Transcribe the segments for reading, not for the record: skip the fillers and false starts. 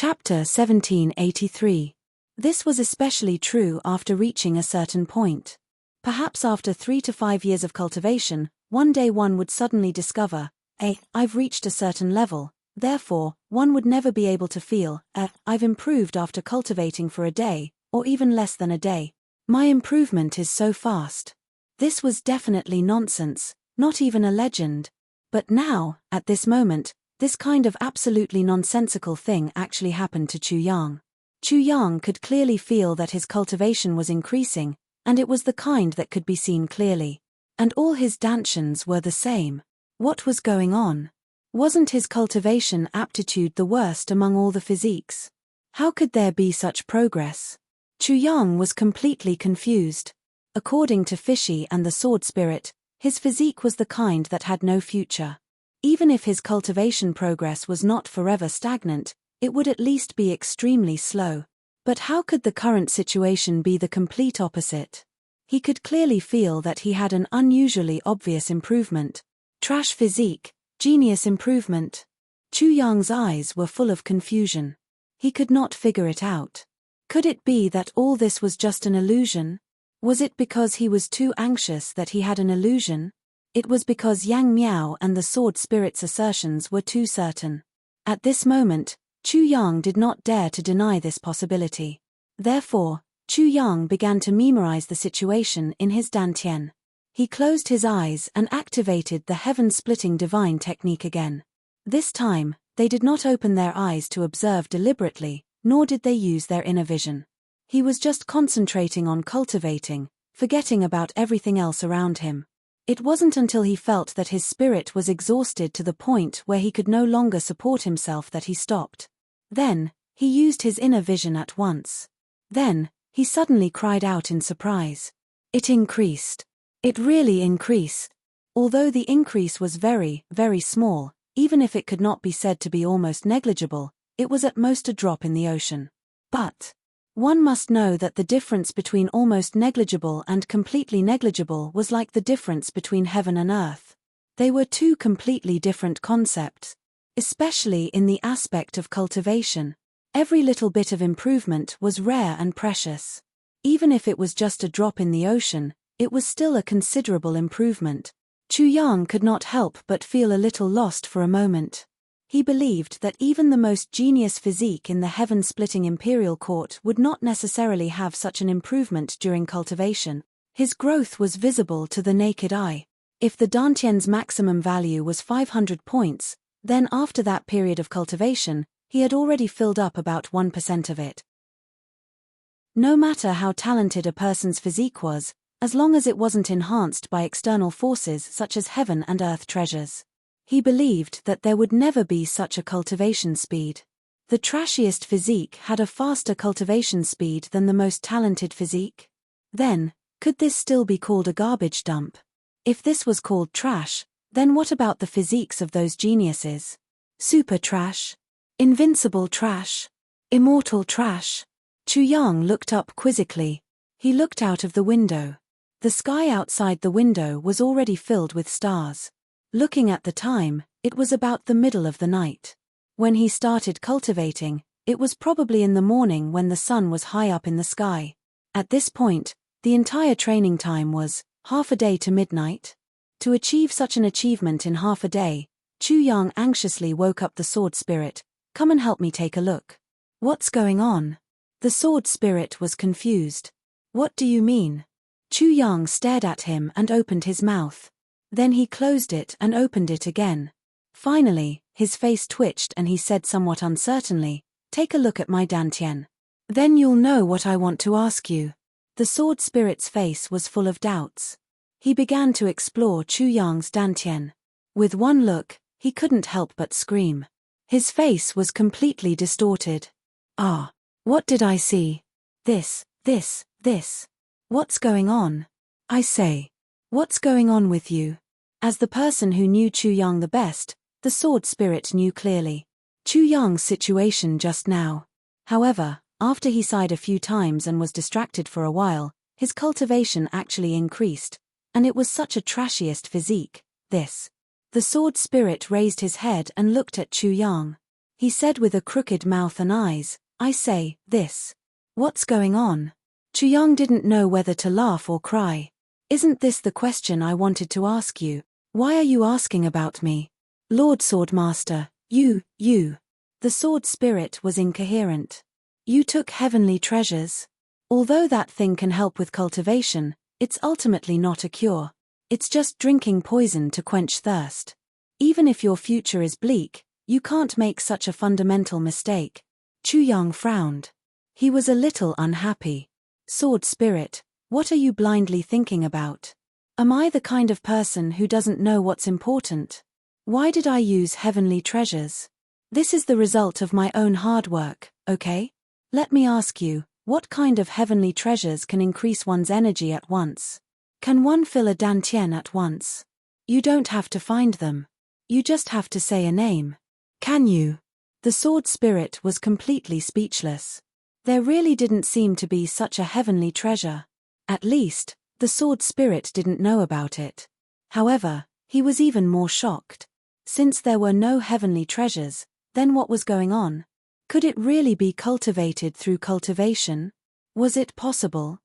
Chapter 1783. This was especially true after reaching a certain point. Perhaps after 3 to 5 years of cultivation, one day one would suddenly discover, I've reached a certain level, therefore, one would never be able to feel, I've improved after cultivating for a day, or even less than a day. My improvement is so fast. This was definitely nonsense, not even a legend. But now, at this moment, this kind of absolutely nonsensical thing actually happened to Chu Yang. Chu Yang could clearly feel that his cultivation was increasing, and it was the kind that could be seen clearly. And all his dantians were the same. What was going on? Wasn't his cultivation aptitude the worst among all the physiques? How could there be such progress? Chu Yang was completely confused. According to Fishy and the Sword Spirit, his physique was the kind that had no future. Even if his cultivation progress was not forever stagnant, it would at least be extremely slow. But how could the current situation be the complete opposite? He could clearly feel that he had an unusually obvious improvement. Trash physique, genius improvement. Chu Yang's eyes were full of confusion. He could not figure it out. Could it be that all this was just an illusion? Was it because he was too anxious that he had an illusion? It was because Yang Miao and the Sword Spirit's assertions were too certain. At this moment, Chu Yang did not dare to deny this possibility. Therefore, Chu Yang began to memorize the situation in his dantian. He closed his eyes and activated the heaven-splitting divine technique again. This time, they did not open their eyes to observe deliberately, nor did they use their inner vision. He was just concentrating on cultivating, forgetting about everything else around him. It wasn't until he felt that his spirit was exhausted to the point where he could no longer support himself that he stopped. Then, he used his inner vision at once. Then, he suddenly cried out in surprise. It increased. It really increased. Although the increase was very, very small, even if it could not be said to be almost negligible, it was at most a drop in the ocean. But one must know that the difference between almost negligible and completely negligible was like the difference between heaven and earth. They were two completely different concepts, especially in the aspect of cultivation. Every little bit of improvement was rare and precious. Even if it was just a drop in the ocean, it was still a considerable improvement. Chu Yang could not help but feel a little lost for a moment. He believed that even the most genius physique in the heaven-splitting imperial court would not necessarily have such an improvement during cultivation. His growth was visible to the naked eye. If the dantian's maximum value was 500 points, then after that period of cultivation, he had already filled up about 1% of it. No matter how talented a person's physique was, as long as it wasn't enhanced by external forces such as heaven and earth treasures, he believed that there would never be such a cultivation speed. The trashiest physique had a faster cultivation speed than the most talented physique. Then, could this still be called a garbage dump? If this was called trash, then what about the physiques of those geniuses? Super trash? Invincible trash? Immortal trash? Chu Yang looked up quizzically. He looked out of the window. The sky outside the window was already filled with stars. Looking at the time, it was about the middle of the night. When he started cultivating, it was probably in the morning when the sun was high up in the sky. At this point, the entire training time was half a day to midnight. To achieve such an achievement in half a day, Chu Yang anxiously woke up the Sword Spirit. Come and help me take a look. What's going on? The Sword Spirit was confused. What do you mean? Chu Yang stared at him and opened his mouth. Then he closed it and opened it again. Finally, his face twitched and he said somewhat uncertainly, "Take a look at my dantian. Then you'll know what I want to ask you." The Sword Spirit's face was full of doubts. He began to explore Chu Yang's dantian. With one look, he couldn't help but scream. His face was completely distorted. Ah, what did I see? This. What's going on? I say. What's going on with you? As the person who knew Chu Yang the best, the Sword Spirit knew clearly Chu Yang's situation just now. However, after he sighed a few times and was distracted for a while, his cultivation actually increased, and it was such a trashiest physique, this. The Sword Spirit raised his head and looked at Chu Yang. he said with a crooked mouth and eyes. I say, this. What's going on? Chuyang didn't know whether to laugh or cry. Isn't this the question I wanted to ask you? Why are you asking about me? Lord Swordmaster, you. The sword spirit was incoherent. You took heavenly treasures. Although that thing can help with cultivation, it's ultimately not a cure. It's just drinking poison to quench thirst. Even if your future is bleak, you can't make such a fundamental mistake. Chuyang frowned. He was a little unhappy. Sword spirit, what are you blindly thinking about? Am I the kind of person who doesn't know what's important? Why did I use heavenly treasures? This is the result of my own hard work, okay? Let me ask you, what kind of heavenly treasures can increase one's energy at once? Can one fill a dantian at once? You don't have to find them. You just have to say a name. Can you? The sword spirit was completely speechless. There really didn't seem to be such a heavenly treasure. At least, the sword spirit didn't know about it. However, he was even more shocked. Since there were no heavenly treasures, then what was going on? Could it really be cultivated through cultivation? Was it possible?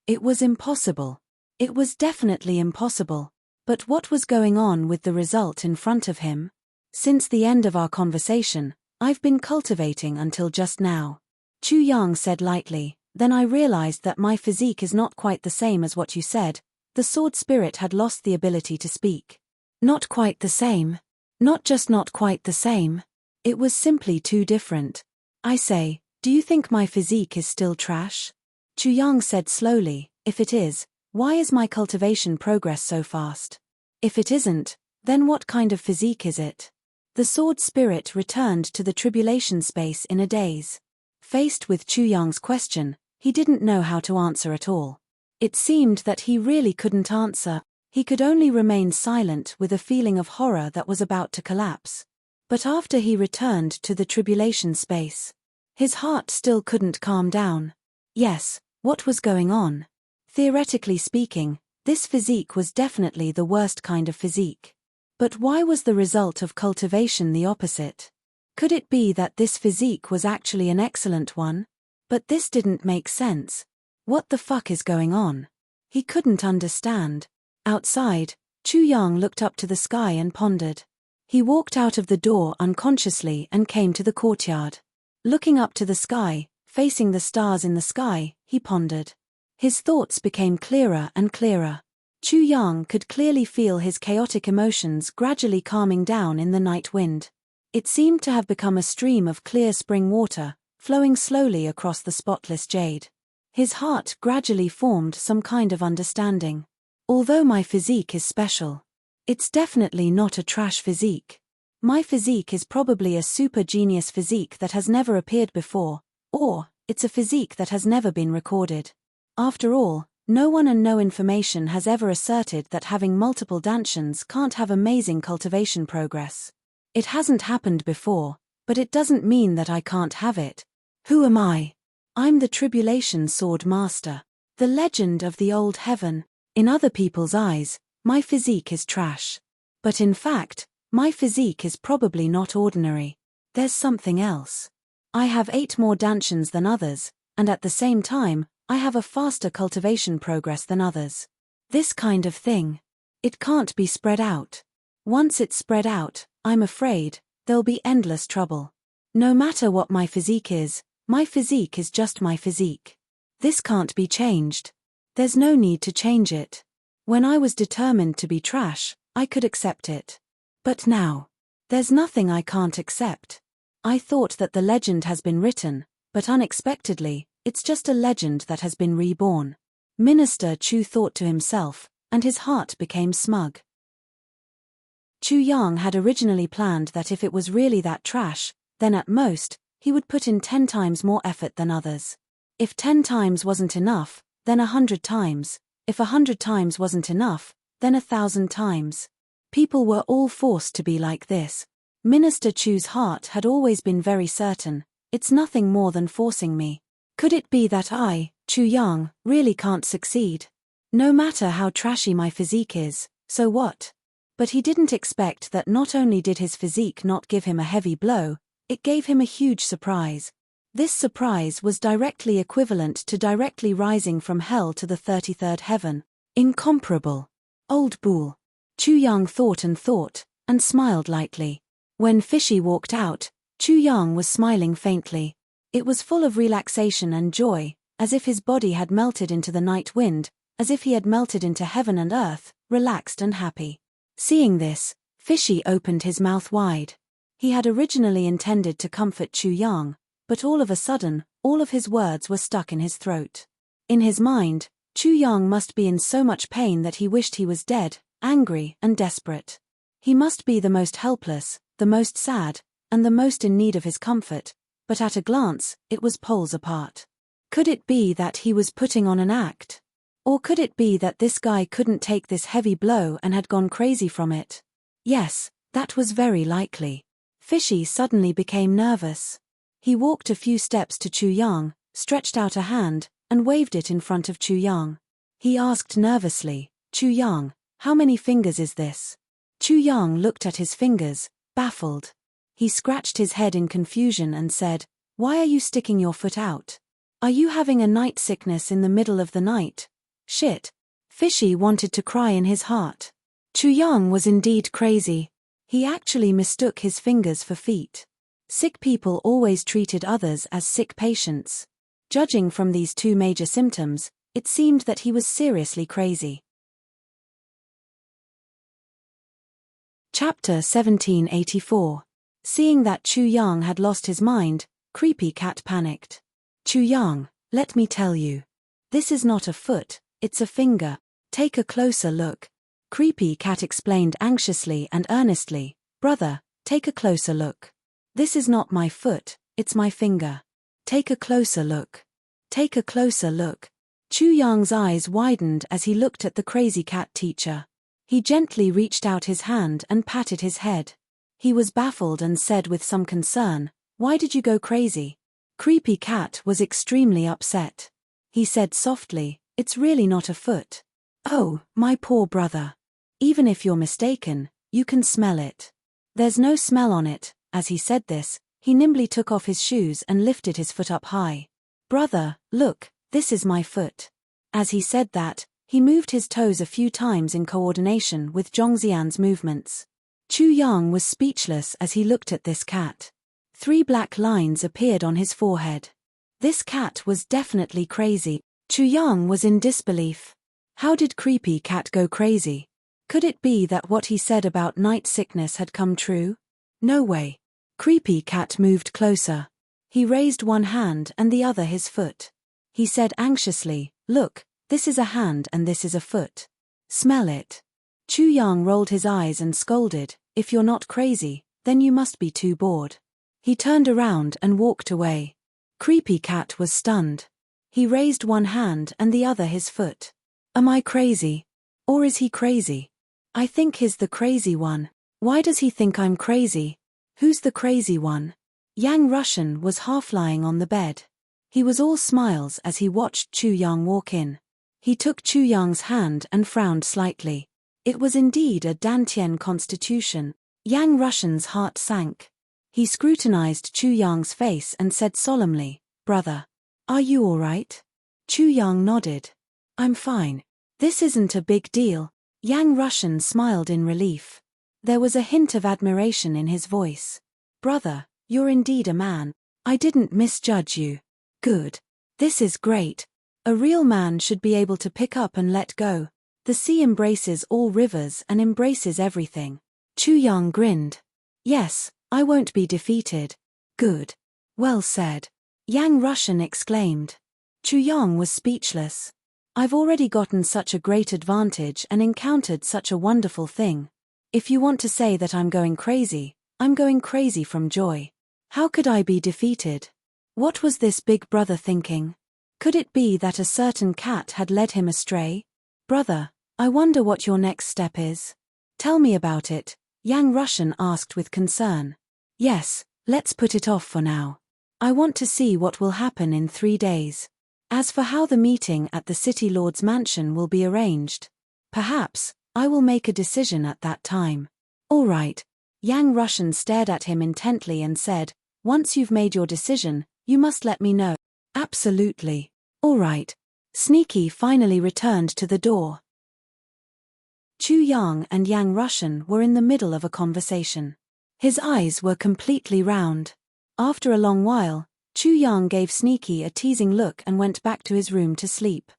It was impossible. It was definitely impossible. But what was going on with the result in front of him? Since the end of our conversation, I've been cultivating until just now. Chuyang said lightly, then I realized that my physique is not quite the same as what you said. The sword spirit had lost the ability to speak. Not quite the same. Not just not quite the same. It was simply too different. I say, do you think my physique is still trash? Chuyang said slowly, if it is, why is my cultivation progress so fast? If it isn't, then what kind of physique is it? The sword spirit returned to the tribulation space in a daze. Faced with Chuyang's question, he didn't know how to answer at all. It seemed that he really couldn't answer. He could only remain silent with a feeling of horror that was about to collapse. But after he returned to the tribulation space, his heart still couldn't calm down. Yes, what was going on? Theoretically speaking, this physique was definitely the worst kind of physique. But why was the result of cultivation the opposite? Could it be that this physique was actually an excellent one? But this didn't make sense. What the fuck is going on? He couldn't understand. Outside, Chuyang looked up to the sky and pondered. He walked out of the door unconsciously and came to the courtyard. Looking up to the sky, facing the stars in the sky, he pondered. His thoughts became clearer and clearer. Chuyang could clearly feel his chaotic emotions gradually calming down in the night wind. It seemed to have become a stream of clear spring water, flowing slowly across the spotless jade. His heart gradually formed some kind of understanding. Although my physique is special, it's definitely not a trash physique. My physique is probably a super genius physique that has never appeared before, or it's a physique that has never been recorded. After all, no one and no information has ever asserted that having multiple dantians can't have amazing cultivation progress. It hasn't happened before, but it doesn't mean that I can't have it. Who am I? I'm the Tribulation Sword Master, the legend of the old heaven. In other people's eyes, my physique is trash. But in fact, my physique is probably not ordinary. There's something else. I have 8 more dantians than others, and at the same time, I have a faster cultivation progress than others. This kind of thing, it can't be spread out. Once it's spread out, I'm afraid, there'll be endless trouble. No matter what my physique is just my physique. This can't be changed. There's no need to change it. When I was determined to be trash, I could accept it. But now, there's nothing I can't accept. I thought that the legend has been written, but unexpectedly, it's just a legend that has been reborn. Minister Chu thought to himself, and his heart became smug. Chuyang had originally planned that if it was really that trash, then at most, he would put in 10 times more effort than others. If 10 times wasn't enough, then 100 times. If 100 times wasn't enough, then 1,000 times. People were all forced to be like this. Minister Chu's heart had always been very certain, it's nothing more than forcing me. Could it be that I, Chuyang, really can't succeed? No matter how trashy my physique is, so what? But he didn't expect that not only did his physique not give him a heavy blow, it gave him a huge surprise. This surprise was directly equivalent to directly rising from hell to the 33rd heaven. Incomparable. Old Bull. Chu Yang thought, and smiled lightly. When Fishy walked out, Chu Yang was smiling faintly. It was full of relaxation and joy, as if his body had melted into the night wind, as if he had melted into heaven and earth, relaxed and happy. Seeing this, Fishy opened his mouth wide. He had originally intended to comfort Chu Yang, but all of a sudden, all of his words were stuck in his throat. In his mind, Chu Yang must be in so much pain that he wished he was dead, angry and desperate. He must be the most helpless, the most sad, and the most in need of his comfort, but at a glance, it was poles apart. Could it be that he was putting on an act? Or could it be that this guy couldn't take this heavy blow and had gone crazy from it? Yes, that was very likely. Fishy suddenly became nervous. He walked a few steps to Chu Yang, stretched out a hand, and waved it in front of Chu Yang. He asked nervously, "Chu Yang, how many fingers is this?" Chu Yang looked at his fingers, baffled. He scratched his head in confusion and said, "Why are you sticking your foot out? Are you having a night sickness in the middle of the night?" Shit. Fishy wanted to cry in his heart. Chu Yang was indeed crazy. He actually mistook his fingers for feet. Sick people always treated others as sick patients. Judging from these two major symptoms, it seemed that he was seriously crazy. Chapter 1784. Seeing that Chu Yang had lost his mind, Creepy Cat panicked. "Chu Yang, let me tell you. This is not a foot, it's a finger. Take a closer look." Creepy Cat explained anxiously and earnestly, "Brother, take a closer look. This is not my foot, it's my finger. Take a closer look. Take a closer look." Chu Yang's eyes widened as he looked at the crazy cat teacher. He gently reached out his hand and patted his head. He was baffled and said with some concern, "Why did you go crazy?" Creepy Cat was extremely upset. He said softly, "It's really not a foot. Oh, my poor brother. Even if you're mistaken, you can smell it. There's no smell on it." As he said this, he nimbly took off his shoes and lifted his foot up high. "Brother, look, this is my foot." As he said that, he moved his toes a few times in coordination with Zhongxian's movements. Chu Yang was speechless as he looked at this cat. 3 black lines appeared on his forehead. This cat was definitely crazy. Chu Yang was in disbelief. How did Creepy Cat go crazy? Could it be that what he said about night sickness had come true? No way. Creepy Cat moved closer. He raised one hand and the other his foot. He said anxiously, "Look, this is a hand and this is a foot. Smell it." Chu Yang rolled his eyes and scolded, "If you're not crazy, then you must be too bored." He turned around and walked away. Creepy Cat was stunned. He raised one hand and the other his foot. Am I crazy? Or is he crazy? I think he's the crazy one. Why does he think I'm crazy? Who's the crazy one? Yang Russian was half lying on the bed. He was all smiles as he watched Chu Yang walk in. He took Chu Yang's hand and frowned slightly. It was indeed a Dantian constitution. Yang Russian's heart sank. He scrutinized Chu Yang's face and said solemnly, "Brother, are you all right?" Chu Yang nodded. "I'm fine. This isn't a big deal." Yang Russian smiled in relief. There was a hint of admiration in his voice. "Brother, you're indeed a man. I didn't misjudge you. Good. This is great. A real man should be able to pick up and let go. The sea embraces all rivers and embraces everything." Chu Yang grinned. "Yes, I won't be defeated." "Good. Well said." Yang Russian exclaimed. Chu Yang was speechless. "I've already gotten such a great advantage and encountered such a wonderful thing. If you want to say that I'm going crazy from joy. How could I be defeated? What was this big brother thinking? Could it be that a certain cat had led him astray? Brother, I wonder what your next step is. Tell me about it," Yang Russian asked with concern. "Yes, let's put it off for now. I want to see what will happen in 3 days. As for how the meeting at the City Lord's mansion will be arranged, perhaps I will make a decision at that time. All right. Yang Russian stared at him intently and said, once you've made your decision, you must let me know. Absolutely. All right. Sneaky finally returned to the door. Chu Yang and Yang Russian were in the middle of a conversation. His eyes were completely round. After a long while, Chu Yang gave Sneaky a teasing look and went back to his room to sleep.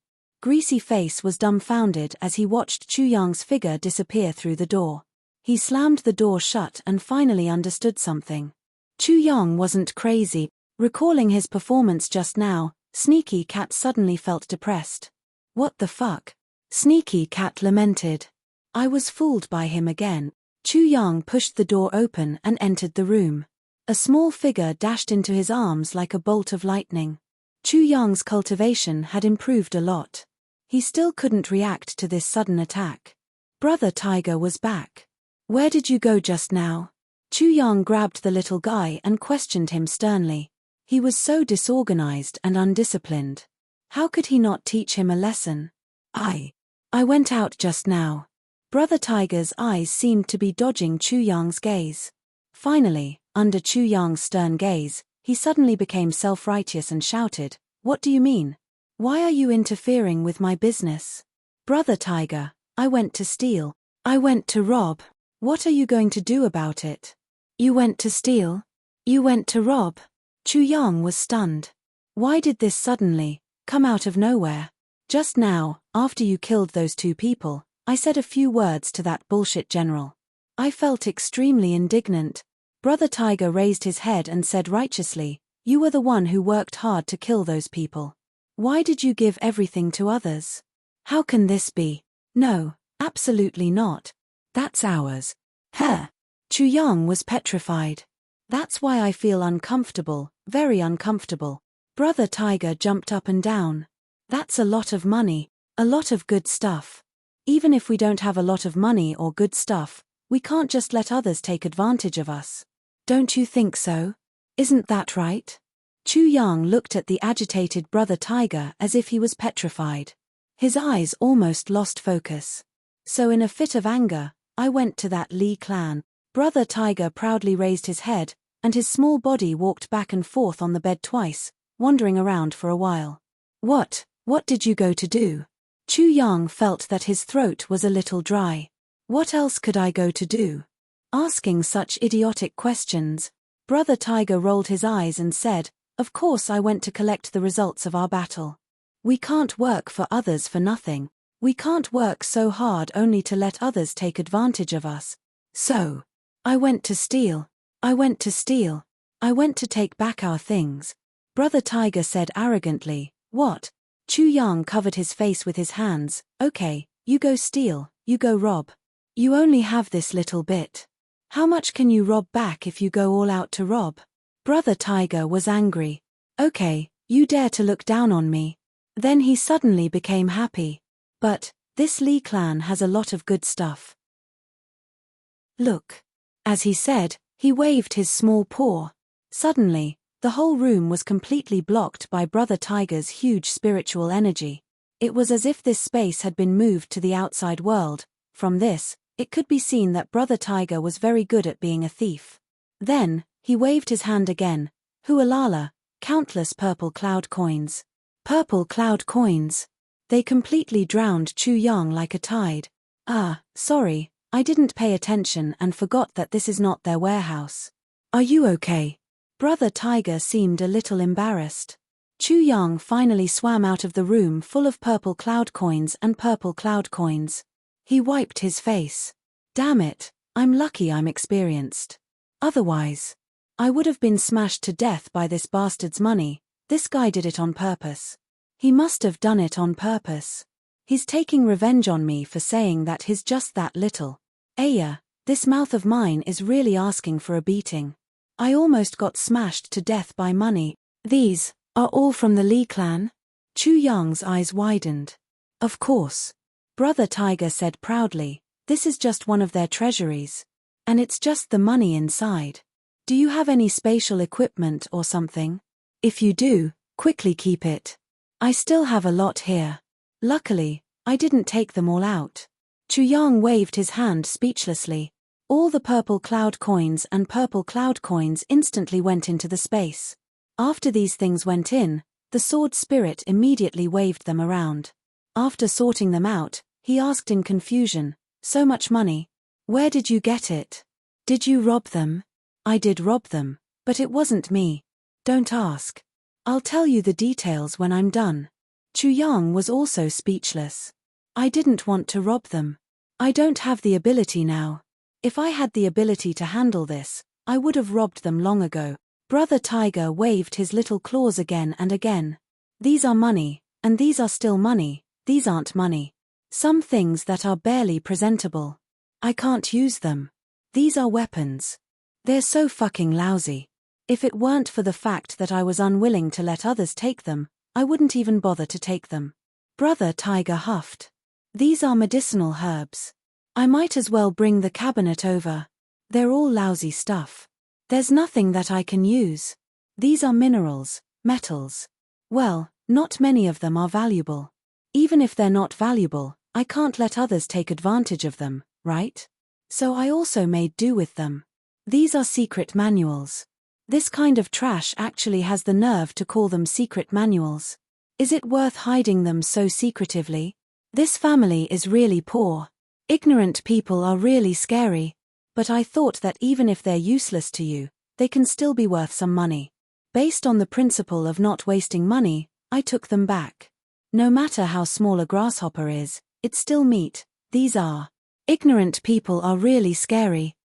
Greasy Face was dumbfounded as he watched Chu Yang's figure disappear through the door. He slammed the door shut and finally understood something. Chu Yang wasn't crazy. Recalling his performance just now, Sneaky Cat suddenly felt depressed. What the fuck? Sneaky Cat lamented. I was fooled by him again. Chu Yang pushed the door open and entered the room. A small figure dashed into his arms like a bolt of lightning. Chu Yang's cultivation had improved a lot. He still couldn't react to this sudden attack. Brother Tiger was back. Where did you go just now? Chu Yang grabbed the little guy and questioned him sternly. He was so disorganized and undisciplined. How could he not teach him a lesson? I went out just now. Brother Tiger's eyes seemed to be dodging Chu Yang's gaze. Finally, under Chu Yang's stern gaze, he suddenly became self-righteous and shouted, What do you mean? Why are you interfering with my business? Brother Tiger, I went to steal. I went to rob. What are you going to do about it? You went to steal? You went to rob? Chu Yang was stunned. Why did this suddenly come out of nowhere? Just now, after you killed those two people, I said a few words to that bullshit general. I felt extremely indignant. Brother Tiger raised his head and said righteously, You were the one who worked hard to kill those people. Why did you give everything to others? How can this be? No, absolutely not. That's ours. Huh. Chu Yang was petrified. That's why I feel uncomfortable, very uncomfortable. Brother Tiger jumped up and down. That's a lot of money, a lot of good stuff. Even if we don't have a lot of money or good stuff, we can't just let others take advantage of us. Don't you think so? Isn't that right? Chu Yang looked at the agitated Brother Tiger as if he was petrified. His eyes almost lost focus. So in a fit of anger, I went to that Li clan. Brother Tiger proudly raised his head, and his small body walked back and forth on the bed twice, wandering around for a while. What did you go to do? Chu Yang felt that his throat was a little dry. What else could I go to do? Asking such idiotic questions, Brother Tiger rolled his eyes and said, Of course I went to collect the results of our battle. We can't work for others for nothing. We can't work so hard only to let others take advantage of us. So, I went to steal. I went to steal. I went to take back our things. Brother Tiger said arrogantly. What? Chu Yang covered his face with his hands. Okay, you go steal, you go rob. You only have this little bit. How much can you rob back if you go all out to rob? Brother Tiger was angry. Okay, you dare to look down on me. Then he suddenly became happy. But, this Li clan has a lot of good stuff. Look. As he said, he waved his small paw. Suddenly, the whole room was completely blocked by Brother Tiger's huge spiritual energy. It was as if this space had been moved to the outside world. From this, it could be seen that Brother Tiger was very good at being a thief. Then, he waved his hand again. Hualala, countless purple cloud coins. Purple cloud coins. They completely drowned Chu Yang like a tide. Sorry, I didn't pay attention and forgot that this is not their warehouse. Are you okay? Brother Tiger seemed a little embarrassed. Chu Yang finally swam out of the room full of purple cloud coins and purple cloud coins. He wiped his face. Damn it, I'm lucky I'm experienced. Otherwise, I would have been smashed to death by this bastard's money. This guy did it on purpose. He must have done it on purpose. He's taking revenge on me for saying that he's just that little. Aya, this mouth of mine is really asking for a beating. I almost got smashed to death by money. These are all from the Li clan? Chu Yang's eyes widened. Of course. Brother Tiger said proudly, this is just one of their treasuries. And it's just the money inside. Do you have any spatial equipment or something? If you do, quickly keep it. I still have a lot here. Luckily, I didn't take them all out. Chu Yang waved his hand speechlessly. All the purple cloud coins and purple cloud coins instantly went into the space. After these things went in, the sword spirit immediately waved them around. After sorting them out, he asked in confusion, "So much money? Where did you get it? Did you rob them?" "I did rob them, but it wasn't me. Don't ask. I'll tell you the details when I'm done." Chu Yang was also speechless. "I didn't want to rob them. I don't have the ability now. If I had the ability to handle this, I would have robbed them long ago." Brother Tiger waved his little claws again and again. "These are money, and these are still money. These aren't money. Some things that are barely presentable. I can't use them. These are weapons. They're so fucking lousy. If it weren't for the fact that I was unwilling to let others take them, I wouldn't even bother to take them." Brother Tiger huffed. "These are medicinal herbs. I might as well bring the cabinet over. They're all lousy stuff. There's nothing that I can use. These are minerals, metals. Well, not many of them are valuable. Even if they're not valuable, I can't let others take advantage of them, right? So I also made do with them. These are secret manuals. This kind of trash actually has the nerve to call them secret manuals. Is it worth hiding them so secretively? This family is really poor. Ignorant people are really scary. But I thought that even if they're useless to you, they can still be worth some money. Based on the principle of not wasting money, I took them back. No matter how small a grasshopper is, it's still meat. These are. Ignorant people are really scary.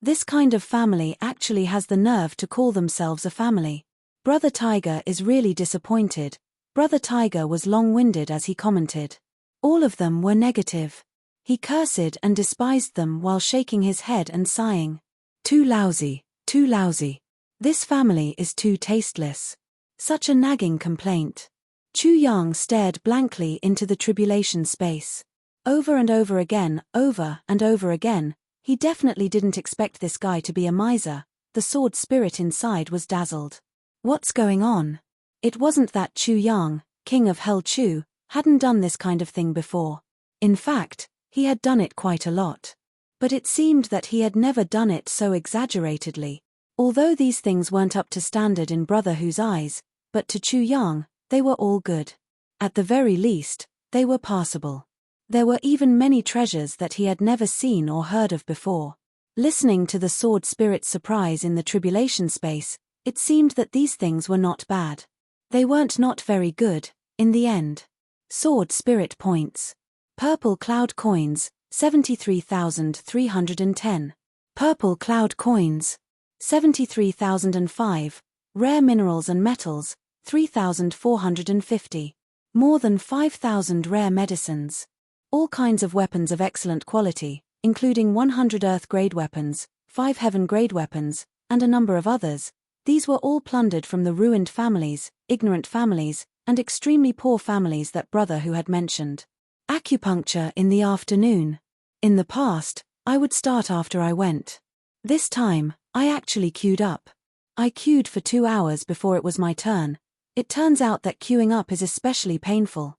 This kind of family actually has the nerve to call themselves a family. Brother Tiger is really disappointed. Brother Tiger was long-winded as he commented. All of them were negative. He cursed and despised them while shaking his head and sighing. Too lousy, too lousy. This family is too tasteless. Such a nagging complaint. Chu Yang stared blankly into the tribulation space. Over and over again, over and over again, he definitely didn't expect this guy to be a miser. The sword spirit inside was dazzled. What's going on? It wasn't that Chu Yang, king of Hell Chu, hadn't done this kind of thing before. In fact, he had done it quite a lot. But it seemed that he had never done it so exaggeratedly. Although these things weren't up to standard in Brother Hu's eyes, but to Chu Yang, they were all good. At the very least, they were passable. There were even many treasures that he had never seen or heard of before. Listening to the sword spirit's surprise in the tribulation space, it seemed that these things were not bad. They weren't not very good, in the end. Sword spirit points. Purple cloud coins, 73,310. Purple cloud coins, 73,005. Rare minerals and metals, 3,450. More than 5,000 rare medicines. All kinds of weapons of excellent quality, including 100 Earth-grade weapons, 5 Heaven-grade weapons, and a number of others. These were all plundered from the ruined families, ignorant families, and extremely poor families that Brother Hu had mentioned. Acupuncture in the afternoon. In the past, I would start after I went. This time, I actually queued up. I queued for 2 hours before it was my turn. It turns out that queuing up is especially painful.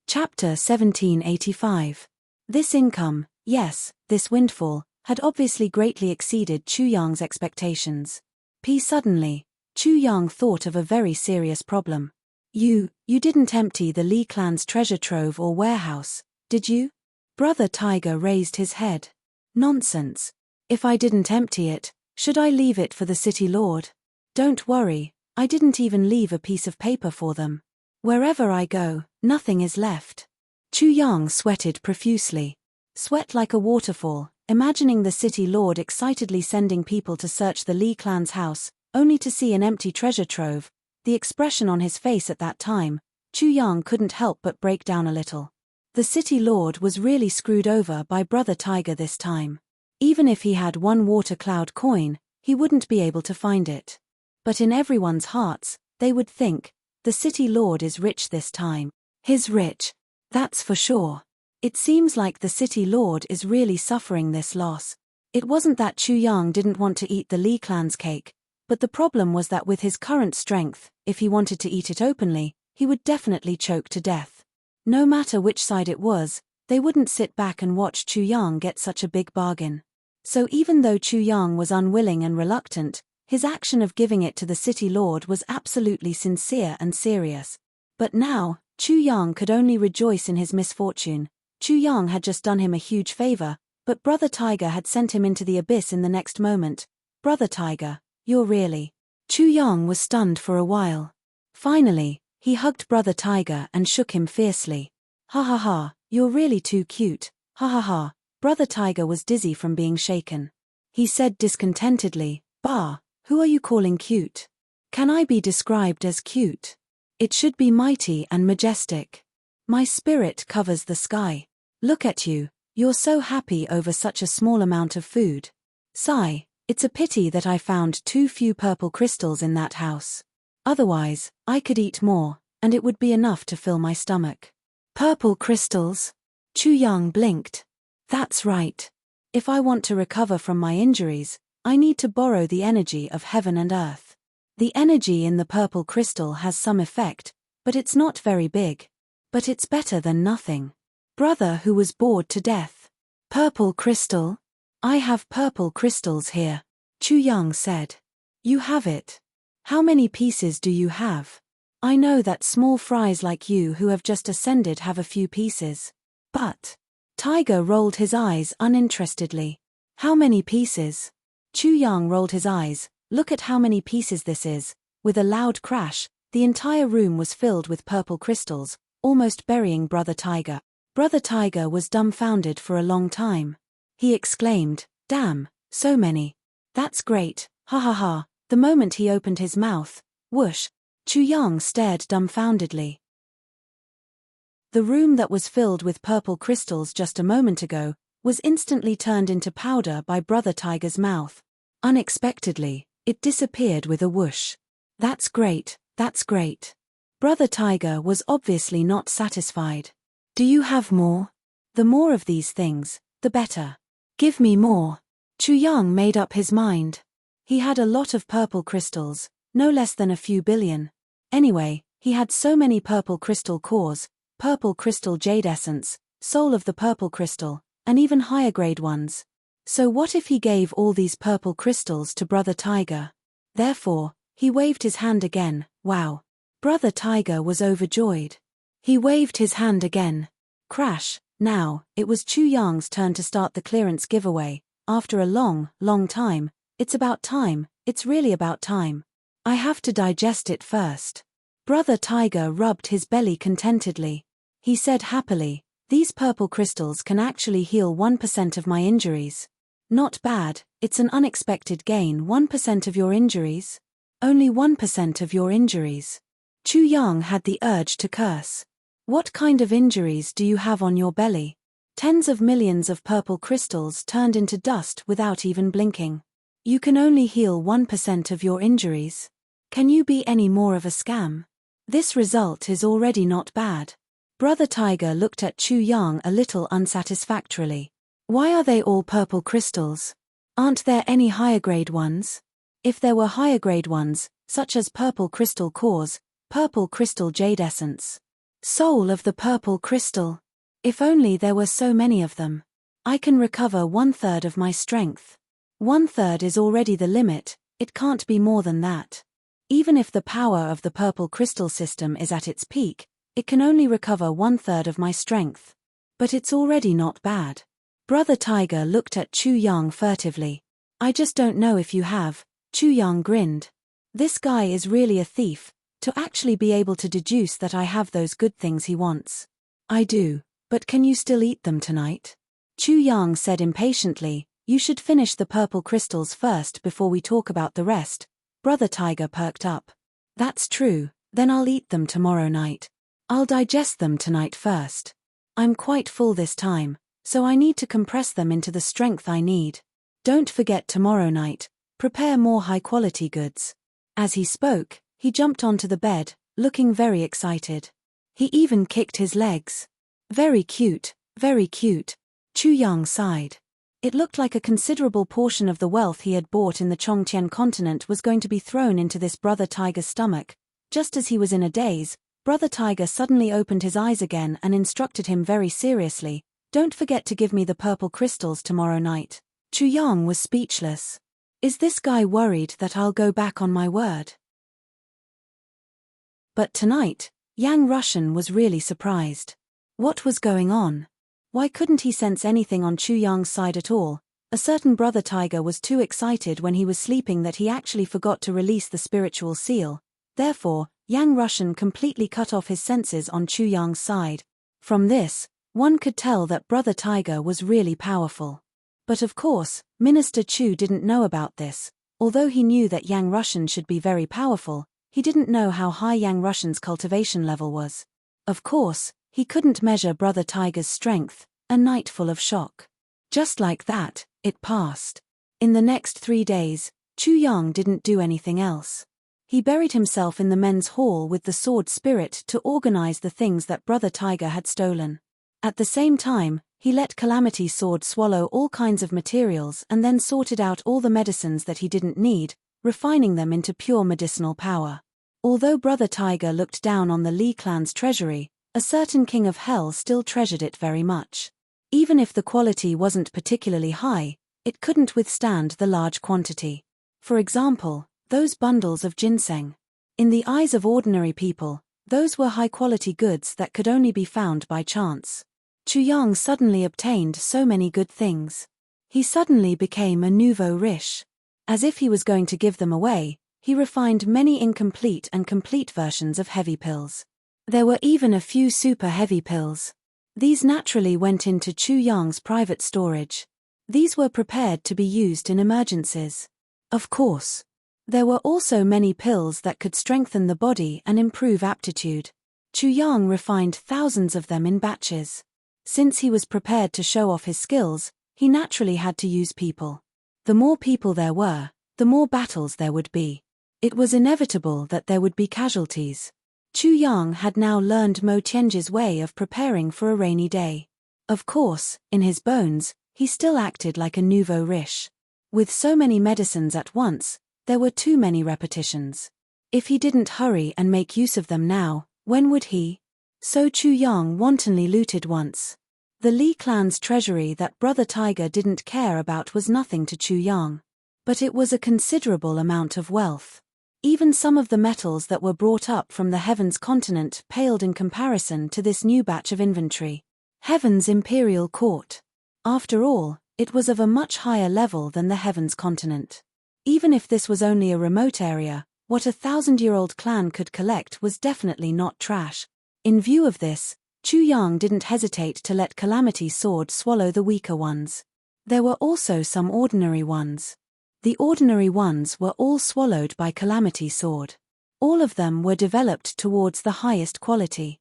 Chapter 1785. This income, yes, this windfall, had obviously greatly exceeded Chu Yang's expectations. Suddenly, Chu Yang thought of a very serious problem. You didn't empty the Li clan's treasure trove or warehouse, did you? Brother Tiger raised his head. Nonsense. If I didn't empty it, should I leave it for the city lord? Don't worry, I didn't even leave a piece of paper for them. Wherever I go, nothing is left. Chu Yang sweated profusely. Sweat like a waterfall, imagining the city lord excitedly sending people to search the Li clan's house, only to see an empty treasure trove. The expression on his face at that time, Chu Yang couldn't help but break down a little. The city lord was really screwed over by Brother Tiger this time. Even if he had one water cloud coin, he wouldn't be able to find it. But in everyone's hearts, they would think, the city lord is rich this time. He's rich. That's for sure. It seems like the city lord is really suffering this loss. It wasn't that Chu Yang didn't want to eat the Li clan's cake, but the problem was that with his current strength, if he wanted to eat it openly, he would definitely choke to death. No matter which side it was, they wouldn't sit back and watch Chu Yang get such a big bargain. So even though Chu Yang was unwilling and reluctant, his action of giving it to the city lord was absolutely sincere and serious. But now, Chu Yang could only rejoice in his misfortune. Chu Yang had just done him a huge favor, but Brother Tiger had sent him into the abyss in the next moment. Brother Tiger, you're really... Chu Yang was stunned for a while. Finally, he hugged Brother Tiger and shook him fiercely. Ha ha ha, you're really too cute, ha ha ha. Brother Tiger was dizzy from being shaken. He said discontentedly, Bah, who are you calling cute? Can I be described as cute? It should be mighty and majestic. My spirit covers the sky. Look at you, you're so happy over such a small amount of food. Sigh, it's a pity that I found too few purple crystals in that house. Otherwise, I could eat more, and it would be enough to fill my stomach. Purple crystals? Chu Yang blinked. That's right. If I want to recover from my injuries, I need to borrow the energy of heaven and earth. The energy in the purple crystal has some effect, but it's not very big. But it's better than nothing. Brother who was bored to death. Purple crystal? I have purple crystals here, Chu Yang said. You have it. How many pieces do you have? I know that small fries like you who have just ascended have a few pieces. But... Tiger rolled his eyes uninterestedly. How many pieces? Chu Yang rolled his eyes. Look at how many pieces this is. With a loud crash, the entire room was filled with purple crystals, almost burying Brother Tiger. Brother Tiger was dumbfounded for a long time. He exclaimed, Damn, so many. That's great, ha ha ha. The moment he opened his mouth, whoosh, Chu Yang stared dumbfoundedly. The room that was filled with purple crystals just a moment ago was instantly turned into powder by Brother Tiger's mouth. Unexpectedly, it disappeared with a whoosh. That's great, that's great. Brother Tiger was obviously not satisfied. Do you have more? The more of these things, the better. Give me more. Chu Yang made up his mind. He had a lot of purple crystals, no less than a few billion. Anyway, he had so many purple crystal cores, purple crystal jade essence, soul of the purple crystal, and even higher grade ones. So what if he gave all these purple crystals to Brother Tiger? Therefore, he waved his hand again. Wow. Brother Tiger was overjoyed. He waved his hand again. Crash. Now, it was Chu Yang's turn to start the clearance giveaway. After a long, long time, it's about time, it's really about time. I have to digest it first. Brother Tiger rubbed his belly contentedly. He said happily, these purple crystals can actually heal 1% of my injuries. Not bad, it's an unexpected gain. 1% of your injuries? Only 1% of your injuries. Chu Yang had the urge to curse. What kind of injuries do you have on your belly? Tens of millions of purple crystals turned into dust without even blinking. You can only heal 1% of your injuries. Can you be any more of a scam? This result is already not bad. Brother Tiger looked at Chu Yang a little unsatisfactorily. Why are they all purple crystals? Aren't there any higher grade ones? If there were higher grade ones, such as purple crystal cores, purple crystal jade essence, soul of the purple crystal. If only there were so many of them. I can recover 1/3 of my strength. 1/3 is already the limit, it can't be more than that. Even if the power of the purple crystal system is at its peak, it can only recover 1/3 of my strength. But it's already not bad. Brother Tiger looked at Chu Yang furtively. I just don't know if you have. Chu Yang grinned. This guy is really a thief, to actually be able to deduce that I have those good things he wants. I do, but can you still eat them tonight? Chu Yang said impatiently, you should finish the purple crystals first before we talk about the rest. Brother Tiger perked up. That's true, then I'll eat them tomorrow night. I'll digest them tonight first. I'm quite full this time, so I need to compress them into the strength I need. Don't forget tomorrow night, prepare more high-quality goods. As he spoke, he jumped onto the bed, looking very excited. He even kicked his legs. Very cute, very cute. Chu Yang sighed. It looked like a considerable portion of the wealth he had bought in the Chongqian continent was going to be thrown into this Brother Tiger's stomach. Just as he was in a daze, Brother Tiger suddenly opened his eyes again and instructed him very seriously, "Don't forget to give me the purple crystals tomorrow night." Chu Yang was speechless. Is this guy worried that I'll go back on my word? But tonight, Yang Russian was really surprised. What was going on? Why couldn't he sense anything on Chu Yang's side at all? A certain Brother Tiger was too excited when he was sleeping that he actually forgot to release the spiritual seal. Therefore, Yang Russian completely cut off his senses on Chu Yang's side. From this, one could tell that Brother Tiger was really powerful. But of course, Minister Chu didn't know about this. Although he knew that Yang Russian should be very powerful, he didn't know how high Yang Russian's cultivation level was. Of course, he couldn't measure Brother Tiger's strength. A night full of shock. Just like that, it passed. In the next 3 days, Chu Yang didn't do anything else. He buried himself in the men's hall with the sword spirit to organize the things that Brother Tiger had stolen. At the same time, he let Calamity Sword swallow all kinds of materials and then sorted out all the medicines that he didn't need, refining them into pure medicinal power. Although Brother Tiger looked down on the Li clan's treasury, a certain king of hell still treasured it very much. Even if the quality wasn't particularly high, it couldn't withstand the large quantity. For example, those bundles of ginseng. In the eyes of ordinary people, those were high-quality goods that could only be found by chance. Chu Yang suddenly obtained so many good things. He suddenly became a nouveau riche. As if he was going to give them away, he refined many incomplete and complete versions of heavy pills. There were even a few super heavy pills. These naturally went into Chu Yang's private storage. These were prepared to be used in emergencies. Of course. There were also many pills that could strengthen the body and improve aptitude. Chu Yang refined thousands of them in batches. Since he was prepared to show off his skills, he naturally had to use people. The more people there were, the more battles there would be. It was inevitable that there would be casualties. Chu Yang had now learned Mo Tianji's way of preparing for a rainy day. Of course, in his bones, he still acted like a nouveau riche. With so many medicines at once, there were too many repetitions. If he didn't hurry and make use of them now, when would he? So Chu Yang wantonly looted once. The Li clan's treasury that Brother Tiger didn't care about was nothing to Chu Yang. But it was a considerable amount of wealth. Even some of the metals that were brought up from the Heaven's continent paled in comparison to this new batch of inventory. Heaven's imperial court. After all, it was of a much higher level than the Heaven's continent. Even if this was only a remote area, what a 1,000-year-old clan could collect was definitely not trash. In view of this, Chu Yang didn't hesitate to let Calamity Sword swallow the weaker ones. There were also some ordinary ones. The ordinary ones were all swallowed by Calamity Sword. All of them were developed towards the highest quality.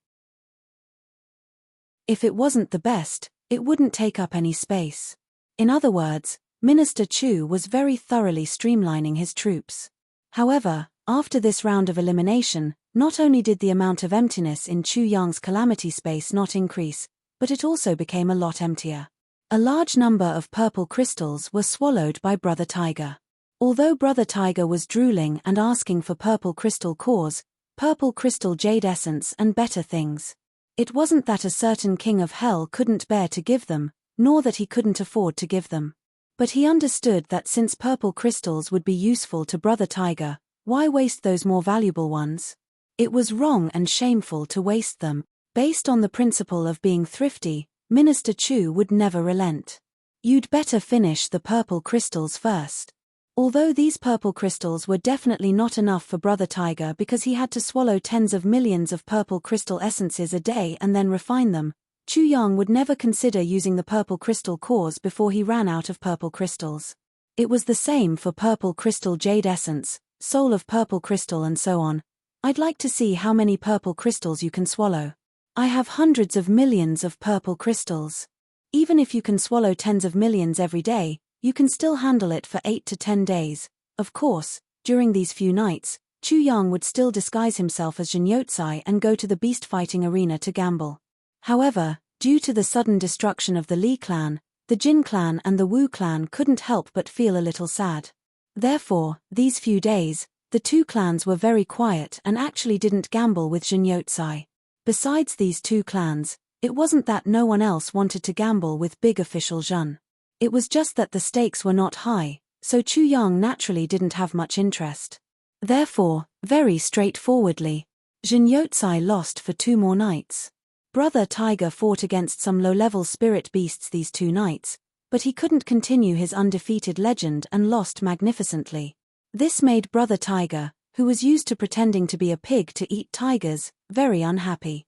If it wasn't the best, it wouldn't take up any space. In other words, Minister Chu was very thoroughly streamlining his troops. However, after this round of elimination, not only did the amount of emptiness in Chu Yang's calamity space not increase, but it also became a lot emptier. A large number of purple crystals were swallowed by Brother Tiger. Although Brother Tiger was drooling and asking for purple crystal cores, purple crystal jade essence and better things. It wasn't that a certain king of hell couldn't bear to give them, nor that he couldn't afford to give them. But he understood that since purple crystals would be useful to Brother Tiger, why waste those more valuable ones? It was wrong and shameful to waste them. Based on the principle of being thrifty, Minister Chu would never relent. You'd better finish the purple crystals first. Although these purple crystals were definitely not enough for Brother Tiger because he had to swallow tens of millions of purple crystal essences a day and then refine them, Chu Yang would never consider using the purple crystal cores before he ran out of purple crystals. It was the same for purple crystal jade essence, soul of purple crystal and so on. I'd like to see how many purple crystals you can swallow. I have hundreds of millions of purple crystals. Even if you can swallow tens of millions every day, you can still handle it for 8 to 10 days. Of course, during these few nights, Chu Yang would still disguise himself as Jinyotsai and go to the beast fighting arena to gamble. However, due to the sudden destruction of the Li clan, the Jin clan and the Wu clan couldn't help but feel a little sad. Therefore, these few days, The two clans were very quiet and actually didn't gamble with Jinyotsai. Besides these two clans, it wasn't that no one else wanted to gamble with big official Jun. It was just that the stakes were not high, so Chu Yang naturally didn't have much interest. Therefore, very straightforwardly, Jinyotsai lost for 2 more nights. Brother Tiger fought against some low-level spirit beasts these 2 nights, but he couldn't continue his undefeated legend and lost magnificently. This made Brother Tiger, who was used to pretending to be a pig to eat tigers, very unhappy.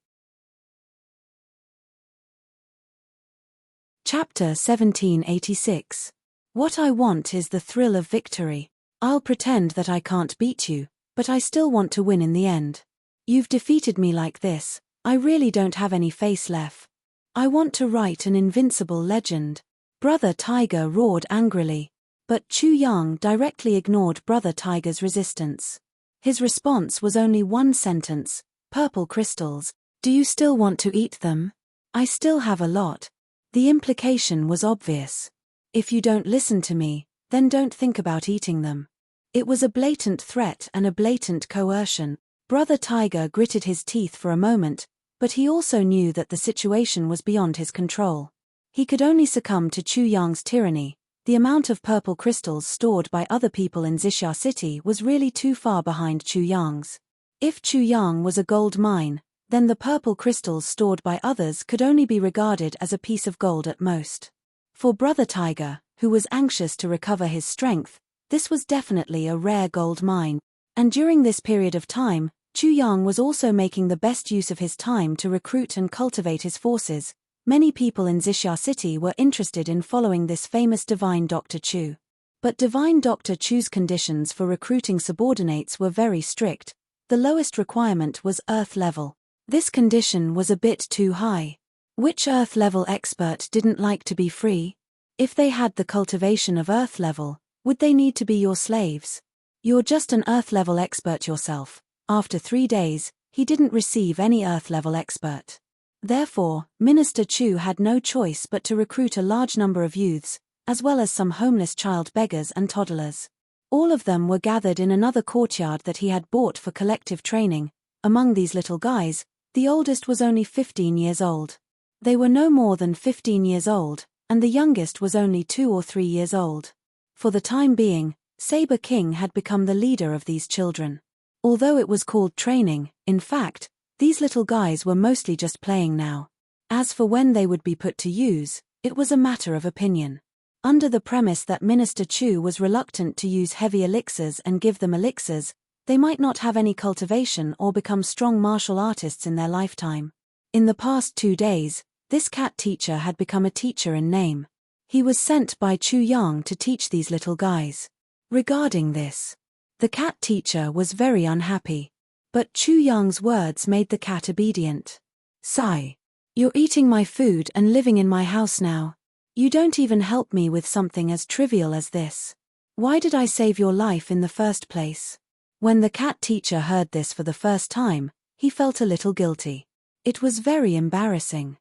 Chapter 1786. What I want is the thrill of victory. I'll pretend that I can't beat you, but I still want to win in the end. You've defeated me like this, I really don't have any face left. I want to write an invincible legend. Brother Tiger roared angrily. But Chu Yang directly ignored Brother Tiger's resistance. His response was only one sentence: purple crystals. Do you still want to eat them? I still have a lot. The implication was obvious. If you don't listen to me, then don't think about eating them. It was a blatant threat and a blatant coercion. Brother Tiger gritted his teeth for a moment, but he also knew that the situation was beyond his control. He could only succumb to Chu Yang's tyranny. The amount of purple crystals stored by other people in Xixia City was really too far behind Chu Yang's. If Chu Yang was a gold mine, then the purple crystals stored by others could only be regarded as a piece of gold at most. For Brother Tiger, who was anxious to recover his strength, this was definitely a rare gold mine, and during this period of time, Chu Yang was also making the best use of his time to recruit and cultivate his forces. Many people in Xixia City were interested in following this famous Divine Dr. Chu. But Divine Dr. Chu's conditions for recruiting subordinates were very strict. The lowest requirement was Earth level. This condition was a bit too high. Which Earth level expert didn't like to be free? If they had the cultivation of Earth level, would they need to be your slaves? You're just an Earth level expert yourself. After 3 days, he didn't receive any Earth level expert. Therefore, Minister Chu had no choice but to recruit a large number of youths, as well as some homeless child beggars and toddlers. All of them were gathered in another courtyard that he had bought for collective training. Among these little guys, the oldest was only 15 years old. They were no more than 15 years old, and the youngest was only 2 or 3 years old. For the time being, Saber King had become the leader of these children. Although it was called training, in fact, these little guys were mostly just playing now. As for when they would be put to use, it was a matter of opinion. Under the premise that Minister Chu was reluctant to use heavy elixirs and give them elixirs, they might not have any cultivation or become strong martial artists in their lifetime. In the past 2 days, this cat teacher had become a teacher in name. He was sent by Chu Yang to teach these little guys. Regarding this, the cat teacher was very unhappy. But Chu Yang's words made the cat obedient. Sigh. You're eating my food and living in my house now. You don't even help me with something as trivial as this. Why did I save your life in the first place? When the cat teacher heard this for the first time, he felt a little guilty. It was very embarrassing.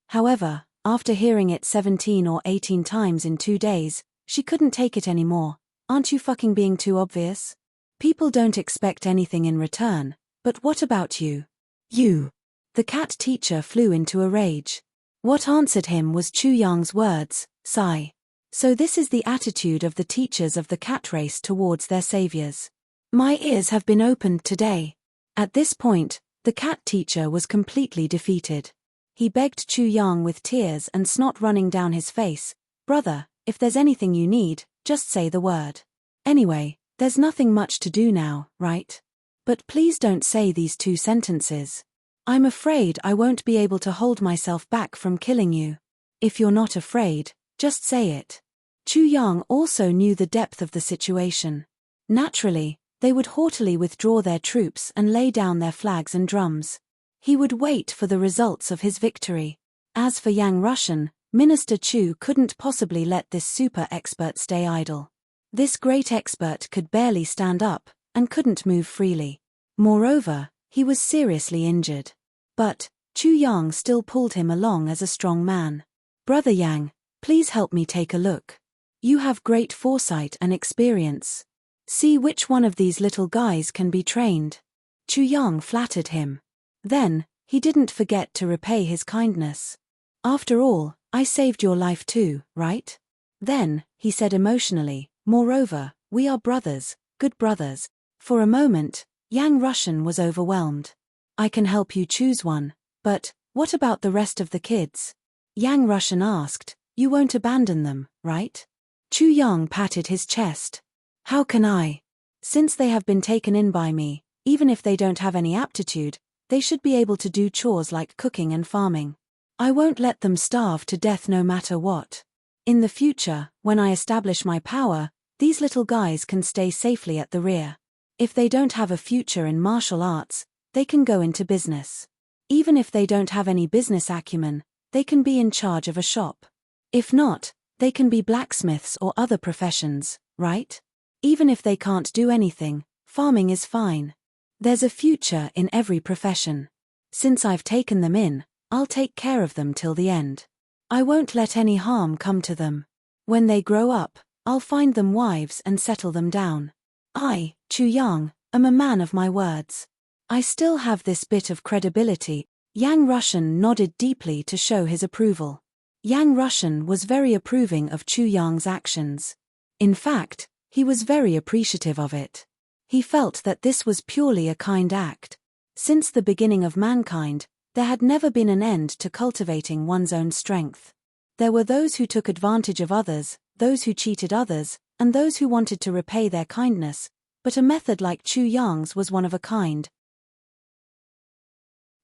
However, after hearing it 17 or 18 times in 2 days, she couldn't take it anymore. Aren't you fucking being too obvious? People don't expect anything in return, but what about you? You. The cat teacher flew into a rage. What answered him was Chu Yang's words, sigh. So this is the attitude of the teachers of the cat race towards their saviors. My ears have been opened today. At this point, the cat teacher was completely defeated. He begged Chu Yang with tears and snot running down his face, brother, if there's anything you need, just say the word. Anyway, there's nothing much to do now, right? But please don't say these 2 sentences. I'm afraid I won't be able to hold myself back from killing you. If you're not afraid, just say it. Chu Yang also knew the depth of the situation. Naturally, they would haughtily withdraw their troops and lay down their flags and drums. He would wait for the results of his victory. As for Yang Russian, Minister Chu couldn't possibly let this super expert stay idle. This great expert could barely stand up, and couldn't move freely. Moreover, he was seriously injured. But, Chu Yang still pulled him along as a strong man. Brother Yang, please help me take a look. You have great foresight and experience. See which one of these little guys can be trained. Chu Yang flattered him. Then, he didn't forget to repay his kindness. After all, I saved your life too, right? Then, he said emotionally, moreover, we are brothers, good brothers. For a moment, Yang Rushan was overwhelmed. I can help you choose one, but what about the rest of the kids? Yang Rushan asked, you won't abandon them, right? Chu Yang patted his chest. How can I? Since they have been taken in by me, even if they don't have any aptitude, they should be able to do chores like cooking and farming. I won't let them starve to death no matter what. In the future, when I establish my power, these little guys can stay safely at the rear. If they don't have a future in martial arts, they can go into business. Even if they don't have any business acumen, they can be in charge of a shop. If not, they can be blacksmiths or other professions, right? Even if they can't do anything, farming is fine. There's a future in every profession. Since I've taken them in, I'll take care of them till the end. I won't let any harm come to them. When they grow up, I'll find them wives and settle them down. I, Chu Yang, am a man of my words. I still have this bit of credibility. Yang Rushan nodded deeply to show his approval. Yang Rushan was very approving of Chu Yang's actions. In fact, he was very appreciative of it. He felt that this was purely a kind act. Since the beginning of mankind, there had never been an end to cultivating one's own strength. There were those who took advantage of others, those who cheated others, and those who wanted to repay their kindness, but a method like Chu Yang's was one of a kind.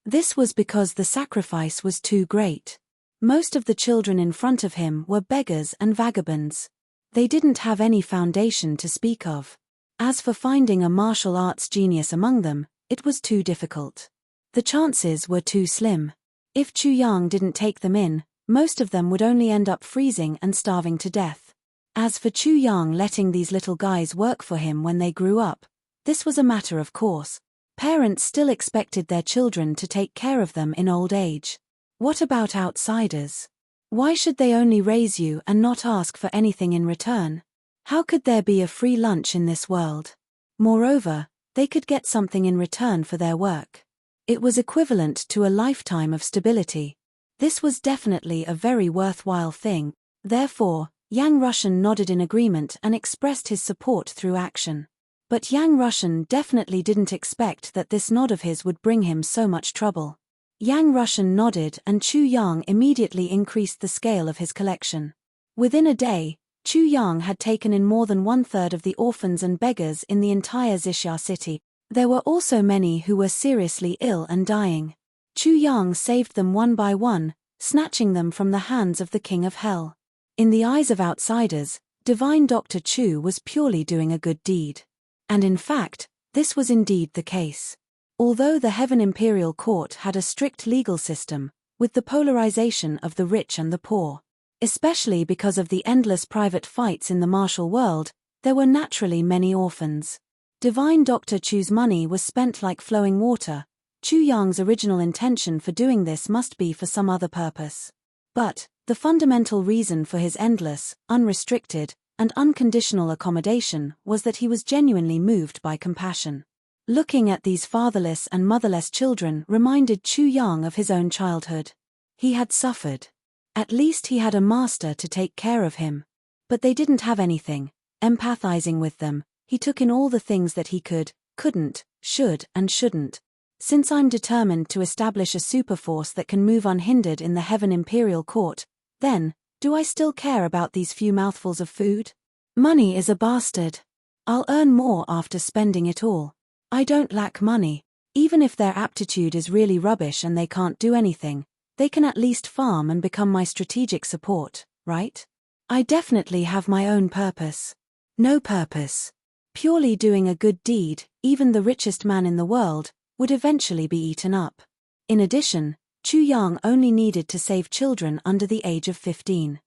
This was because the sacrifice was too great. Most of the children in front of him were beggars and vagabonds. They didn't have any foundation to speak of. As for finding a martial arts genius among them, it was too difficult. The chances were too slim. If Chu Yang didn't take them in, most of them would only end up freezing and starving to death. As for Chu Yang letting these little guys work for him when they grew up, this was a matter of course. Parents still expected their children to take care of them in old age. What about outsiders? Why should they only raise you and not ask for anything in return? How could there be a free lunch in this world? Moreover, they could get something in return for their work. It was equivalent to a lifetime of stability. This was definitely a very worthwhile thing. Therefore, Yang Rushan nodded in agreement and expressed his support through action. But Yang Rushan definitely didn't expect that this nod of his would bring him so much trouble. Yang Rushan nodded and Chu Yang immediately increased the scale of his collection. Within a day, Chu Yang had taken in more than 1/3 of the orphans and beggars in the entire Xixia city. There were also many who were seriously ill and dying. Chu Yang saved them one by one, snatching them from the hands of the king of hell. In the eyes of outsiders, divine Dr. Chu was purely doing a good deed. And in fact, this was indeed the case. Although the Heaven Imperial Court had a strict legal system, with the polarization of the rich and the poor, especially because of the endless private fights in the martial world, there were naturally many orphans. Divine Dr. Chu's money was spent like flowing water. Chu Yang's original intention for doing this must be for some other purpose. But, the fundamental reason for his endless, unrestricted, and unconditional accommodation was that he was genuinely moved by compassion. Looking at these fatherless and motherless children reminded Chu Yang of his own childhood. He had suffered. At least he had a master to take care of him. But they didn't have anything. Empathizing with them, he took in all the things that he could, couldn't, should and shouldn't. Since I'm determined to establish a superforce that can move unhindered in the Heaven Imperial Court, then, do I still care about these few mouthfuls of food? Money is a bastard. I'll earn more after spending it all. I don't lack money. Even if their aptitude is really rubbish and they can't do anything, they can at least farm and become my strategic support, right? I definitely have my own purpose. No purpose. Purely doing a good deed, even the richest man in the world, would eventually be eaten up. In addition, Chu Yang only needed to save children under the age of 15.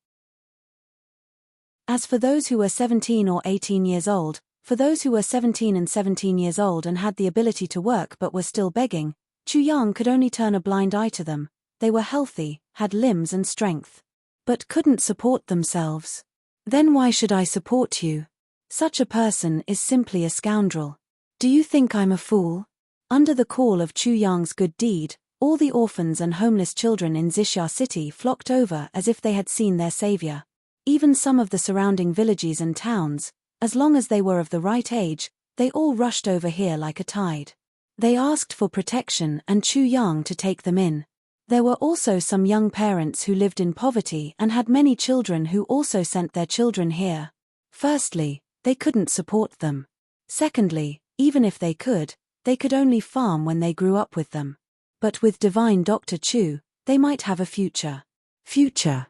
As for those who were 17 or 18 years old, for those who were 17 and 17 years old and had the ability to work but were still begging, Chu Yang could only turn a blind eye to them. They were healthy, had limbs and strength, but couldn't support themselves. Then why should I support you? Such a person is simply a scoundrel. Do you think I'm a fool? Under the call of Chu Yang's good deed, all the orphans and homeless children in Xixia City flocked over as if they had seen their savior. Even some of the surrounding villages and towns, as long as they were of the right age, they all rushed over here like a tide. They asked for protection and Chu Yang to take them in. There were also some young parents who lived in poverty and had many children who also sent their children here. Firstly, they couldn't support them. Secondly, even if they could only farm when they grew up with them. But with divine Dr. Chu, they might have a future. Future.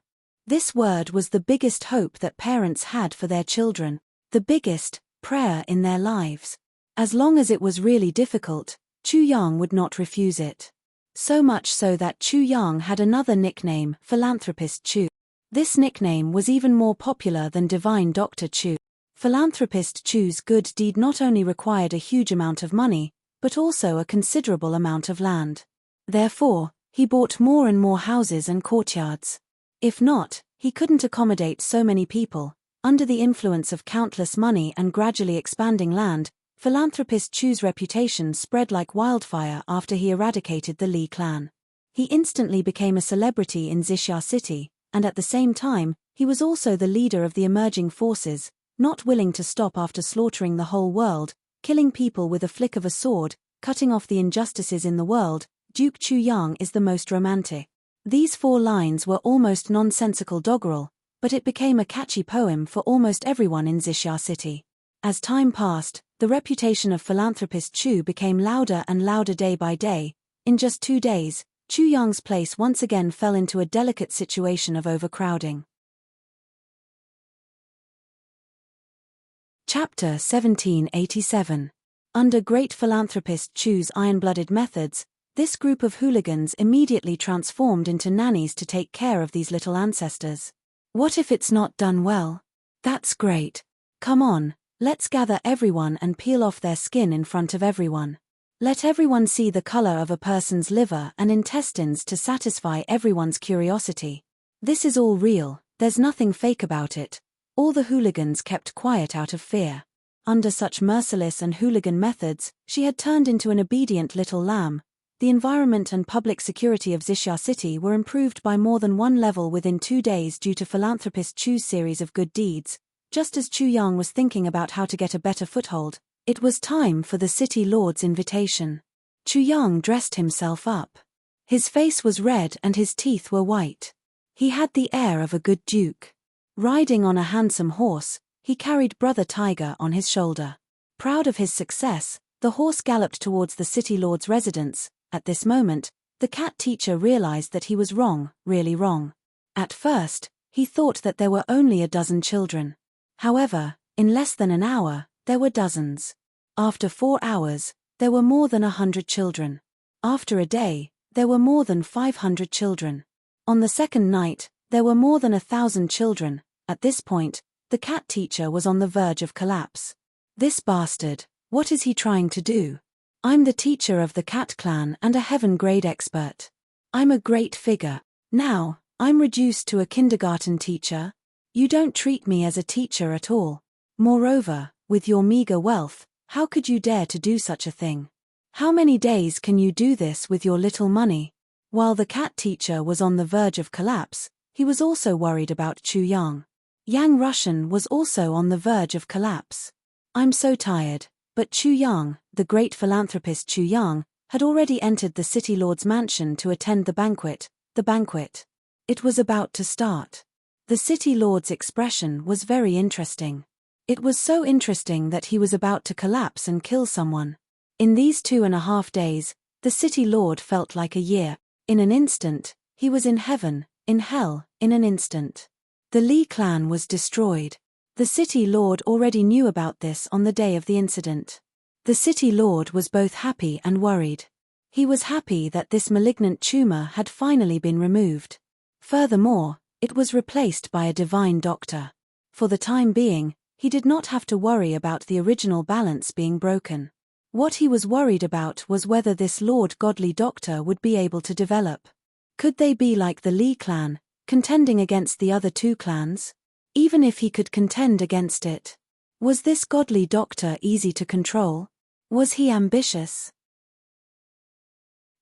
This word was the biggest hope that parents had for their children, the biggest prayer in their lives. As long as it was really difficult, Chu Yang would not refuse it. So much so that Chu Yang had another nickname, Philanthropist Chu. This nickname was even more popular than Divine Dr. Chu. Philanthropist Chu's good deed not only required a huge amount of money, but also a considerable amount of land. Therefore, he bought more and more houses and courtyards. If not, he couldn't accommodate so many people. Under the influence of countless money and gradually expanding land, Philanthropist Chu's reputation spread like wildfire after he eradicated the Li clan. He instantly became a celebrity in Xixia City, and at the same time, he was also the leader of the emerging forces, not willing to stop after slaughtering the whole world, killing people with a flick of a sword, cutting off the injustices in the world. Duke Chu Yang is the most romantic. These 4 lines were almost nonsensical doggerel, but it became a catchy poem for almost everyone in Xixia City. As time passed, the reputation of Philanthropist Chu became louder and louder day by day. In just 2 days, Chu Yang's place once again fell into a delicate situation of overcrowding. Chapter 1787. Under great Philanthropist Chu's iron-blooded methods, this group of hooligans immediately transformed into nannies to take care of these little ancestors. What if it's not done well? That's great. Come on, let's gather everyone and peel off their skin in front of everyone. Let everyone see the color of a person's liver and intestines to satisfy everyone's curiosity. This is all real, there's nothing fake about it. All the hooligans kept quiet out of fear. Under such merciless and hooligan methods, she had turned into an obedient little lamb. The environment and public security of Xixia City were improved by more than one level within 2 days due to Philanthropist Chu's series of good deeds. Just as Chu Yang was thinking about how to get a better foothold, it was time for the city lord's invitation. Chu Yang dressed himself up. His face was red and his teeth were white. He had the air of a good duke. Riding on a handsome horse, he carried Brother Tiger on his shoulder. Proud of his success, the horse galloped towards the city lord's residence. At this moment, the cat teacher realized that he was wrong, really wrong. At first, he thought that there were only a dozen children. However, in less than an hour, there were dozens. After 4 hours, there were more than 100 children. After a day, there were more than 500 children. On the second night, there were more than 1,000 children. At this point, the cat teacher was on the verge of collapse. This bastard, what is he trying to do? I'm the teacher of the cat clan and a heaven-grade expert. I'm a great figure. Now, I'm reduced to a kindergarten teacher? You don't treat me as a teacher at all. Moreover, with your meager wealth, how could you dare to do such a thing? How many days can you do this with your little money? While the cat teacher was on the verge of collapse, he was also worried about Chu Yang. Yang Russian was also on the verge of collapse. I'm so tired. But Chu Yang, the great philanthropist Chu Yang, had already entered the city lord's mansion to attend the banquet. It was about to start. The city lord's expression was very interesting. It was so interesting that he was about to collapse and kill someone. In these 2.5 days, the city lord felt like a year. In an instant, he was in heaven, in hell, in an instant. The Li clan was destroyed. The city lord already knew about this on the day of the incident. The city lord was both happy and worried. He was happy that this malignant tumor had finally been removed. Furthermore, it was replaced by a divine doctor. For the time being, he did not have to worry about the original balance being broken. What he was worried about was whether this Lord Godly Doctor would be able to develop. Could they be like the Li clan, contending against the other 2 clans? Even if he could contend against it, Was this godly doctor easy to control? Was he ambitious?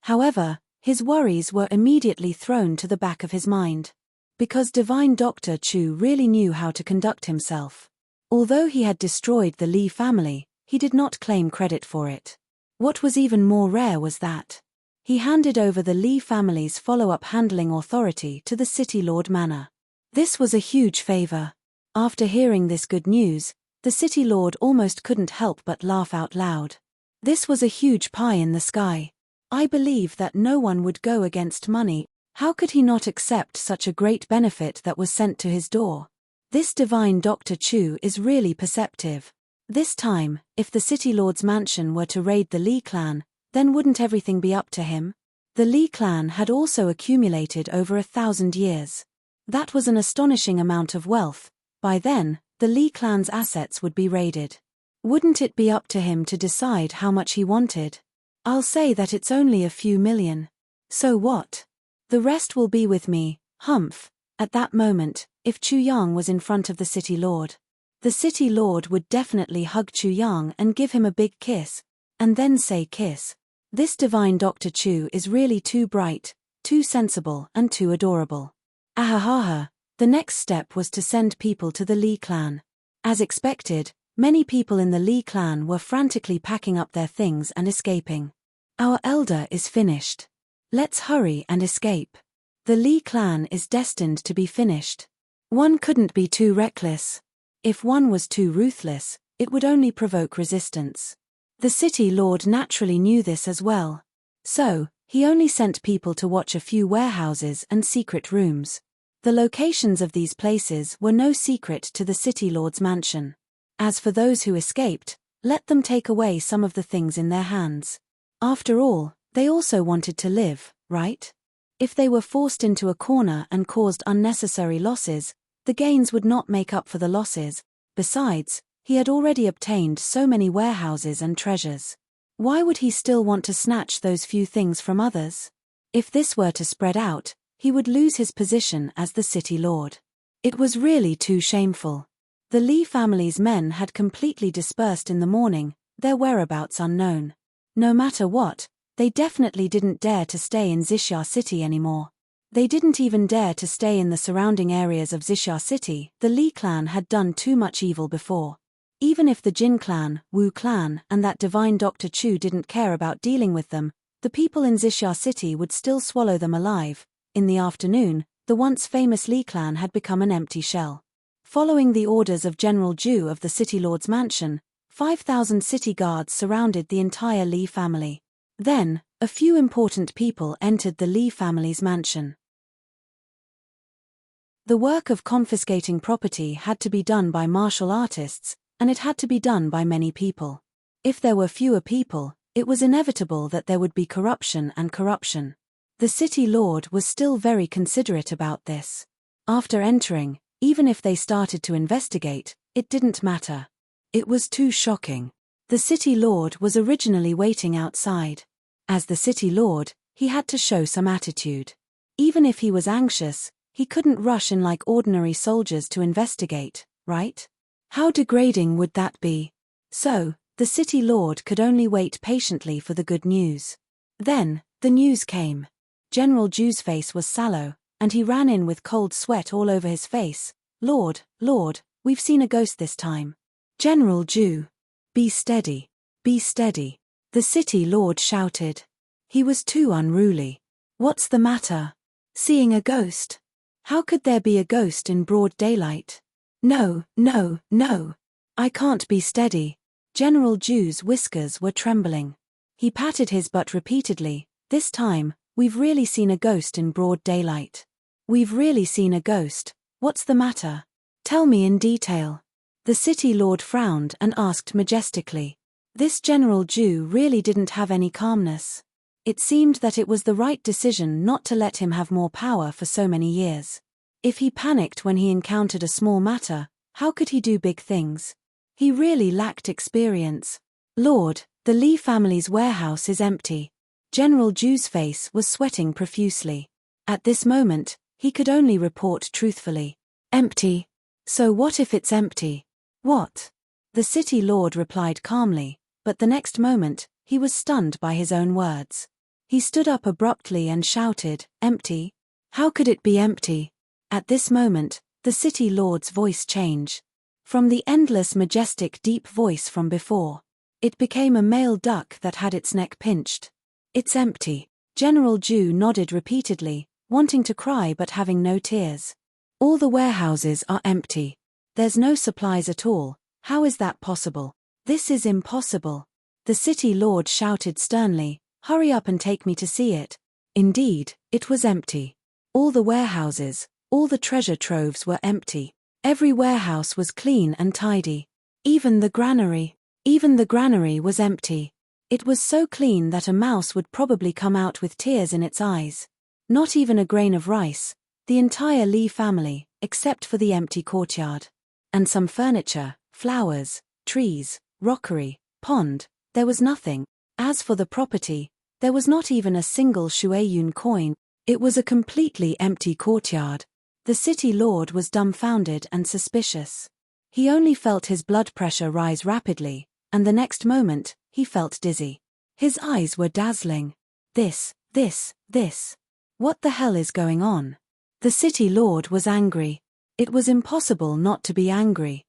However, his worries were immediately thrown to the back of his mind. Because divine Dr. Chu really knew how to conduct himself. Although he had destroyed the Li family, he did not claim credit for it. What was even more rare was that he handed over the Li family's follow-up handling authority to the City Lord Manor. This was a huge favor. After hearing this good news, the City Lord almost couldn't help but laugh out loud. This was a huge pie in the sky. I believe that no one would go against money. How could he not accept such a great benefit that was sent to his door? This divine Dr. Chu is really perceptive. This time, if the City Lord's mansion were to raid the Li clan, then wouldn't everything be up to him? The Li clan had also accumulated over 1,000 years. That was an astonishing amount of wealth. By then, the Li clan's assets would be raided. Wouldn't it be up to him to decide how much he wanted? I'll say that it's only a few million. So what? The rest will be with me, humph. At that moment, if Chu Yang was in front of the City Lord, the City Lord would definitely hug Chu Yang and give him a big kiss, and then say kiss. This divine Dr. Chu is really too bright, too sensible and too adorable. Ahahaha. The next step was to send people to the Li clan. As expected, many people in the Li clan were frantically packing up their things and escaping. Our elder is finished. Let's hurry and escape. The Li clan is destined to be finished. One couldn't be too reckless. If one was too ruthless, it would only provoke resistance. The City Lord naturally knew this as well. So, he only sent people to watch a few warehouses and secret rooms. The locations of these places were no secret to the City Lord's mansion. As for those who escaped, let them take away some of the things in their hands. After all, they also wanted to live, right? If they were forced into a corner and caused unnecessary losses, the gains would not make up for the losses. Besides, he had already obtained so many warehouses and treasures. Why would he still want to snatch those few things from others? If this were to spread out, he would lose his position as the City Lord. It was really too shameful. The Li family's men had completely dispersed in the morning, their whereabouts unknown. No matter what, they definitely didn't dare to stay in Xixia City anymore. They didn't even dare to stay in the surrounding areas of Xixia City. The Li clan had done too much evil before. Even if the Jin clan, Wu clan, and that divine Dr. Chu didn't care about dealing with them, the people in Xixia City would still swallow them alive. In the afternoon, the once famous Li clan had become an empty shell. Following the orders of General Zhu of the City Lord's mansion, 5,000 city guards surrounded the entire Li family. Then, a few important people entered the Li family's mansion. The work of confiscating property had to be done by martial artists, and it had to be done by many people. If there were fewer people, it was inevitable that there would be corruption and corruption. The City Lord was still very considerate about this. After entering, even if they started to investigate, it didn't matter. It was too shocking. The City Lord was originally waiting outside. As the City Lord, he had to show some attitude. Even if he was anxious, he couldn't rush in like ordinary soldiers to investigate, right? How degrading would that be? So, the City Lord could only wait patiently for the good news. Then, the news came. General Zhu's face was sallow, and he ran in with cold sweat all over his face. Lord, we've seen a ghost this time. General Zhu. Be steady. Be steady. The City Lord shouted. He was too unruly. What's the matter? Seeing a ghost? How could there be a ghost in broad daylight? No. I can't be steady. General Zhu's whiskers were trembling. He patted his butt repeatedly. This time, we've really seen a ghost in broad daylight. We've really seen a ghost. What's the matter? Tell me in detail. The City Lord frowned and asked majestically. This General Zhu really didn't have any calmness. It seemed that it was the right decision not to let him have more power for so many years. If he panicked when he encountered a small matter, how could he do big things? He really lacked experience. Lord, the Li family's warehouse is empty. General Zhu's face was sweating profusely. At this moment, he could only report truthfully. Empty. So what if it's empty? What? The city lord replied calmly, but the next moment, he was stunned by his own words. He stood up abruptly and shouted, "Empty? How could it be empty?" At this moment, the city lord's voice changed. From the endless majestic deep voice from before, it became a male duck that had its neck pinched. "It's empty." General Ju nodded repeatedly, wanting to cry but having no tears. "All the warehouses are empty. There's no supplies at all. How is that possible? This is impossible." The city lord shouted sternly, "Hurry up and take me to see it." Indeed, it was empty. All the warehouses, all the treasure troves were empty. Every warehouse was clean and tidy. Even the granary was empty. It was so clean that a mouse would probably come out with tears in its eyes. Not even a grain of rice, the entire Lee family, except for the empty courtyard. And some furniture, flowers, trees, rockery, pond, there was nothing. As for the property, there was not even a single Shueyun coin. It was a completely empty courtyard. The city lord was dumbfounded and suspicious. He only felt his blood pressure rise rapidly, and the next moment, he felt dizzy. His eyes were dazzling. This. What the hell is going on? The city lord was angry. It was impossible not to be angry.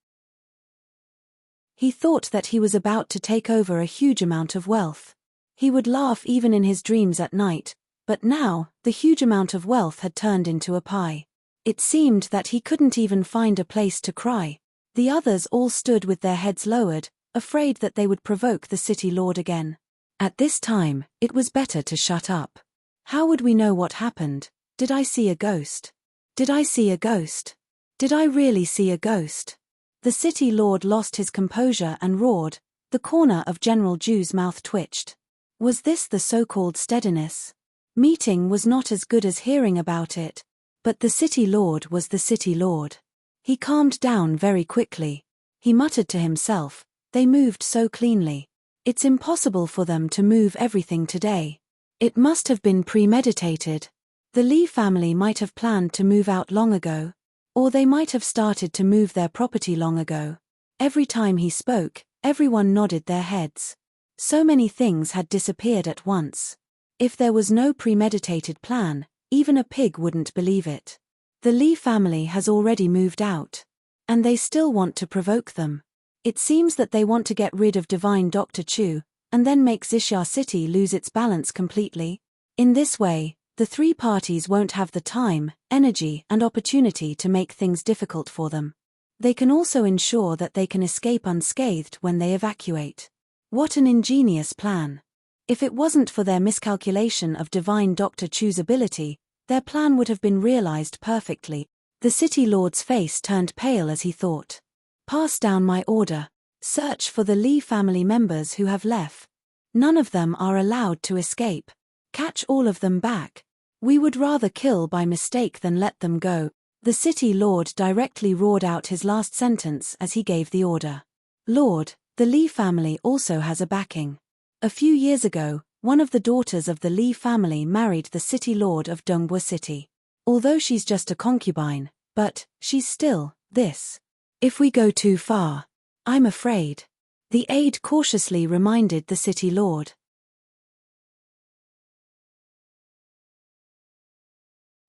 He thought that he was about to take over a huge amount of wealth. He would laugh even in his dreams at night, but now, the huge amount of wealth had turned into a pie. It seemed that he couldn't even find a place to cry. The others all stood with their heads lowered, afraid that they would provoke the city lord again. At this time, it was better to shut up. How would we know what happened? Did I see a ghost? Did I see a ghost? Did I really see a ghost? The city lord lost his composure and roared. The corner of General Ju's mouth twitched. Was this the so-called steadiness? Meeting was not as good as hearing about it. But the city lord was the city lord. He calmed down very quickly. He muttered to himself, "They moved so cleanly. It's impossible for them to move everything today. It must have been premeditated. The Lee family might have planned to move out long ago. Or they might have started to move their property long ago." Every time he spoke, everyone nodded their heads. So many things had disappeared at once. If there was no premeditated plan, even a pig wouldn't believe it. The Lee family has already moved out. And they still want to provoke them. It seems that they want to get rid of Divine Dr. Chu, and then make Xixia City lose its balance completely. In this way, the three parties won't have the time, energy, and opportunity to make things difficult for them. They can also ensure that they can escape unscathed when they evacuate. What an ingenious plan. If it wasn't for their miscalculation of Divine Dr. Chu's ability, their plan would have been realized perfectly. The city lord's face turned pale as he thought. "Pass down my order. Search for the Lee family members who have left. None of them are allowed to escape. Catch all of them back. We would rather kill by mistake than let them go." The city lord directly roared out his last sentence as he gave the order. "Lord, the Lee family also has a backing. A few years ago, one of the daughters of the Lee family married the city lord of Dongbua City. Although she's just a concubine, but she's still this. If we go too far, I'm afraid." The aide cautiously reminded the city lord.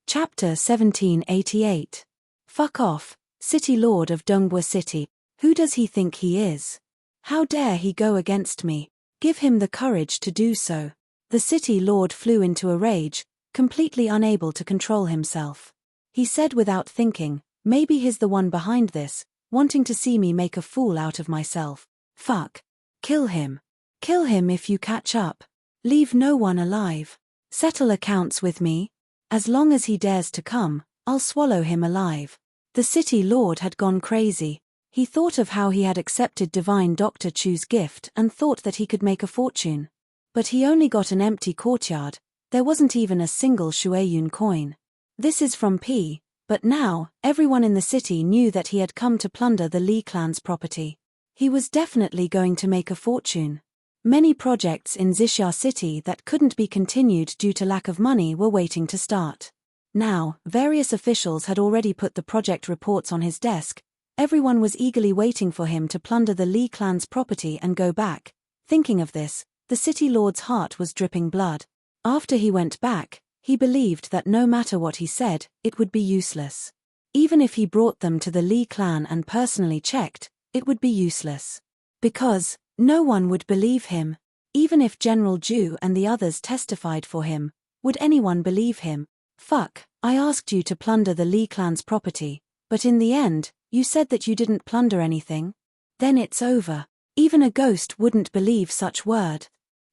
Chapter 1788. Fuck off, City Lord of Dongbua City. Who does he think he is? How dare he go against me? Give him the courage to do so. The city lord flew into a rage, completely unable to control himself. He said without thinking, "Maybe he's the one behind this, wanting to see me make a fool out of myself. Fuck. Kill him. Kill him if you catch up. Leave no one alive. Settle accounts with me. As long as he dares to come, I'll swallow him alive." The city lord had gone crazy. He thought of how he had accepted Divine Dr. Chu's gift and thought that he could make a fortune. But he only got an empty courtyard. There wasn't even a single Shueyun coin. This is from P. But now, everyone in the city knew that he had come to plunder the Lee clan's property. He was definitely going to make a fortune. Many projects in Xixia City that couldn't be continued due to lack of money were waiting to start. Now, various officials had already put the project reports on his desk, Everyone was eagerly waiting for him to plunder the Lee clan's property and go back. Thinking of this, the city lord's heart was dripping blood. After he went back, he believed that no matter what he said, it would be useless. Even if he brought them to the Lee clan and personally checked, it would be useless. Because no one would believe him. Even if General Ju and the others testified for him, would anyone believe him? Fuck, I asked you to plunder the Lee clan's property, but in the end, you said that you didn't plunder anything. Then it's over. Even a ghost wouldn't believe such word.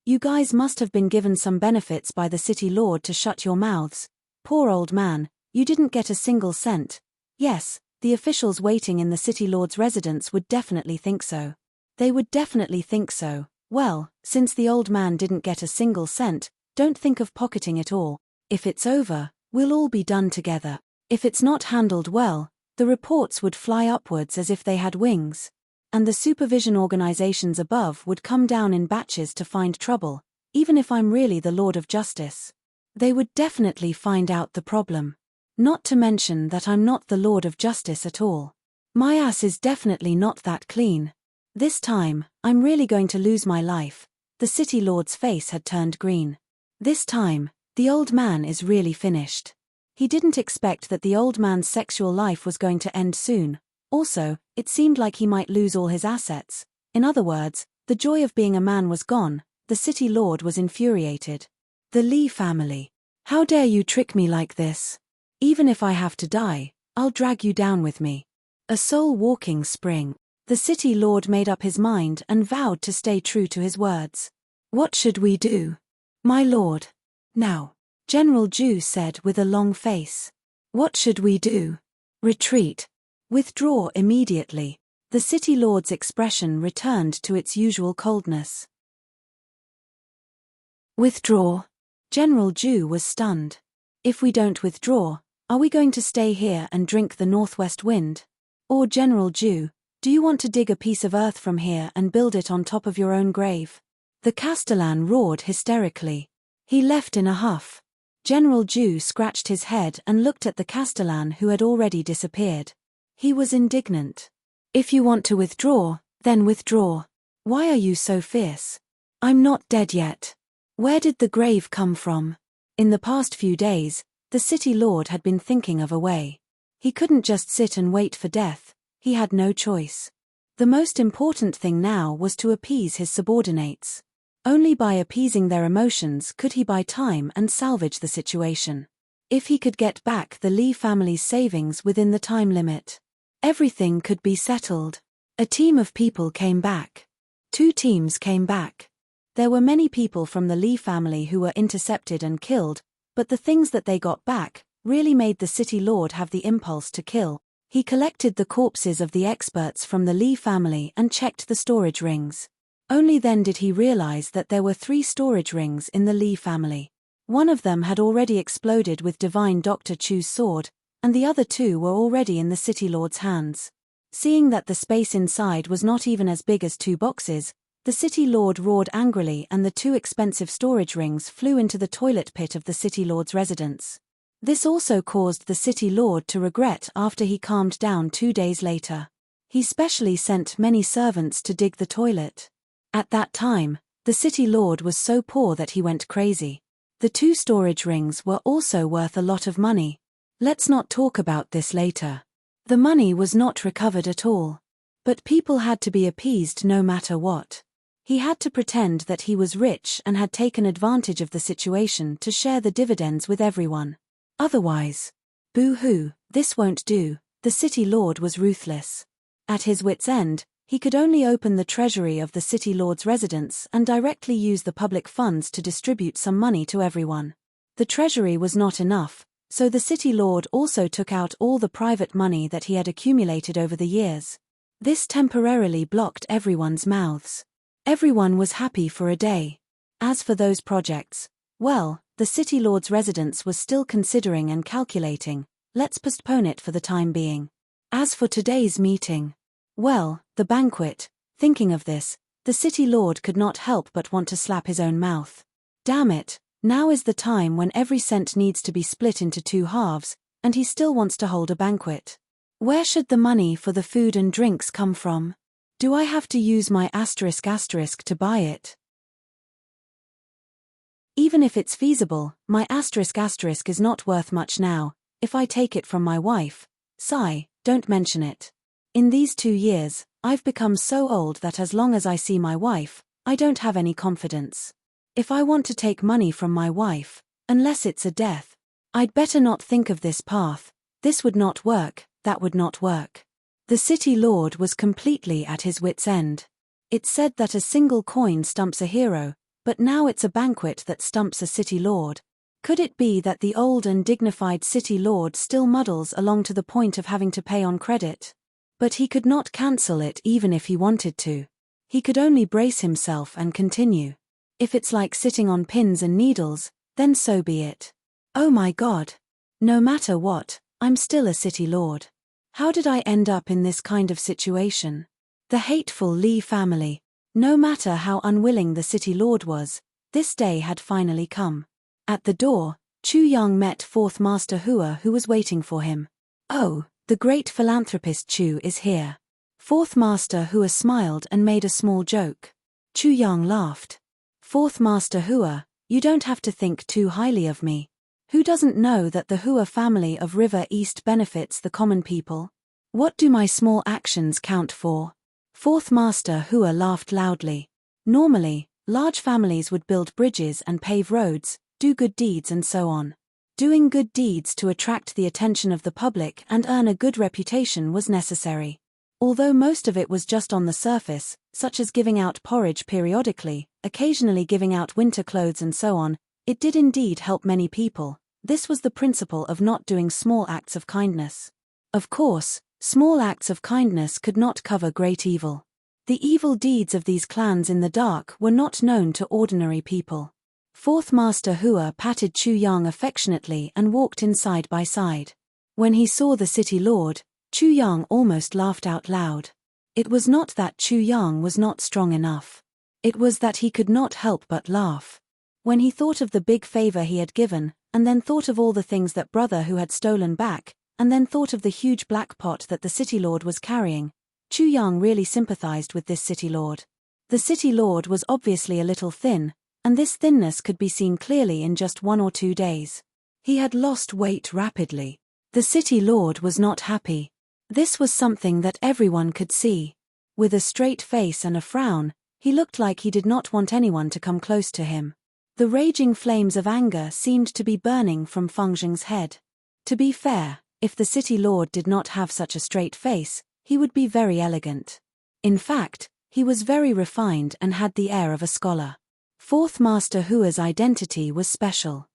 You guys must have been given some benefits by the city lord to shut your mouths. Poor old man, you didn't get a single cent. Yes, the officials waiting in the city lord's residence would definitely think so. They would definitely think so. Well, since the old man didn't get a single cent, don't think of pocketing it all. If it's over, we'll all be done together. If it's not handled well, the reports would fly upwards as if they had wings. And the supervision organizations above would come down in batches to find trouble, even if I'm really the Lord of Justice. They would definitely find out the problem. Not to mention that I'm not the Lord of Justice at all. My ass is definitely not that clean. This time, I'm really going to lose my life. The city lord's face had turned green. This time, the old man is really finished. He didn't expect that the old man's sexual life was going to end soon. Also, it seemed like he might lose all his assets. In other words, the joy of being a man was gone. The city lord was infuriated. The Lee family. How dare you trick me like this? Even if I have to die, I'll drag you down with me. A soul-walking spring. The city lord made up his mind and vowed to stay true to his words. What should we do? My lord. Now. General Ju said with a long face. What should we do? Retreat. Withdraw immediately. The city lord's expression returned to its usual coldness. Withdraw. General Ju was stunned. If we don't withdraw, are we going to stay here and drink the northwest wind? Or General Ju, do you want to dig a piece of earth from here and build it on top of your own grave? The Castellan roared hysterically. He left in a huff. General Ju scratched his head and looked at the Castellan who had already disappeared. He was indignant. If you want to withdraw, then withdraw. Why are you so fierce? I'm not dead yet. Where did the grave come from? In the past few days, the city lord had been thinking of a way. He couldn't just sit and wait for death. He had no choice. The most important thing now was to appease his subordinates. Only by appeasing their emotions could he buy time and salvage the situation. If he could get back the Lee family's savings within the time limit, everything could be settled. A team of people came back. 2 teams came back. There were many people from the Lee family who were intercepted and killed, but the things that they got back really made the city lord have the impulse to kill. He collected the corpses of the experts from the Lee family and checked the storage rings. Only then did he realize that there were 3 storage rings in the Lee family. One of them had already exploded with Divine Dr. Chu's sword, and the other 2 were already in the city lord's hands. Seeing that the space inside was not even as big as 2 boxes, the city lord roared angrily and the 2 expensive storage rings flew into the toilet pit of the city lord's residence. This also caused the city lord to regret after he calmed down 2 days later. He specially sent many servants to dig the toilet. At that time, the city lord was so poor that he went crazy. The 2 storage rings were also worth a lot of money. Let's not talk about this later. The money was not recovered at all. But people had to be appeased no matter what. He had to pretend that he was rich and had taken advantage of the situation to share the dividends with everyone. Otherwise, boo-hoo, this won't do. The city lord was ruthless. At his wit's end, he could only open the treasury of the city lord's residence and directly use the public funds to distribute some money to everyone. The treasury was not enough, so the city lord also took out all the private money that he had accumulated over the years. This temporarily blocked everyone's mouths. Everyone was happy for a day. As for those projects, well, the city lord's residence was still considering and calculating. Let's postpone it for the time being. As for today's meeting, well, the banquet. Thinking of this, the city lord could not help but want to slap his own mouth. Damn it, now is the time when every cent needs to be split into 2 halves, and he still wants to hold a banquet. Where should the money for the food and drinks come from? Do I have to use my *** to buy it? Even if it's feasible, my *** is not worth much now, if I take it from my wife. Sigh, don't mention it. In these 2 years, I've become so old that as long as I see my wife, I don't have any confidence. If I want to take money from my wife, unless it's a death, I'd better not think of this path. This would not work, that would not work. The city lord was completely at his wits' end. It's said that a single coin stumps a hero, but now it's a banquet that stumps a city lord. Could it be that the old and dignified city lord still muddles along to the point of having to pay on credit? But he could not cancel it even if he wanted to. He could only brace himself and continue. If it's like sitting on pins and needles, then so be it. Oh my God. No matter what, I'm still a city lord. How did I end up in this kind of situation? The hateful Lee family. No matter how unwilling the city lord was, this day had finally come. At the door, Chu Yang met fourth Master Hua, who was waiting for him. Oh, the great philanthropist Chu is here. Fourth Master Hua smiled and made a small joke. Chu Yang laughed. Fourth Master Hua, you don't have to think too highly of me. Who doesn't know that the Hua family of River East benefits the common people? What do my small actions count for? Fourth Master Hua laughed loudly. Normally, large families would build bridges and pave roads, do good deeds and so on. Doing good deeds to attract the attention of the public and earn a good reputation was necessary. Although most of it was just on the surface, such as giving out porridge periodically, occasionally giving out winter clothes and so on, it did indeed help many people. This was the principle of not doing small acts of kindness. Of course, small acts of kindness could not cover great evil. The evil deeds of these clans in the dark were not known to ordinary people. Fourth Master Hua patted Chu Yang affectionately and walked in side by side. When he saw the city lord, Chu Yang almost laughed out loud. It was not that Chu Yang was not strong enough. It was that he could not help but laugh. When he thought of the big favor he had given, and then thought of all the things that brother who had stolen back, and then thought of the huge black pot that the city lord was carrying, Chu Yang really sympathized with this city lord. The city lord was obviously a little thin, and this thinness could be seen clearly in just 1 or 2 days. He had lost weight rapidly. The city lord was not happy. This was something that everyone could see. With a straight face and a frown, he looked like he did not want anyone to come close to him. The raging flames of anger seemed to be burning from Feng Zheng's head. To be fair, if the city lord did not have such a straight face, he would be very elegant. In fact, he was very refined and had the air of a scholar. Fourth Master Hua's identity was special.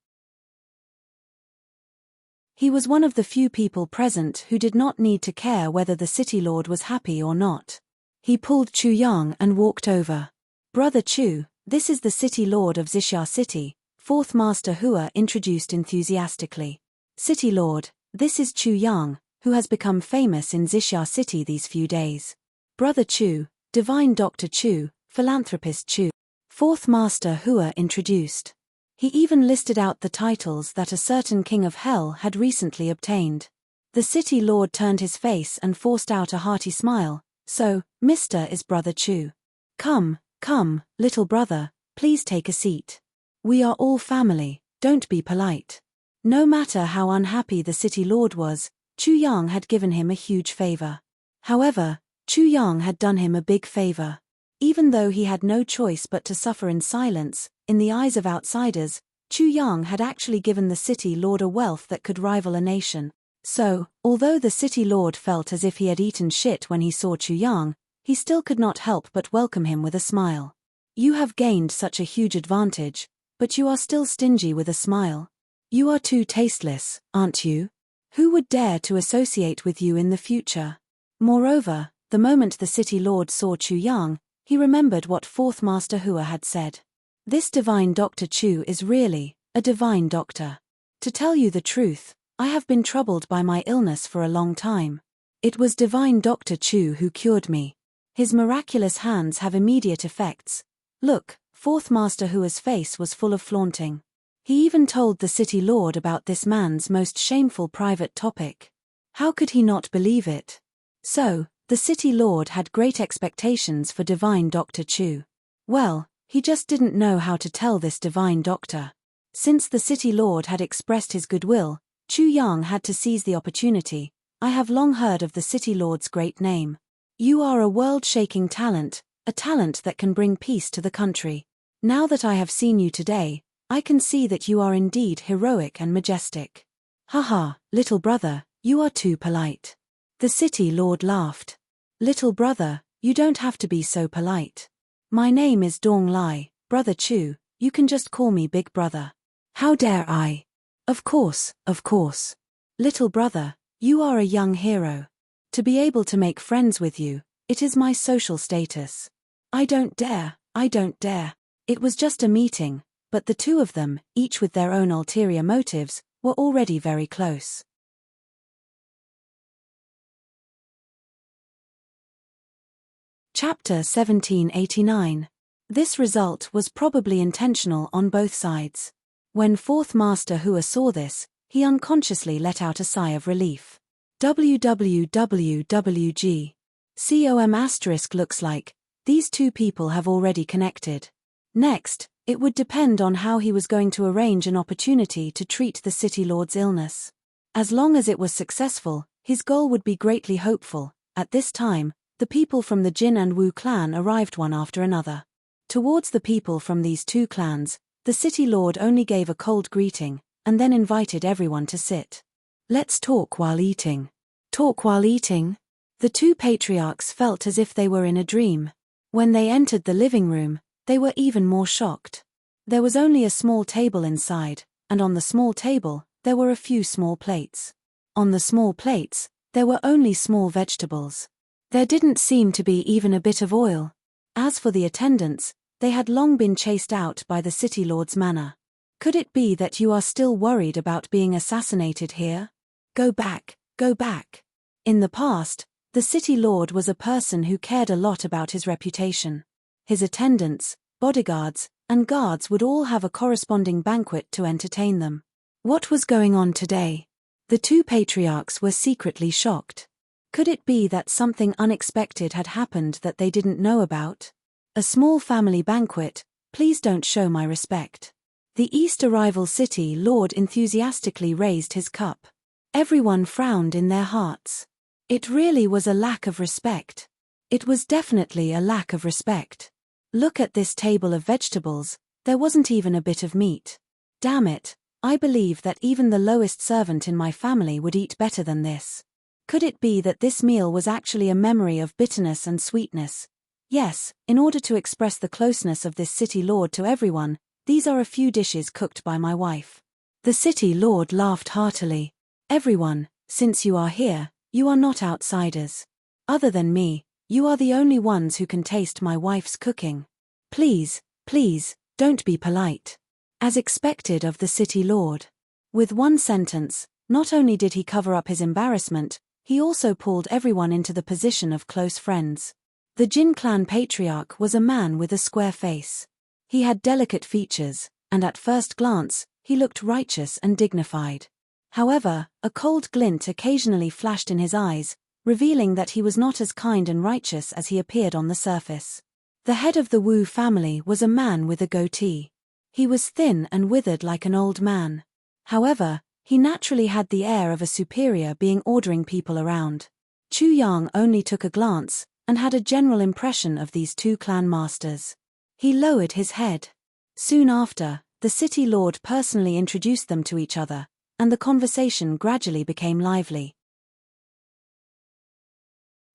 He was one of the few people present who did not need to care whether the city lord was happy or not. He pulled Chu Yang and walked over. Brother Chu, this is the city lord of Xixia City, Fourth Master Hua introduced enthusiastically. City lord, this is Chu Yang, who has become famous in Xixia City these few days. Brother Chu, Divine Dr. Chu, Philanthropist Chu. Fourth Master Hua introduced. He even listed out the titles that a certain king of hell had recently obtained. The city lord turned his face and forced out a hearty smile. So, Mr. is Brother Chu. Come, come, little brother, please take a seat. We are all family, don't be polite. No matter how unhappy the city lord was, Chu Yang had given him a huge favor. However, Chu Yang had done him a big favor. Even though he had no choice but to suffer in silence, in the eyes of outsiders, Chu Yang had actually given the city lord a wealth that could rival a nation. So, although the city lord felt as if he had eaten shit when he saw Chu Yang, he still could not help but welcome him with a smile. You have gained such a huge advantage, but you are still stingy with a smile. You are too tasteless, aren't you? Who would dare to associate with you in the future? Moreover, the moment the city lord saw Chu Yang, he remembered what Fourth Master Hua had said. This divine Dr. Chu is really a divine doctor. To tell you the truth, I have been troubled by my illness for a long time. It was divine Dr. Chu who cured me. His miraculous hands have immediate effects. Look, Fourth Master Hua's face was full of flaunting. He even told the city lord about this man's most shameful private topic. How could he not believe it? So, the city lord had great expectations for divine Dr. Chu. Well, he just didn't know how to tell this divine doctor. Since the city lord had expressed his goodwill, Chu Yang had to seize the opportunity. I have long heard of the city lord's great name. You are a world-shaking talent, a talent that can bring peace to the country. Now that I have seen you today, I can see that you are indeed heroic and majestic. Haha, little brother, you are too polite. The city lord laughed. Little brother, you don't have to be so polite. My name is Dong Lai, Brother Chu, you can just call me Big Brother. How dare I? Of course, of course. Little brother, you are a young hero. To be able to make friends with you, it is my social status. I don't dare. It was just a meeting, but the two of them, each with their own ulterior motives, were already very close. Chapter 1789. This result was probably intentional on both sides. When Fourth Master Hua saw this, he unconsciously let out a sigh of relief. wwwg. Com** looks like these two people have already connected. Next, it would depend on how he was going to arrange an opportunity to treat the city lord's illness. As long as it was successful, his goal would be greatly hopeful. At this time, the people from the Jin and Wu clan arrived one after another. Towards the people from these two clans, the city lord only gave a cold greeting, and then invited everyone to sit. Let's talk while eating. Talk while eating? The two patriarchs felt as if they were in a dream. When they entered the living room, they were even more shocked. There was only a small table inside, and on the small table, there were a few small plates. On the small plates, there were only small vegetables. There didn't seem to be even a bit of oil. As for the attendants, they had long been chased out by the city lord's manner. Could it be that you are still worried about being assassinated here? Go back, go back. In the past, the city lord was a person who cared a lot about his reputation. His attendants, bodyguards, and guards would all have a corresponding banquet to entertain them. What was going on today? The two patriarchs were secretly shocked. Could it be that something unexpected had happened that they didn't know about? A small family banquet, please don't show my respect. The East arrival city lord enthusiastically raised his cup. Everyone frowned in their hearts. It really was a lack of respect. It was definitely a lack of respect. Look at this table of vegetables, there wasn't even a bit of meat. Damn it, I believe that even the lowest servant in my family would eat better than this. Could it be that this meal was actually a memory of bitterness and sweetness? Yes, in order to express the closeness of this city lord to everyone, these are a few dishes cooked by my wife. The city lord laughed heartily. Everyone, since you are here, you are not outsiders. Other than me, you are the only ones who can taste my wife's cooking. Please, don't be polite. As expected of the city lord. With one sentence, not only did he cover up his embarrassment, he also pulled everyone into the position of close friends. The Jin clan patriarch was a man with a square face. He had delicate features, and at first glance, he looked righteous and dignified. However, a cold glint occasionally flashed in his eyes, revealing that he was not as kind and righteous as he appeared on the surface. The head of the Wu family was a man with a goatee. He was thin and withered like an old man. However, he naturally had the air of a superior being ordering people around. Chu Yang only took a glance, and had a general impression of these two clan masters. He lowered his head. Soon after, the city lord personally introduced them to each other, and the conversation gradually became lively.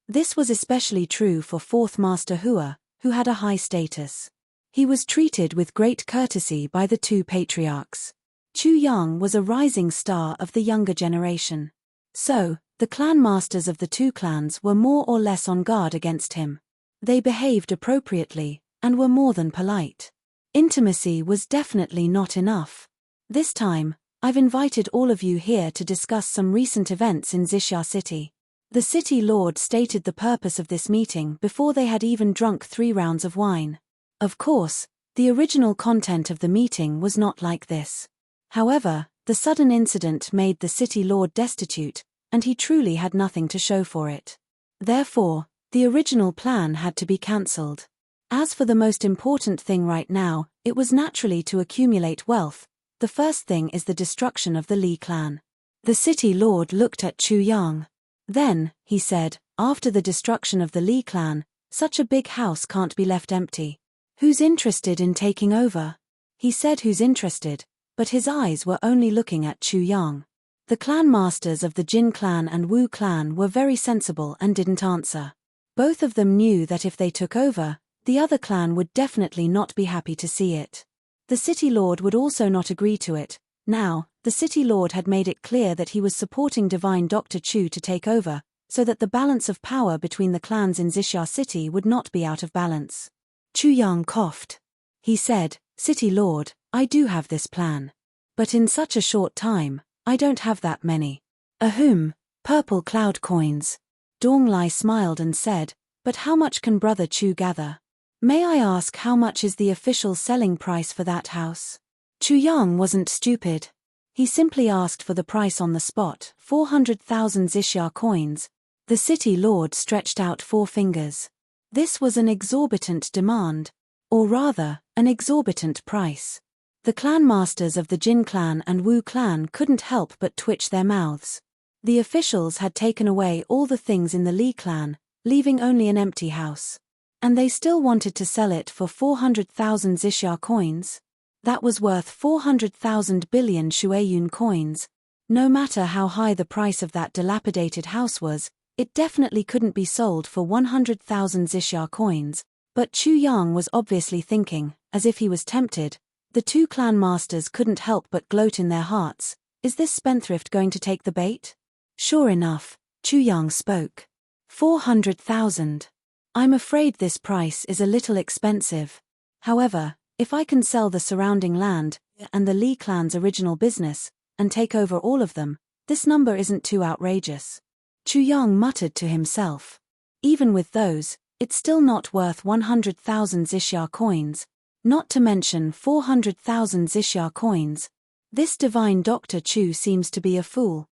This was especially true for Fourth Master Hua, who had a high status. He was treated with great courtesy by the two patriarchs. Chu Yang was a rising star of the younger generation. So, the clan masters of the two clans were more or less on guard against him. They behaved appropriately, and were more than polite. Intimacy was definitely not enough. This time, I've invited all of you here to discuss some recent events in Xixia City. The city lord stated the purpose of this meeting before they had even drunk 3 rounds of wine. Of course, the original content of the meeting was not like this. However, the sudden incident made the city lord destitute, and he truly had nothing to show for it. Therefore, the original plan had to be cancelled. As for the most important thing right now, it was naturally to accumulate wealth. The first thing is the destruction of the Li clan. The city lord looked at Chu Yang. Then, he said, after the destruction of the Li clan, such a big house can't be left empty. Who's interested in taking over? He said who's interested, but his eyes were only looking at Chu Yang. The clan masters of the Jin clan and Wu clan were very sensible and didn't answer. Both of them knew that if they took over, the other clan would definitely not be happy to see it. The city lord would also not agree to it. Now, the city lord had made it clear that he was supporting divine Dr. Chu to take over, so that the balance of power between the clans in Xixia City would not be out of balance. Chu Yang coughed. He said, "City lord, I do have this plan. But in such a short time, I don't have that many." Ahem, purple cloud coins. Donglai smiled and said, "But how much can Brother Chu gather? May I ask how much is the official selling price for that house?" Chu Yang wasn't stupid. He simply asked for the price on the spot, 400,000 Xixia coins. The city lord stretched out 4 fingers. This was an exorbitant demand. Or rather, an exorbitant price. The clan masters of the Jin clan and Wu clan couldn't help but twitch their mouths. The officials had taken away all the things in the Li clan, leaving only an empty house. And they still wanted to sell it for 400,000 Xixia coins. That was worth 400,000 billion Shueyun coins. No matter how high the price of that dilapidated house was, it definitely couldn't be sold for 100,000 Xixia coins. But Chu Yang was obviously thinking, as if he was tempted. The 2 clan masters couldn't help but gloat in their hearts. Is this spendthrift going to take the bait? Sure enough, Chu Yang spoke. 400,000. I'm afraid this price is a little expensive. However, if I can sell the surrounding land, and the Li clan's original business, and take over all of them, this number isn't too outrageous. Chu Yang muttered to himself. Even with those, it's still not worth 100,000 Xixia coins, not to mention 400,000 Xixia coins. This divine Dr. Chu seems to be a fool.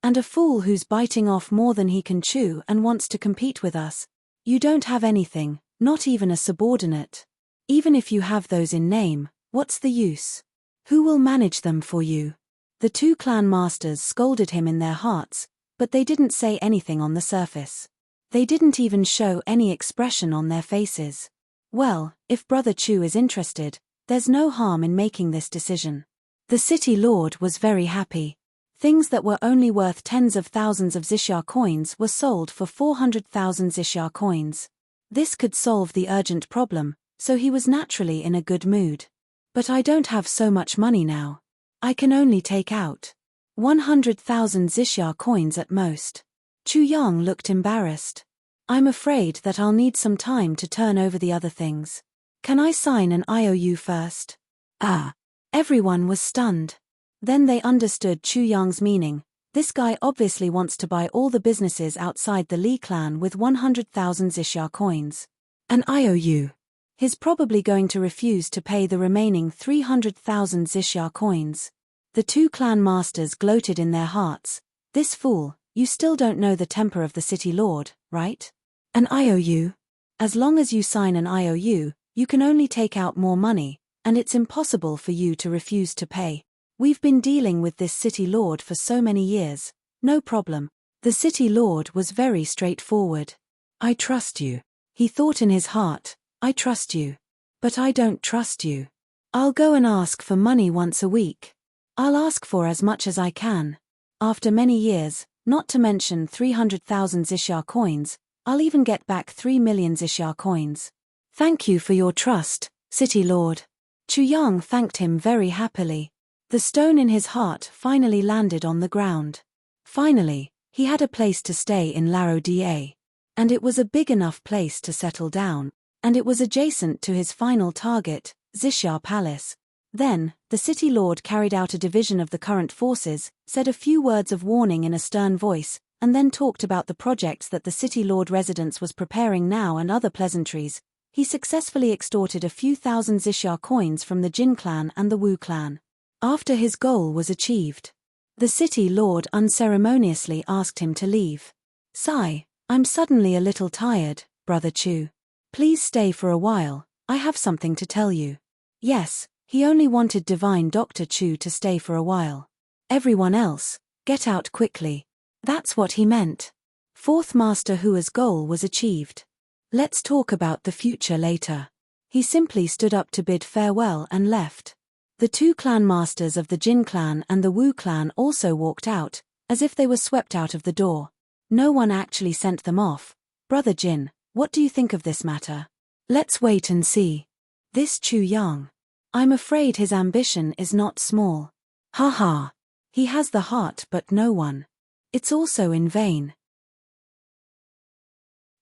And a fool who's biting off more than he can chew and wants to compete with us. You don't have anything, not even a subordinate. Even if you have those in name, what's the use? Who will manage them for you? The 2 clan masters scolded him in their hearts, but they didn't say anything on the surface. They didn't even show any expression on their faces. Well, if Brother Chu is interested, there's no harm in making this decision. The city lord was very happy. Things that were only worth tens of thousands of Xixia coins were sold for 400,000 Xixia coins. This could solve the urgent problem, so he was naturally in a good mood. But I don't have so much money now. I can only take out 100,000 Xixia coins at most. Chu Yang looked embarrassed. I'm afraid that I'll need some time to turn over the other things. Can I sign an IOU first? Ah. Everyone was stunned. Then they understood Chu Yang's meaning. This guy obviously wants to buy all the businesses outside the Li clan with 100,000 Xixia coins. An IOU. He's probably going to refuse to pay the remaining 300,000 Xixia coins. The 2 clan masters gloated in their hearts. This fool, you still don't know the temper of the city lord, right? An IOU? As long as you sign an IOU, you can only take out more money, and it's impossible for you to refuse to pay. We've been dealing with this city lord for so many years. No problem. The city lord was very straightforward. I trust you. He thought in his heart, I trust you. But I don't trust you. I'll go and ask for money once a week. I'll ask for as much as I can. After many years, not to mention 300,000 Xixia coins, I'll even get back 3 million Xixia coins. Thank you for your trust, City Lord. Chu Yang thanked him very happily. The stone in his heart finally landed on the ground. Finally, he had a place to stay in Laro Da. And it was a big enough place to settle down, and it was adjacent to his final target, Xixia Palace. Then, the city lord carried out a division of the current forces, said a few words of warning in a stern voice, and then talked about the projects that the city lord residence was preparing now and other pleasantries. He successfully extorted a few thousand Xixia coins from the Jin clan and the Wu clan. After his goal was achieved, The city lord unceremoniously asked him to leave. Sigh, I'm suddenly a little tired, Brother Chu. Please stay for a while, I have something to tell you. Yes, he only wanted Divine Dr. Chu to stay for a while. Everyone else, get out quickly. That's what he meant. Fourth Master Hua's goal was achieved. Let's talk about the future later. He simply stood up to bid farewell and left. The two clan masters of the Jin clan and the Wu clan also walked out, as if they were swept out of the door. No one actually sent them off. Brother Jin, what do you think of this matter? Let's wait and see. This Chu Yang. I'm afraid his ambition is not small. Haha. He has the heart but no one. It's also in vain.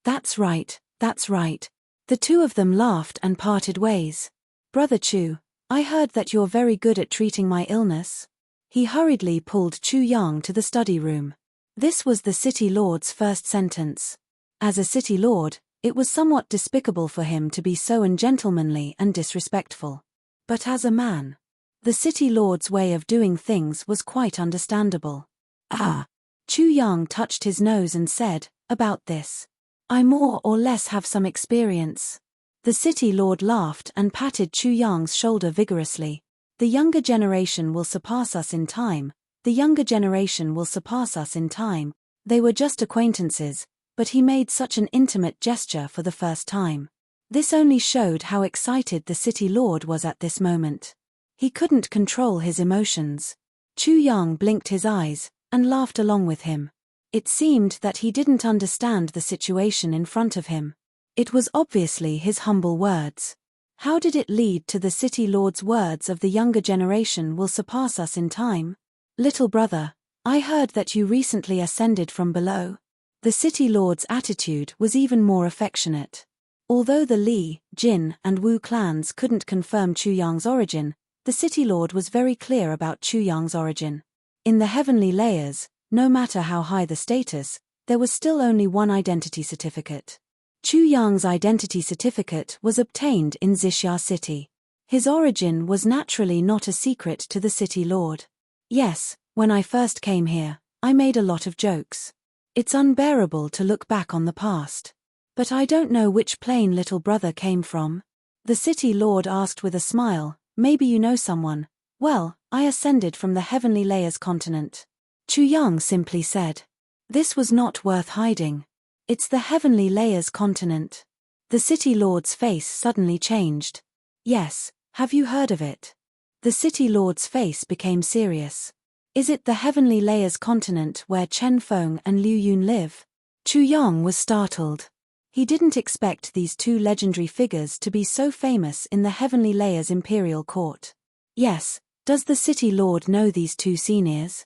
That's right, that's right. The two of them laughed and parted ways. Brother Chu, I heard that you're very good at treating my illness. He hurriedly pulled Chu Yang to the study room. This was the city lord's first sentence. As a city lord, it was somewhat despicable for him to be so ungentlemanly and disrespectful. But as a man, the city lord's way of doing things was quite understandable. Ah! Chu Yang touched his nose and said, about this. I more or less have some experience. The city lord laughed and patted Chu Yang's shoulder vigorously. The younger generation will surpass us in time. The younger generation will surpass us in time. They were just acquaintances, but he made such an intimate gesture for the first time. This only showed how excited the city lord was at this moment. He couldn't control his emotions. Chu Yang blinked his eyes and laughed along with him. It seemed that he didn't understand the situation in front of him. It was obviously his humble words. How did it lead to the city lord's words of the younger generation will surpass us in time? Little brother, I heard that you recently ascended from below. The city lord's attitude was even more affectionate. Although the Li, Jin, and Wu clans couldn't confirm Chu Yang's origin, the city lord was very clear about Chu Yang's origin. In the heavenly layers, no matter how high the status, there was still only one identity certificate. Chu Yang's identity certificate was obtained in Xixia City. His origin was naturally not a secret to the city lord. Yes, when I first came here, I made a lot of jokes. It's unbearable to look back on the past. But I don't know which plane little brother came from. The city lord asked with a smile, maybe you know someone. Well, I ascended from the heavenly layers continent. Chu Yang simply said. This was not worth hiding. It's the heavenly layers continent. The city lord's face suddenly changed. Yes, have you heard of it? The city lord's face became serious. Is it the heavenly layers continent where Chen Feng and Liu Yun live? Chu Yang was startled. He didn't expect these two legendary figures to be so famous in the heavenly layers imperial court. Yes, does the city lord know these two seniors?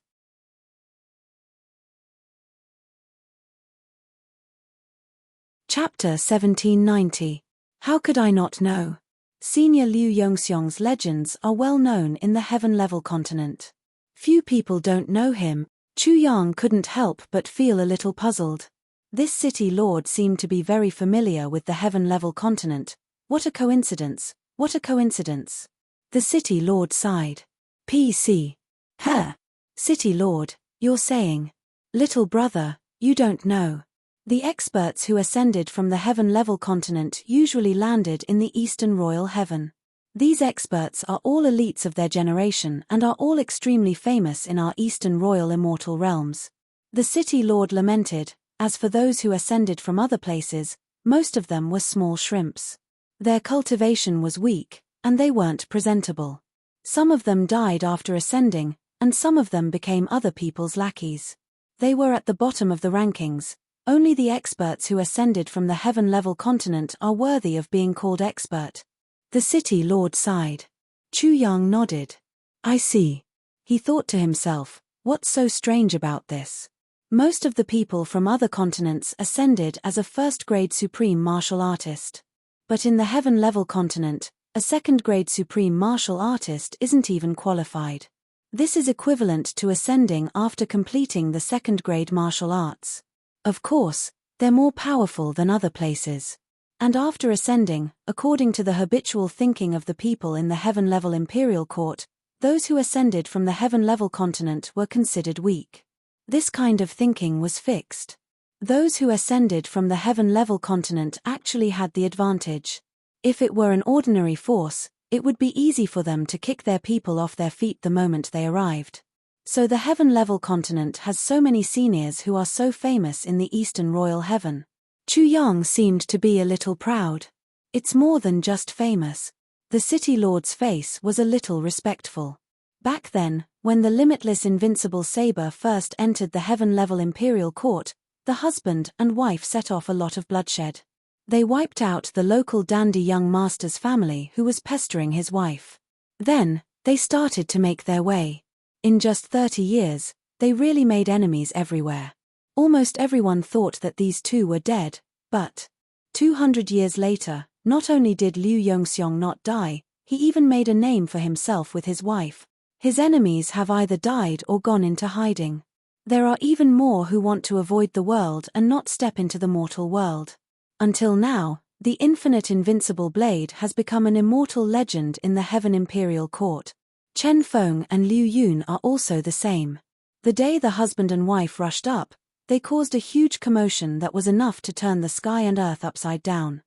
Chapter 1790. How could I not know? Senior Liu Yongxiong's legends are well known in the heaven-level continent. Few people don't know him. Chu Yang couldn't help but feel a little puzzled. This city lord seemed to be very familiar with the heaven-level continent. What a coincidence, what a coincidence. The city lord sighed. PC. Huh. City lord, you're saying. Little brother, you don't know. The experts who ascended from the heaven-level continent usually landed in the Eastern Royal Heaven. These experts are all elites of their generation and are all extremely famous in our Eastern Royal Immortal realms. The city lord lamented, as for those who ascended from other places, most of them were small shrimps. Their cultivation was weak, and they weren't presentable. Some of them died after ascending, and some of them became other people's lackeys. They were at the bottom of the rankings. Only the experts who ascended from the heaven-level continent are worthy of being called expert. The city lord sighed. Chu Yang nodded. I see. He thought to himself, what's so strange about this? Most of the people from other continents ascended as a first-grade supreme martial artist. But in the heaven-level continent, a second-grade supreme martial artist isn't even qualified. This is equivalent to ascending after completing the second-grade martial arts. Of course, they're more powerful than other places. And after ascending, according to the habitual thinking of the people in the heaven-level imperial court, those who ascended from the heaven-level continent were considered weak. This kind of thinking was fixed. Those who ascended from the heaven-level continent actually had the advantage. If it were an ordinary force, it would be easy for them to kick their people off their feet the moment they arrived. So the heaven-level continent has so many seniors who are so famous in the Eastern Royal Heaven. Chu Yang seemed to be a little proud. It's more than just famous. The City Lord's face was a little respectful. Back then, when the limitless invincible saber first entered the heaven-level imperial court, the husband and wife set off a lot of bloodshed. They wiped out the local dandy young master's family who was pestering his wife. Then, they started to make their way. In just 30 years, they really made enemies everywhere. Almost everyone thought that these two were dead, but 200 years later, not only did Liu Yongxiong not die, he even made a name for himself with his wife. His enemies have either died or gone into hiding. There are even more who want to avoid the world and not step into the mortal world. Until now, the infinite invincible blade has become an immortal legend in the Heaven Imperial Court. Chen Feng and Liu Yun are also the same. The day the husband and wife rushed up, they caused a huge commotion that was enough to turn the sky and earth upside down.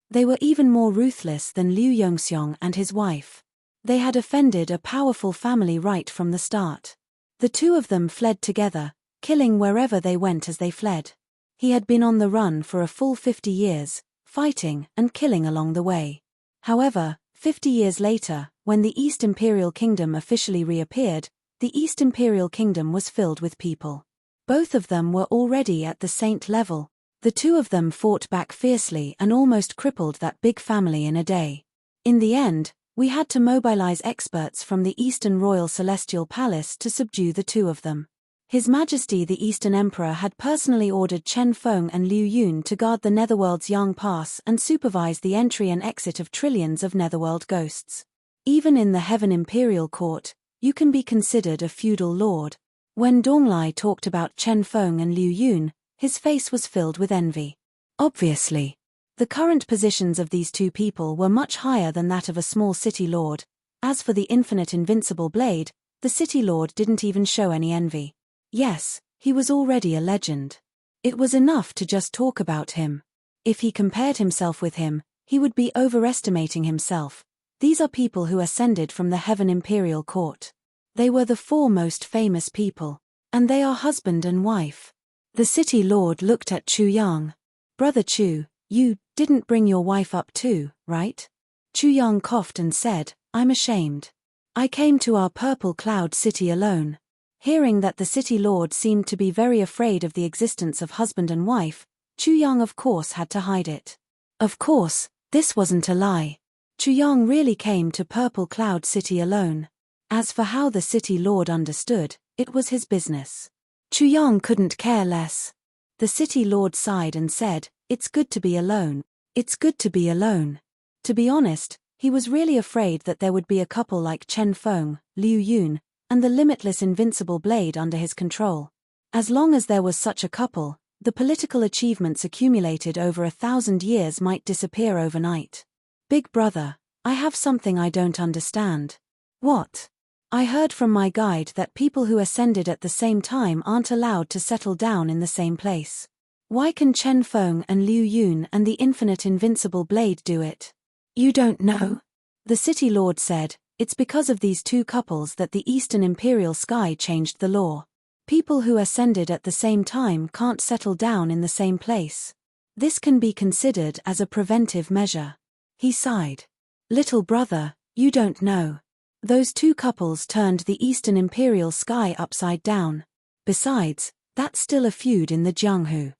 They were even more ruthless than Liu Yongxiong and his wife. They had offended a powerful family right from the start. The two of them fled together, killing wherever they went as they fled. He had been on the run for a full 50 years, fighting and killing along the way. However, 50 years later, when the East Imperial Kingdom officially reappeared, the East Imperial Kingdom was filled with people. Both of them were already at the saint level. The two of them fought back fiercely and almost crippled that big family in a day. In the end, we had to mobilize experts from the Eastern Royal Celestial Palace to subdue the two of them. His Majesty the Eastern Emperor had personally ordered Chen Feng and Liu Yun to guard the Netherworld's Yang Pass and supervise the entry and exit of trillions of Netherworld ghosts. Even in the Heaven Imperial Court, you can be considered a feudal lord. When Donglai talked about Chen Feng and Liu Yun, his face was filled with envy. Obviously, the current positions of these two people were much higher than that of a small city lord. As for the infinite invincible blade, the city lord didn't even show any envy. Yes, he was already a legend. It was enough to just talk about him. If he compared himself with him, he would be overestimating himself. These are people who ascended from the Heaven Imperial Court. They were the four most famous people, and they are husband and wife. The city lord looked at Chu Yang. Brother Chu, you didn't bring your wife up too, right? Chu Yang coughed and said, I'm ashamed. I came to our purple cloud city alone. Hearing that the city lord seemed to be very afraid of the existence of husband and wife, Chu Yang of course had to hide it. Of course, this wasn't a lie. Chu Yang really came to Purple Cloud City alone. As for how the city lord understood, it was his business. Chu Yang couldn't care less. The city lord sighed and said, It's good to be alone. It's good to be alone. To be honest, he was really afraid that there would be a couple like Chen Feng, Liu Yun, and the limitless invincible blade under his control. As long as there was such a couple, the political achievements accumulated over 1,000 years might disappear overnight. Big brother, I have something I don't understand. What? I heard from my guide that people who ascended at the same time aren't allowed to settle down in the same place. Why can Chen Feng and Liu Yun and the infinite invincible blade do it? You don't know? The city lord said, It's because of these two couples that the Eastern Imperial Sky changed the law. People who ascended at the same time can't settle down in the same place. This can be considered as a preventive measure. He sighed. Little brother, you don't know. Those two couples turned the Eastern Imperial Sky upside down. Besides, that's still a feud in the Jianghu.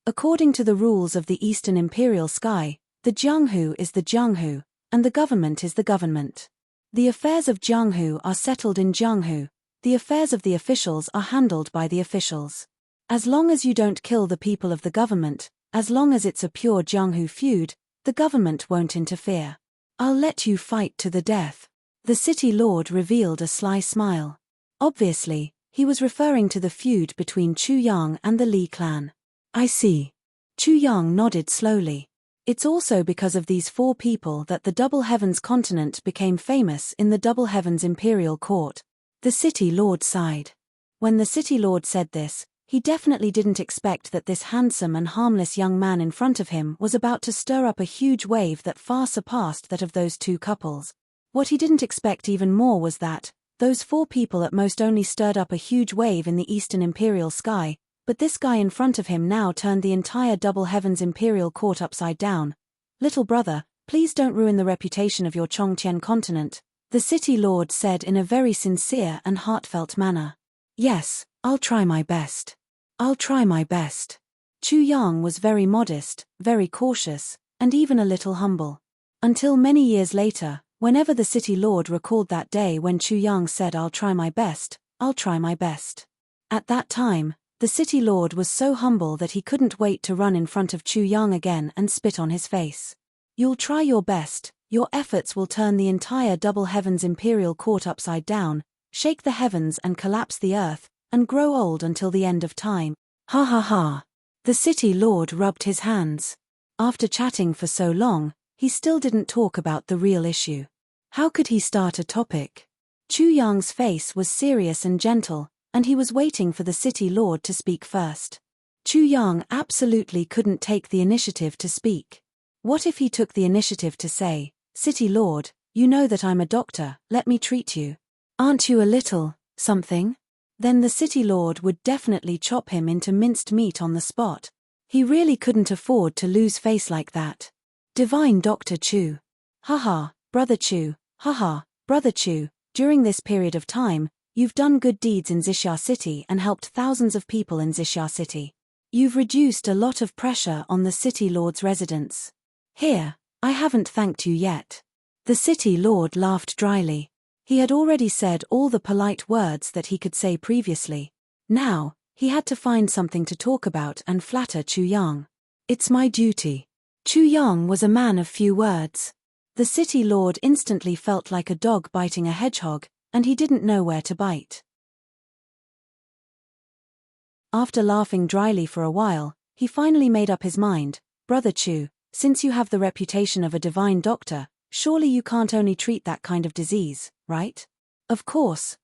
According to the rules of the Eastern Imperial Sky, the Jianghu is the Jianghu, and the government is the government. The affairs of Jianghu are settled in Jianghu, the affairs of the officials are handled by the officials. As long as you don't kill the people of the government, as long as it's a pure Jianghu feud, the government won't interfere. I'll let you fight to the death. The city lord revealed a sly smile. Obviously, he was referring to the feud between Chu Yang and the Li clan. I see. Chu Yang nodded slowly. It's also because of these 4 people that the Double Heavens continent became famous in the Double Heavens imperial court. The City Lord sighed. When the City Lord said this, he definitely didn't expect that this handsome and harmless young man in front of him was about to stir up a huge wave that far surpassed that of those 2 couples. What he didn't expect even more was that those 4 people at most only stirred up a huge wave in the eastern imperial sky, but this guy in front of him now turned the entire Double Heavens imperial court upside down. Little brother, please don't ruin the reputation of your Chongqian continent, the City Lord said in a very sincere and heartfelt manner. Yes, I'll try my best. I'll try my best. Chu Yang was very modest, very cautious, and even a little humble. Until many years later, whenever the City Lord recalled that day when Chu Yang said I'll try my best, I'll try my best. At that time, the City Lord was so humble that he couldn't wait to run in front of Chu Yang again and spit on his face. You'll try your best, your efforts will turn the entire Double Heavens imperial court upside down, shake the heavens and collapse the earth, and grow old until the end of time. Ha ha ha. The City Lord rubbed his hands. After chatting for so long, he still didn't talk about the real issue. How could he start a topic? Chu Yang's face was serious and gentle, and he was waiting for the City Lord to speak first. Chu Yang absolutely couldn't take the initiative to speak. What if he took the initiative to say, City Lord, you know that I'm a doctor, let me treat you. Aren't you a little something? Then the City Lord would definitely chop him into minced meat on the spot. He really couldn't afford to lose face like that. Divine Dr. Chu. Haha, Brother Chu, haha, Brother Chu, during this period of time, you've done good deeds in Xixia City and helped thousands of people in Xixia City. You've reduced a lot of pressure on the City Lord's residents. Here, I haven't thanked you yet. The City Lord laughed dryly. He had already said all the polite words that he could say previously. Now, he had to find something to talk about and flatter Chu Yang. It's my duty. Chu Yang was a man of few words. The City Lord instantly felt like a dog biting a hedgehog, and he didn't know where to bite. After laughing dryly for a while, he finally made up his mind. Brother Chu, since you have the reputation of a divine doctor, surely you can't only treat that kind of disease, right? Of course,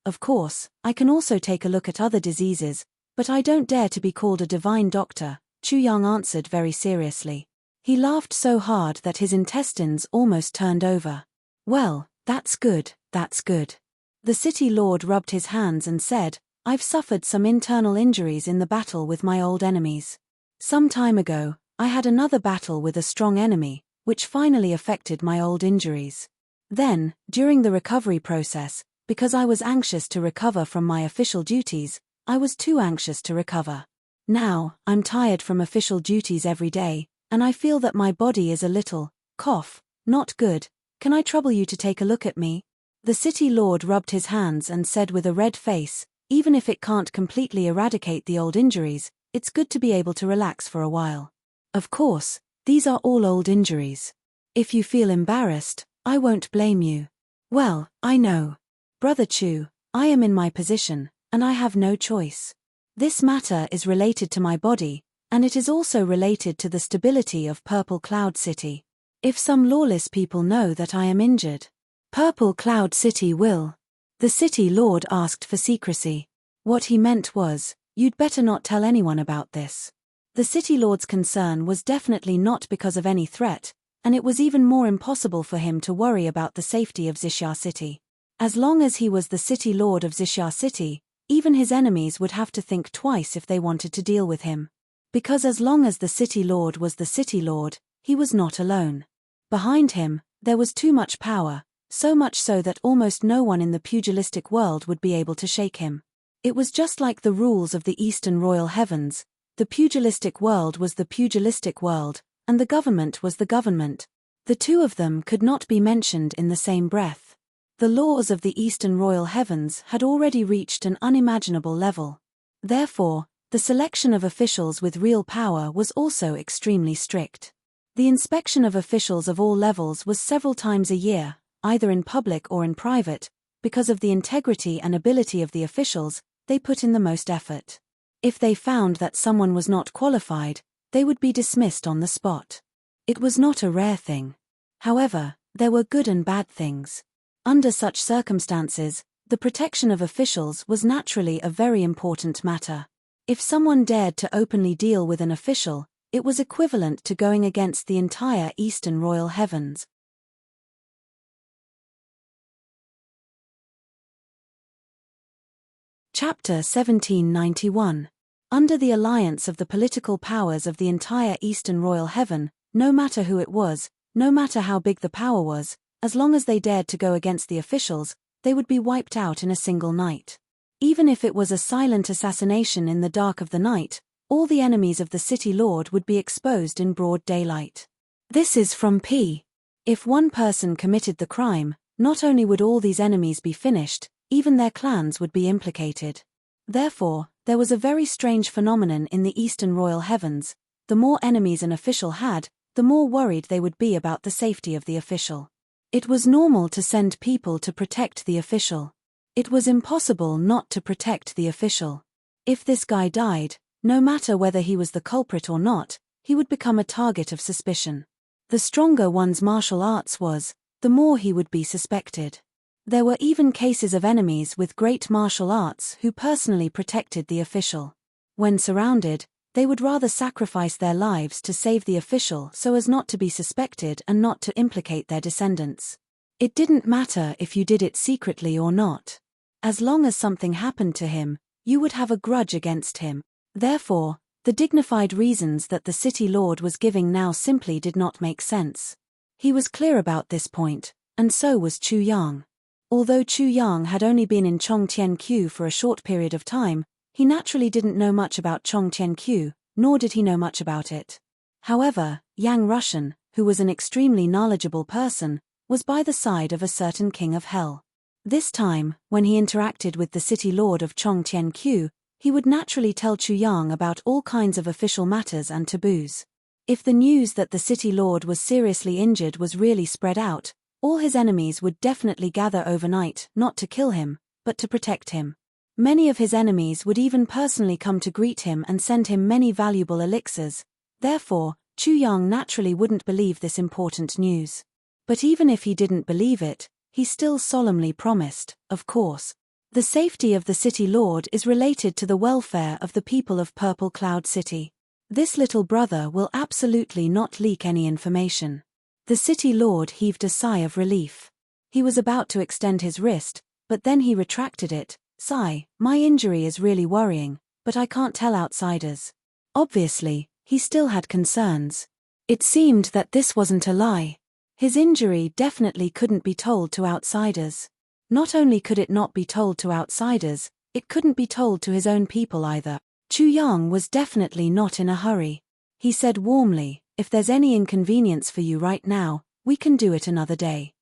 I can also take a look at other diseases, but I don't dare to be called a divine doctor, Chu Yang answered very seriously. He laughed so hard that his intestines almost turned over. Well, that's good, that's good. The City Lord rubbed his hands and said, I've suffered some internal injuries in the battle with my old enemies. Some time ago, I had another battle with a strong enemy, which finally affected my old injuries. Then, during the recovery process, because I was anxious to recover from my official duties, I was too anxious to recover. Now, I'm tired from official duties every day, and I feel that my body is a little, not good. Can I trouble you to take a look at me? The City Lord rubbed his hands and said with a red face, even if it can't completely eradicate the old injuries, it's good to be able to relax for a while. Of course, these are all old injuries. If you feel embarrassed, I won't blame you. Well, I know. Brother Chu, I am in my position, and I have no choice. This matter is related to my body, and it is also related to the stability of Purple Cloud City. If some lawless people know that I am injured, Purple Cloud City will. The City Lord asked for secrecy. What he meant was, you'd better not tell anyone about this. The City Lord's concern was definitely not because of any threat, and it was even more impossible for him to worry about the safety of Xixia City. As long as he was the City Lord of Xixia City, even his enemies would have to think twice if they wanted to deal with him. Because as long as the City Lord was the City Lord, he was not alone. Behind him, there was too much power, so much so that almost no one in the pugilistic world would be able to shake him. It was just like the rules of the Eastern Royal Heavens. The pugilistic world was the pugilistic world, and the government was the government. The two of them could not be mentioned in the same breath. The laws of the Eastern Royal Heavens had already reached an unimaginable level. Therefore, the selection of officials with real power was also extremely strict. The inspection of officials of all levels was several times a year, either in public or in private. Because of the integrity and ability of the officials, they put in the most effort. If they found that someone was not qualified, they would be dismissed on the spot. It was not a rare thing. However, there were good and bad things. Under such circumstances, the protection of officials was naturally a very important matter. If someone dared to openly deal with an official, it was equivalent to going against the entire Eastern royal heavens. Chapter 1791. Under the alliance of the political powers of the entire Eastern royal heaven, no matter who it was, no matter how big the power was, as long as they dared to go against the officials, they would be wiped out in a single night. Even if it was a silent assassination in the dark of the night, all the enemies of the city lord would be exposed in broad daylight. This is from P. If one person committed the crime, not only would all these enemies be finished, even their clans would be implicated. Therefore, there was a very strange phenomenon in the Eastern royal heavens. The more enemies an official had, the more worried they would be about the safety of the official. It was normal to send people to protect the official. It was impossible not to protect the official. If this guy died, no matter whether he was the culprit or not, he would become a target of suspicion. The stronger one's martial arts was, the more he would be suspected. There were even cases of enemies with great martial arts who personally protected the official. When surrounded, they would rather sacrifice their lives to save the official so as not to be suspected and not to implicate their descendants. It didn't matter if you did it secretly or not. As long as something happened to him, you would have a grudge against him. Therefore, the dignified reasons that the city lord was giving now simply did not make sense. He was clear about this point, and so was Chu Yang. Although Chu Yang had only been in Chongqianqiu for a short period of time, he naturally didn't know much about Chongqianqiu, nor did he know much about it. However, Yang Rushan, who was an extremely knowledgeable person, was by the side of a certain king of hell. This time, when he interacted with the city lord of Chongqianqiu, he would naturally tell Chu Yang about all kinds of official matters and taboos. If the news that the city lord was seriously injured was really spread out, all his enemies would definitely gather overnight, not to kill him, but to protect him. Many of his enemies would even personally come to greet him and send him many valuable elixirs. Therefore, Chu Yang naturally wouldn't believe this important news. But even if he didn't believe it, he still solemnly promised, of course. The safety of the city lord is related to the welfare of the people of Purple Cloud City. This little brother will absolutely not leak any information. The city lord heaved a sigh of relief. He was about to extend his wrist, but then he retracted it. Sigh, my injury is really worrying, but I can't tell outsiders. Obviously, he still had concerns. It seemed that this wasn't a lie. His injury definitely couldn't be told to outsiders. Not only could it not be told to outsiders, it couldn't be told to his own people either. Chu Yang was definitely not in a hurry. He said warmly, if there's any inconvenience for you right now, we can do it another day.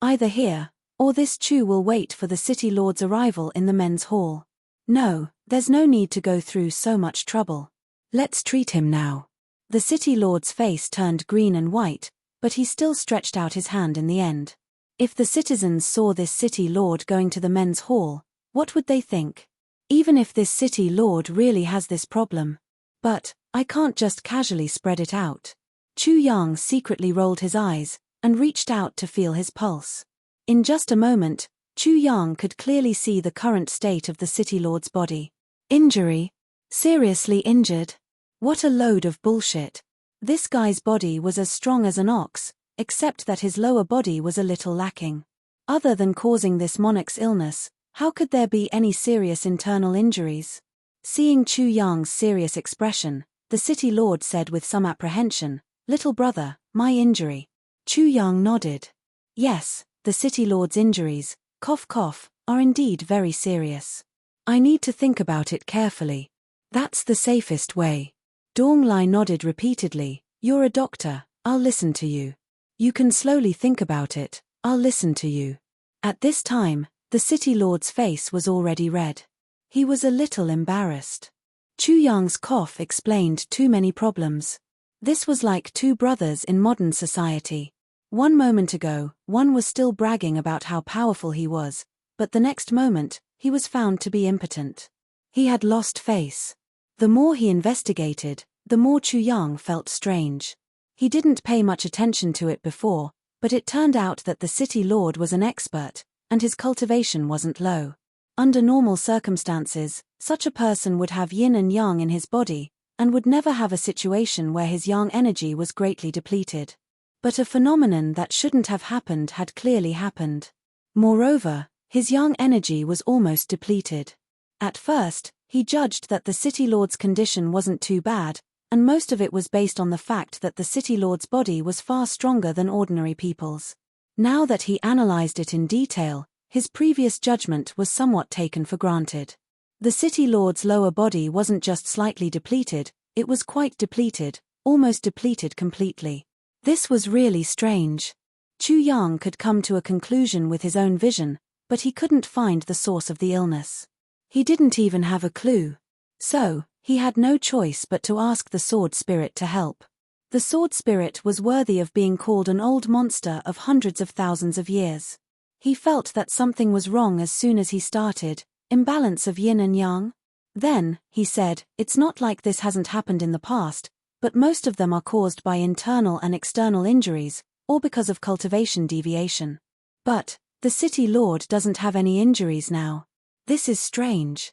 Either here, or this Chu will wait for the city lord's arrival in the men's hall. No, there's no need to go through so much trouble. Let's treat him now. The city lord's face turned green and white, but he still stretched out his hand in the end. If the citizens saw this city lord going to the men's hall, what would they think? Even if this city lord really has this problem. But, I can't just casually spread it out. Chu Yang secretly rolled his eyes, and reached out to feel his pulse. In just a moment, Chu Yang could clearly see the current state of the city lord's body. Injury? Seriously injured? What a load of bullshit. This guy's body was as strong as an ox, except that his lower body was a little lacking. Other than causing this monarch's illness, how could there be any serious internal injuries? Seeing Chu Yang's serious expression, the city lord said with some apprehension, "Little brother, my injury." Chu Yang nodded. Yes, the city lord's injuries, cough cough, are indeed very serious. I need to think about it carefully. That's the safest way. Dong Lai nodded repeatedly. You're a doctor, I'll listen to you. You can slowly think about it, I'll listen to you. At this time, the city lord's face was already red. He was a little embarrassed. Chu Yang's cough explained too many problems. This was like two brothers in modern society. One moment ago, one was still bragging about how powerful he was, but the next moment, he was found to be impotent. He had lost face. The more he investigated, the more Chu Yang felt strange. He didn't pay much attention to it before, but it turned out that the city lord was an expert, and his cultivation wasn't low. Under normal circumstances, such a person would have yin and yang in his body, and would never have a situation where his yang energy was greatly depleted. But a phenomenon that shouldn't have happened had clearly happened. Moreover, his yang energy was almost depleted. At first, he judged that the city lord's condition wasn't too bad, and most of it was based on the fact that the city lord's body was far stronger than ordinary people's. Now that he analyzed it in detail, his previous judgment was somewhat taken for granted. The city lord's lower body wasn't just slightly depleted, it was quite depleted, almost depleted completely. This was really strange. Chu Yang could come to a conclusion with his own vision, but he couldn't find the source of the illness. He didn't even have a clue. So, he had no choice but to ask the sword spirit to help. The sword spirit was worthy of being called an old monster of hundreds of thousands of years. He felt that something was wrong as soon as he started, imbalance of yin and yang. Then, he said, it's not like this hasn't happened in the past, but most of them are caused by internal and external injuries, or because of cultivation deviation. But, the city lord doesn't have any injuries now. This is strange.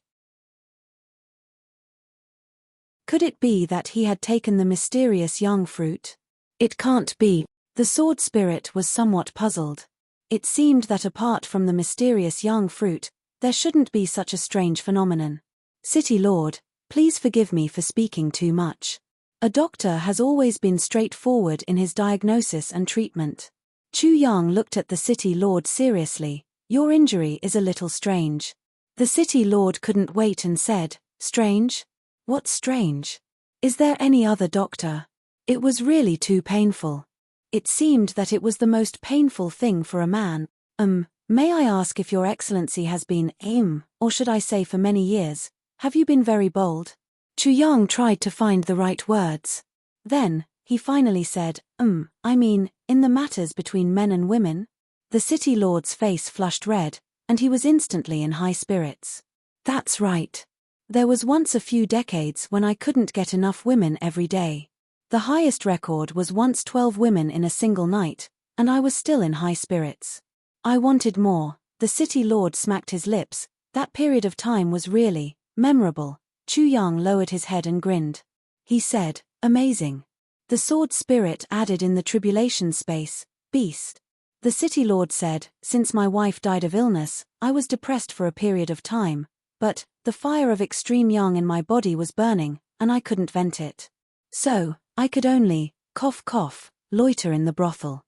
Could it be that he had taken the mysterious yang fruit? It can't be. The sword spirit was somewhat puzzled. It seemed that apart from the mysterious yang fruit, there shouldn't be such a strange phenomenon. City lord, please forgive me for speaking too much. A doctor has always been straightforward in his diagnosis and treatment. Chu Yang looked at the city lord seriously. Your injury is a little strange. The city lord couldn't wait and said, strange? What's strange? Is there any other doctor? It was really too painful. It seemed that it was the most painful thing for a man. May I ask if your excellency has been, or should I say for many years, have you been very bold? Chu Yang tried to find the right words. Then, he finally said, I mean, in the matters between men and women? The city lord's face flushed red, and he was instantly in high spirits. That's right. There was once a few decades when I couldn't get enough women every day. The highest record was once 12 women in a single night, and I was still in high spirits. I wanted more. The city lord smacked his lips. That period of time was really memorable. Chu Yang lowered his head and grinned. He said, amazing. The sword spirit added in the tribulation space, beast. The city lord said, since my wife died of illness, I was depressed for a period of time, but the fire of extreme yang in my body was burning, and I couldn't vent it. So, I could only, cough cough, loiter in the brothel.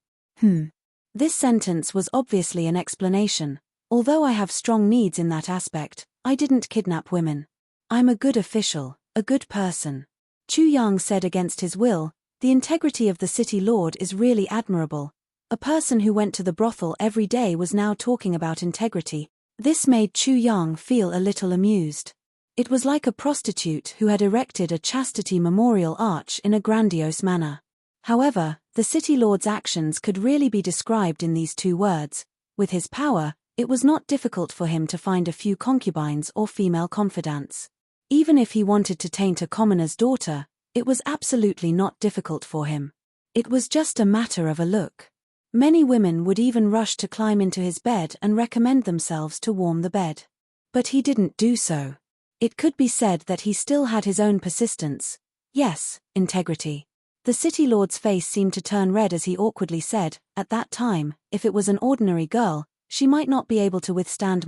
This sentence was obviously an explanation. Although I have strong needs in that aspect, I didn't kidnap women. I'm a good official, a good person. Chu Yang said against his will, the integrity of the city lord is really admirable. A person who went to the brothel every day was now talking about integrity. This made Chu Yang feel a little amused. It was like a prostitute who had erected a chastity memorial arch in a grandiose manner. However, the city lord's actions could really be described in these two words. With his power, it was not difficult for him to find a few concubines or female confidants. Even if he wanted to taint a commoner's daughter, it was absolutely not difficult for him. It was just a matter of a look. Many women would even rush to climb into his bed and recommend themselves to warm the bed. But he didn't do so. It could be said that he still had his own persistence. Yes, integrity. The city lord's face seemed to turn red as he awkwardly said, at that time, if it was an ordinary girl, she might not be able to withstand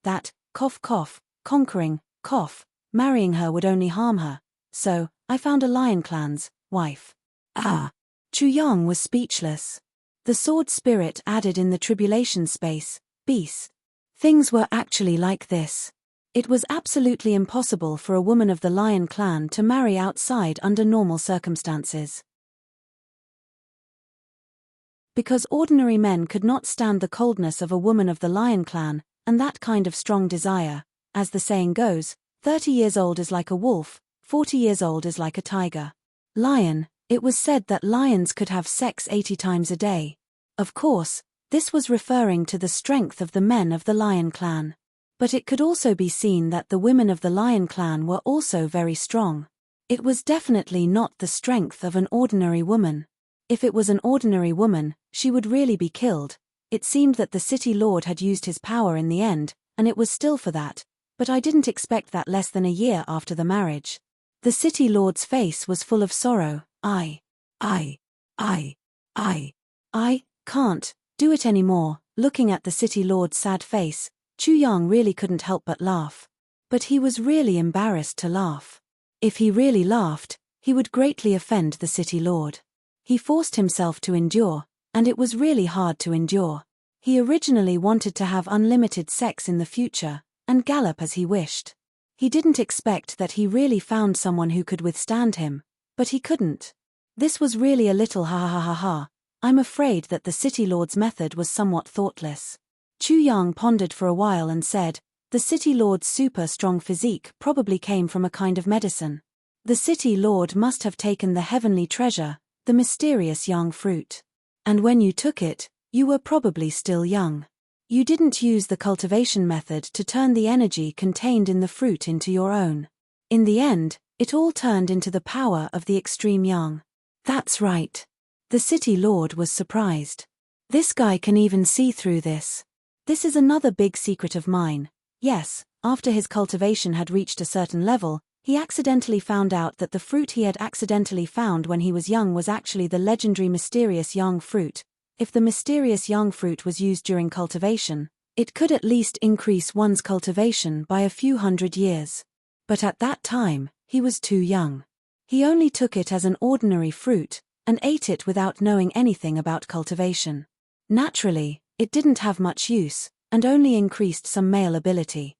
that, cough cough, conquering, cough, marrying her would only harm her. So, I found a lion clan's wife. Chu Yang was speechless. The sword spirit added in the tribulation space, beast. Things were actually like this. It was absolutely impossible for a woman of the lion clan to marry outside under normal circumstances. Because ordinary men could not stand the coldness of a woman of the lion clan, and that kind of strong desire, as the saying goes, 30 years old is like a wolf, 40 years old is like a tiger. Lion, it was said that lions could have sex 80 times a day. Of course, this was referring to the strength of the men of the lion clan. But it could also be seen that the women of the lion clan were also very strong. It was definitely not the strength of an ordinary woman. If it was an ordinary woman, she would really be killed. It seemed that the city lord had used his power in the end, and it was still for that, but I didn't expect that less than a year after the marriage. The city lord's face was full of sorrow. I can't do it anymore. Looking at the city lord's sad face, Chu Yang really couldn't help but laugh. But he was really embarrassed to laugh. If he really laughed, he would greatly offend the city lord. He forced himself to endure, and it was really hard to endure. He originally wanted to have unlimited sex in the future, and gallop as he wished. He didn't expect that he really found someone who could withstand him, but he couldn't. This was really a little ha ha ha ha. I'm afraid that the city lord's method was somewhat thoughtless. Chu Yang pondered for a while and said, the city lord's super strong physique probably came from a kind of medicine. The city lord must have taken the heavenly treasure, the mysterious yang fruit. And when you took it, you were probably still young. You didn't use the cultivation method to turn the energy contained in the fruit into your own. In the end, it all turned into the power of the extreme yang. That's right. The city lord was surprised. This guy can even see through this. This is another big secret of mine. Yes, after his cultivation had reached a certain level, he accidentally found out that the fruit he had accidentally found when he was young was actually the legendary mysterious yang fruit. If the mysterious yang fruit was used during cultivation, it could at least increase one's cultivation by a few hundred years. But at that time, he was too young. He only took it as an ordinary fruit, and ate it without knowing anything about cultivation. Naturally, it didn't have much use, and only increased some male ability.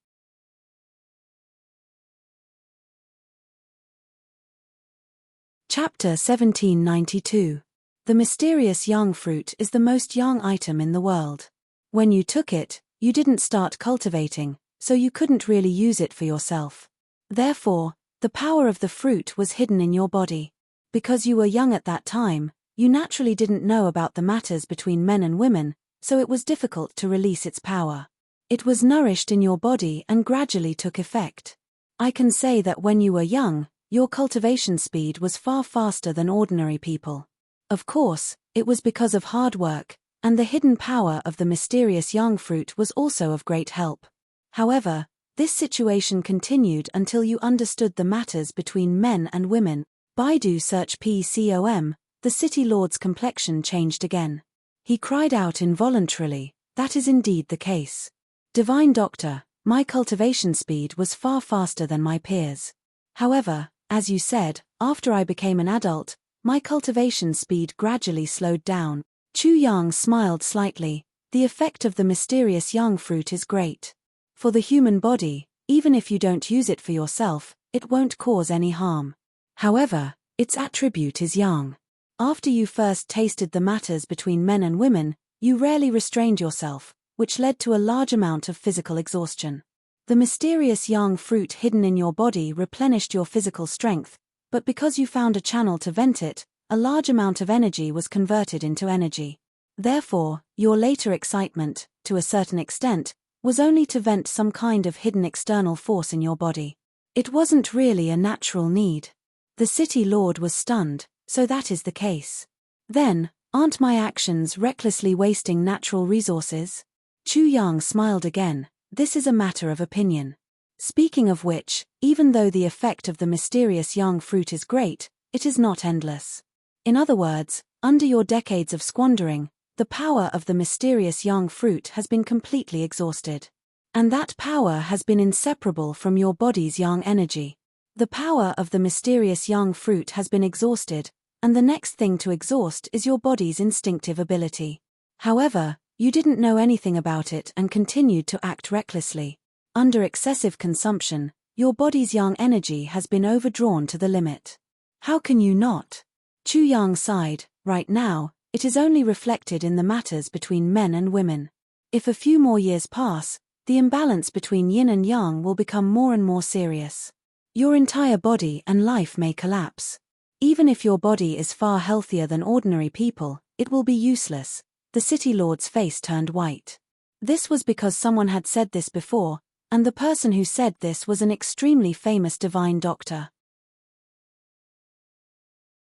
Chapter 1792. The mysterious yang fruit is the most yang item in the world. When you took it, you didn't start cultivating, so you couldn't really use it for yourself. Therefore, the power of the fruit was hidden in your body. Because you were young at that time, you naturally didn't know about the matters between men and women, so it was difficult to release its power. It was nourished in your body and gradually took effect. I can say that when you were young, your cultivation speed was far faster than ordinary people. Of course, it was because of hard work, and the hidden power of the mysterious yang fruit was also of great help. However, this situation continued until you understood the matters between men and women. Baidu search PCOM, the city lord's complexion changed again. He cried out involuntarily, that is indeed the case. Divine Doctor, my cultivation speed was far faster than my peers. However, as you said, after I became an adult, my cultivation speed gradually slowed down. Chu Yang smiled slightly. The effect of the mysterious yang fruit is great. For the human body, even if you don't use it for yourself, it won't cause any harm. However, its attribute is yang. After you first tasted the matters between men and women, you rarely restrained yourself, which led to a large amount of physical exhaustion. The mysterious yang fruit hidden in your body replenished your physical strength, but because you found a channel to vent it, a large amount of energy was converted into energy. Therefore, your later excitement, to a certain extent, was only to vent some kind of hidden external force in your body. It wasn't really a natural need. The city lord was stunned, so that is the case. Then, aren't my actions recklessly wasting natural resources? Chu Yang smiled again. This is a matter of opinion. Speaking of which, even though the effect of the mysterious yang fruit is great, it is not endless. In other words, under your decades of squandering, the power of the mysterious yang fruit has been completely exhausted. And that power has been inseparable from your body's yang energy. The power of the mysterious yang fruit has been exhausted, and the next thing to exhaust is your body's instinctive ability. However, you didn't know anything about it and continued to act recklessly. Under excessive consumption, your body's yang energy has been overdrawn to the limit. How can you not? Chu Yang sighed. Right now, it is only reflected in the matters between men and women. If a few more years pass, the imbalance between yin and yang will become more and more serious. Your entire body and life may collapse. Even if your body is far healthier than ordinary people, it will be useless. The city lord's face turned white. This was because someone had said this before, and the person who said this was an extremely famous divine doctor.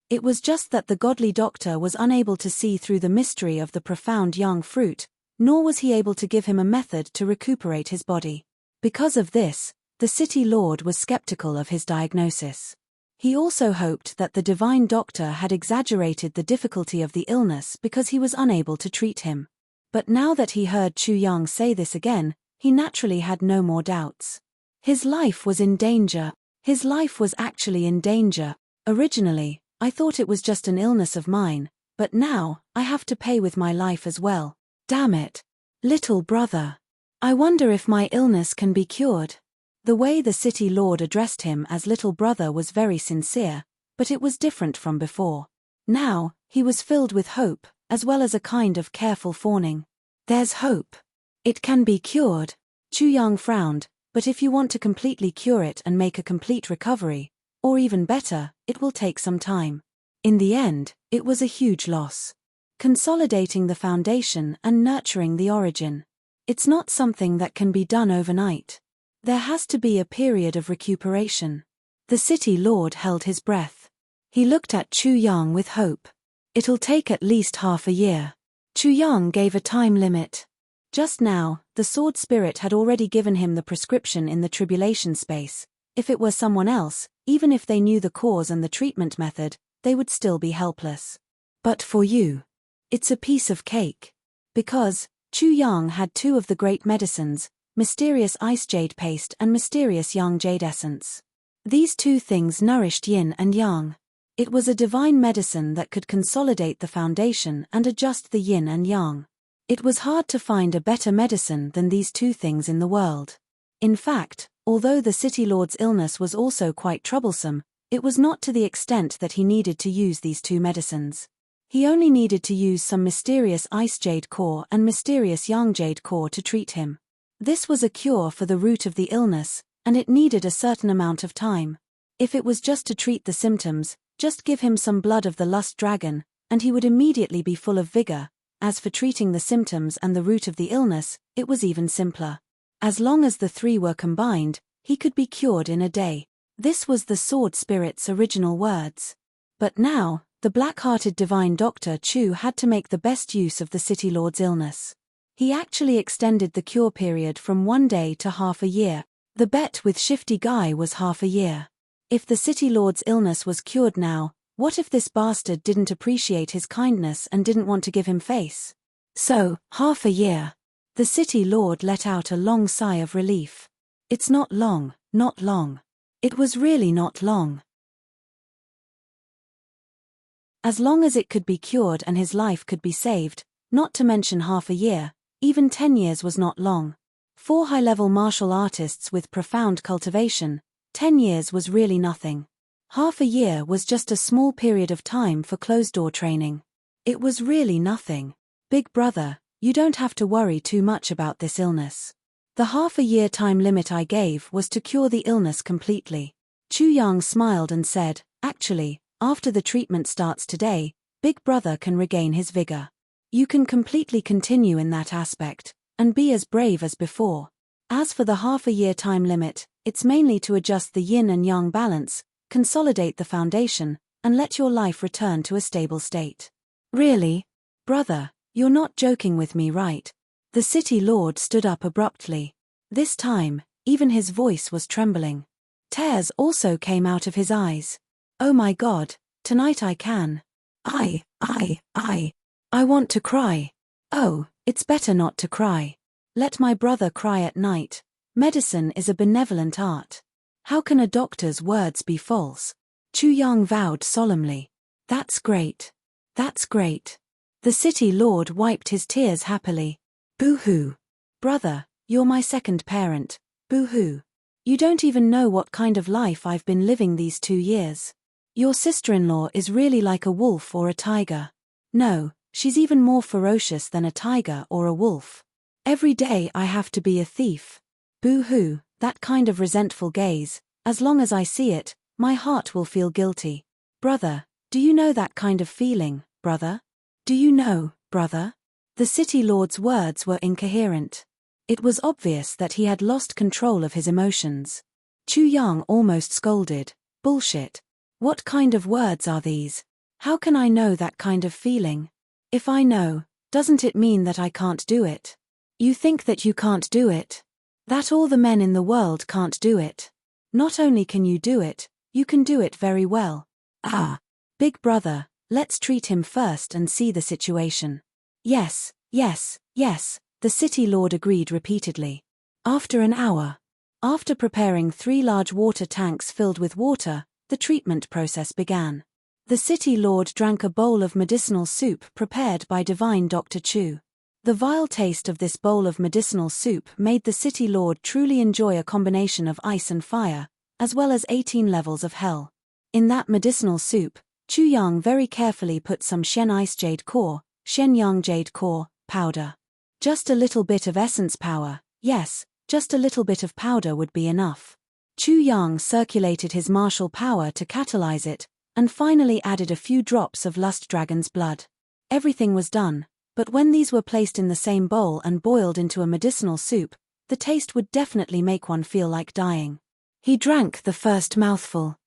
It was just that the godly doctor was unable to see through the mystery of the profound young fruit, nor was he able to give him a method to recuperate his body. Because of this, the city lord was skeptical of his diagnosis. He also hoped that the divine doctor had exaggerated the difficulty of the illness because he was unable to treat him. But now that he heard Chu Yang say this again, he naturally had no more doubts. His life was in danger. His life was actually in danger. Originally, I thought it was just an illness of mine, but now, I have to pay with my life as well. Damn it. Little brother. I wonder if my illness can be cured. The way the city lord addressed him as little brother was very sincere, but it was different from before. Now, he was filled with hope, as well as a kind of careful fawning. There's hope. It can be cured. Chu Yang frowned, but if you want to completely cure it and make a complete recovery, or even better, it will take some time. In the end, it was a huge loss. Consolidating the foundation and nurturing the origin. It's not something that can be done overnight. There has to be a period of recuperation. The city lord held his breath. He looked at Chu Yang with hope. It'll take at least half a year. Chu Yang gave a time limit. Just now, the sword spirit had already given him the prescription in the tribulation space. If it were someone else, even if they knew the cause and the treatment method, they would still be helpless. But for you, it's a piece of cake. Because Chu Yang had two of the great medicines, mysterious ice jade paste and mysterious young jade essence. These two things nourished yin and yang. It was a divine medicine that could consolidate the foundation and adjust the yin and yang. It was hard to find a better medicine than these two things in the world. In fact, although the city lord's illness was also quite troublesome, it was not to the extent that he needed to use these two medicines. He only needed to use some mysterious ice jade core and mysterious yang jade core to treat him. This was a cure for the root of the illness, and it needed a certain amount of time. If it was just to treat the symptoms, just give him some blood of the lust dragon, and he would immediately be full of vigor. As for treating the symptoms and the root of the illness, it was even simpler. As long as the three were combined, he could be cured in a day. This was the sword spirit's original words. But now, the black-hearted divine Dr. Chu had to make the best use of the city lord's illness. He actually extended the cure period from 1 day to half a year. The bet with Shifty Guy was half a year. If the city lord's illness was cured now, what if this bastard didn't appreciate his kindness and didn't want to give him face? So, half a year. The city lord let out a long sigh of relief. It's not long, not long. It was really not long. As long as it could be cured and his life could be saved, not to mention half a year, even 10 years was not long. 4 high-level martial artists with profound cultivation, 10 years was really nothing. Half a year was just a small period of time for closed-door training. It was really nothing. Big brother, you don't have to worry too much about this illness. The half-a-year time limit I gave was to cure the illness completely. Chu Yang smiled and said, actually, after the treatment starts today, Big brother can regain his vigor. You can completely continue in that aspect, and be as brave as before. As for the half-a-year time limit, it's mainly to adjust the yin and yang balance, consolidate the foundation, and let your life return to a stable state. Really? Brother, you're not joking with me, right? The city lord stood up abruptly. This time, even his voice was trembling. Tears also came out of his eyes. Oh my God, tonight I can. I want to cry. Oh, it's better not to cry. Let my brother cry at night. Medicine is a benevolent art. How can a doctor's words be false? Chu Yang vowed solemnly. That's great. That's great. The city lord wiped his tears happily. Boo-hoo. Brother, you're my second parent. Boo-hoo. You don't even know what kind of life I've been living these 2 years. Your sister-in-law is really like a wolf or a tiger. No, she's even more ferocious than a tiger or a wolf. Every day I have to be a thief. Boo-hoo, that kind of resentful gaze, as long as I see it, my heart will feel guilty. Brother, do you know that kind of feeling, brother? Do you know, brother? The city lord's words were incoherent. It was obvious that he had lost control of his emotions. Chu Yang almost scolded. Bullshit. What kind of words are these? How can I know that kind of feeling? If I know, doesn't it mean that I can't do it? You think that you can't do it? That all the men in the world can't do it? Not only can you do it, you can do it very well. Ah. Big brother, let's treat him first and see the situation. Yes, yes, yes, the city lord agreed repeatedly. After an hour. After preparing 3 large water tanks filled with water, the treatment process began. The city lord drank a bowl of medicinal soup prepared by divine Dr. Chu. The vile taste of this bowl of medicinal soup made the city lord truly enjoy a combination of ice and fire, as well as 18 levels of hell. In that medicinal soup, Chu Yang very carefully put some Shen Ice Jade Core, Shen Yang Jade Core, powder. Just a little bit of essence power, yes, just a little bit of powder would be enough. Chu Yang circulated his martial power to catalyze it, and finally added a few drops of Lust Dragon's blood. Everything was done, but when these were placed in the same bowl and boiled into a medicinal soup, the taste would definitely make one feel like dying. He drank the first mouthful.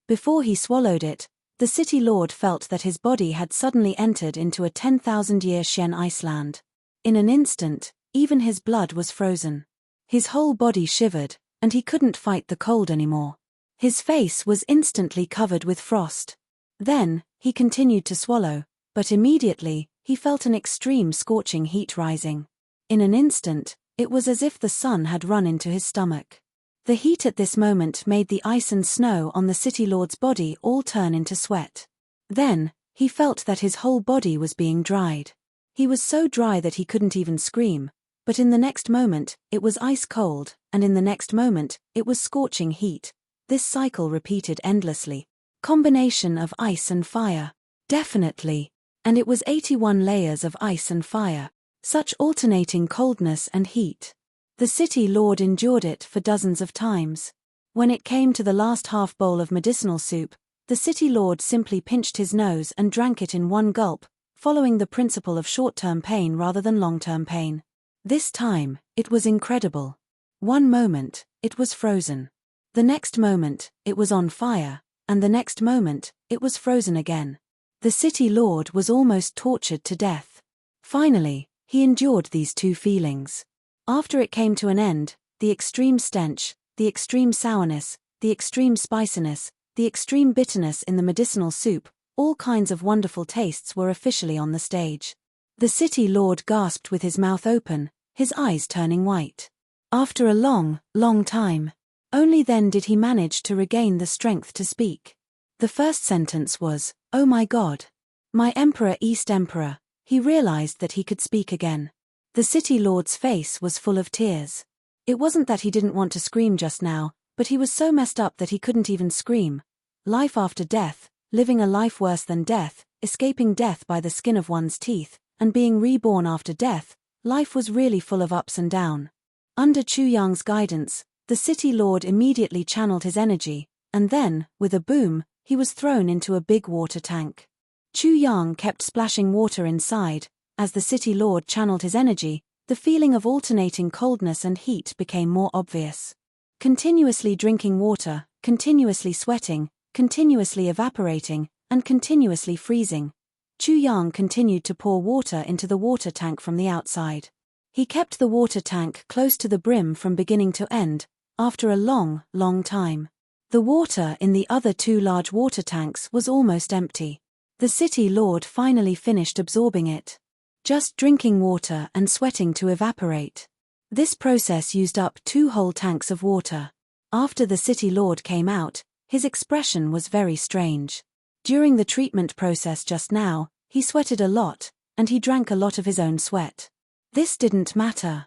Before he swallowed it, the city lord felt that his body had suddenly entered into a 10,000-year Shen Iceland. In an instant, even his blood was frozen. His whole body shivered, and he couldn't fight the cold anymore. His face was instantly covered with frost. Then, he continued to swallow, but immediately, he felt an extreme scorching heat rising. In an instant, it was as if the sun had run into his stomach. The heat at this moment made the ice and snow on the city lord's body all turn into sweat. Then, he felt that his whole body was being dried. He was so dry that he couldn't even scream, but in the next moment, it was ice cold, and in the next moment, it was scorching heat. This cycle repeated endlessly. Combination of ice and fire. Definitely. And it was 81 layers of ice and fire. Such alternating coldness and heat. The city lord endured it for dozens of times. When it came to the last half bowl of medicinal soup, the city lord simply pinched his nose and drank it in one gulp, following the principle of short-term pain rather than long-term pain. This time, it was incredible. One moment, it was frozen. The next moment, it was on fire, and the next moment, it was frozen again. The city lord was almost tortured to death. Finally, he endured these 2 feelings. After it came to an end, the extreme stench, the extreme sourness, the extreme spiciness, the extreme bitterness in the medicinal soup, all kinds of wonderful tastes were officially on the stage. The city lord gasped with his mouth open, his eyes turning white. After a long, long time. Only then did he manage to regain the strength to speak. The first sentence was, "Oh my God. My Emperor East Emperor." He realized that he could speak again. The city lord's face was full of tears. It wasn't that he didn't want to scream just now, but he was so messed up that he couldn't even scream. Life after death, living a life worse than death, escaping death by the skin of one's teeth, and being reborn after death, life was really full of ups and downs. Under Chu Yang's guidance, the city lord immediately channeled his energy, and then, with a boom, he was thrown into a big water tank. Chu Yang kept splashing water inside. As the city lord channeled his energy, the feeling of alternating coldness and heat became more obvious. Continuously drinking water, continuously sweating, continuously evaporating, and continuously freezing, Chu Yang continued to pour water into the water tank from the outside. He kept the water tank close to the brim from beginning to end, after a long, long time. The water in the other 2 large water tanks was almost empty. The city lord finally finished absorbing it. Just drinking water and sweating to evaporate. This process used up 2 whole tanks of water. After the city lord came out, his expression was very strange. During the treatment process just now, he sweated a lot, and he drank a lot of his own sweat. This didn't matter.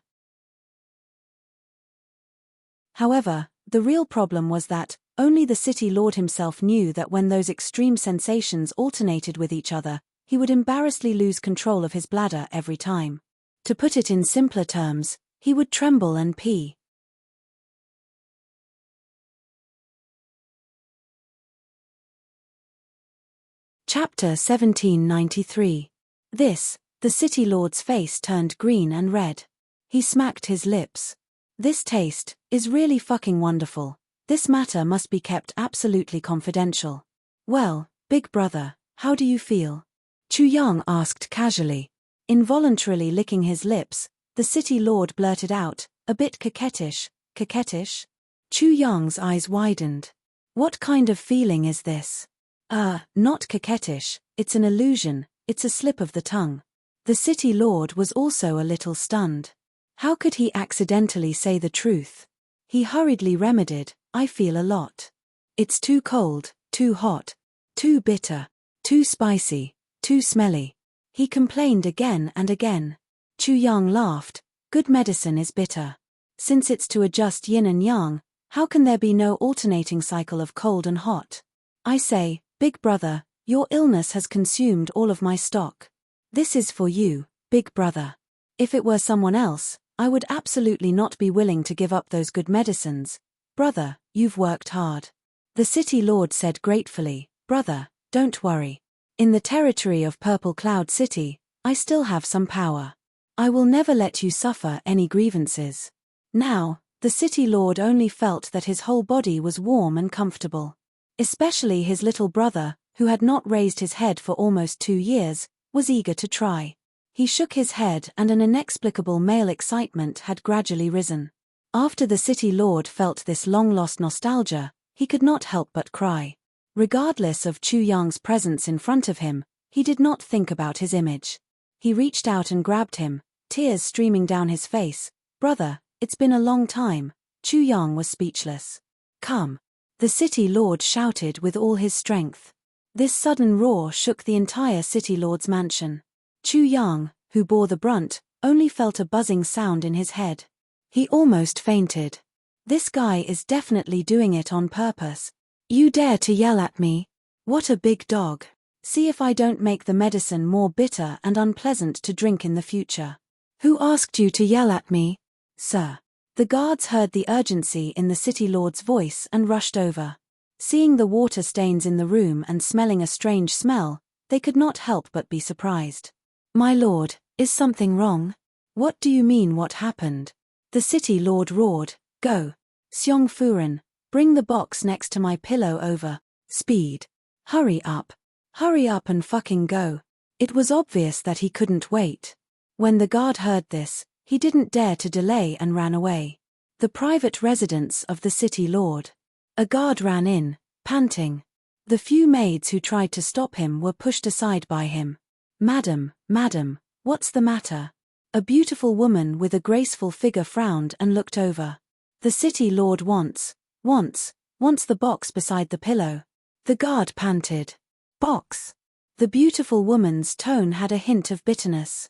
However, the real problem was that, only the city lord himself knew that when those extreme sensations alternated with each other, he would embarrassingly lose control of his bladder every time. To put it in simpler terms, he would tremble and pee. Chapter 1793. The city lord's face turned green and red. He smacked his lips. This taste is really fucking wonderful. This matter must be kept absolutely confidential. Well, big brother, how do you feel? Chu Yang asked casually. Involuntarily licking his lips, the city lord blurted out, a bit coquettish. Coquettish? Chu Yang's eyes widened. What kind of feeling is this? Not coquettish, it's an illusion, it's a slip of the tongue. The city lord was also a little stunned. How could he accidentally say the truth? He hurriedly remedied, I feel a lot. It's too cold, too hot, too bitter, too spicy, too smelly. He complained again and again. Chu Yang laughed, good medicine is bitter. Since it's to adjust yin and yang, how can there be no alternating cycle of cold and hot? I say, big brother, your illness has consumed all of my stock. This is for you, big brother. If it were someone else, I would absolutely not be willing to give up those good medicines. Brother, you've worked hard. The city lord said gratefully, brother, don't worry. In the territory of Purple Cloud City, I still have some power. I will never let you suffer any grievances. Now, the city lord only felt that his whole body was warm and comfortable. Especially his little brother, who had not raised his head for almost 2 years, was eager to try. He shook his head and an inexplicable male excitement had gradually risen. After the city lord felt this long-lost nostalgia, he could not help but cry. Regardless of Chu Yang's presence in front of him, he did not think about his image. He reached out and grabbed him, tears streaming down his face. Brother, it's been a long time. Chu Yang was speechless. Come. The city lord shouted with all his strength. This sudden roar shook the entire city lord's mansion. Chu Yang, who bore the brunt, only felt a buzzing sound in his head. He almost fainted. This guy is definitely doing it on purpose. You dare to yell at me? What a big dog. See if I don't make the medicine more bitter and unpleasant to drink in the future. Who asked you to yell at me? Sir. The guards heard the urgency in the city lord's voice and rushed over. Seeing the water stains in the room and smelling a strange smell, they could not help but be surprised. My lord, is something wrong? What do you mean what happened? The city lord roared, go. Xiong Furen, bring the box next to my pillow over. Speed. Hurry up and fucking go. It was obvious that he couldn't wait. When the guard heard this, he didn't dare to delay and ran away. The private residence of the city lord. A guard ran in, panting. The few maids who tried to stop him were pushed aside by him. Madam, what's the matter? A beautiful woman with a graceful figure frowned and looked over. The city lord wants the box beside the pillow. The guard panted. Box. The beautiful woman's tone had a hint of bitterness.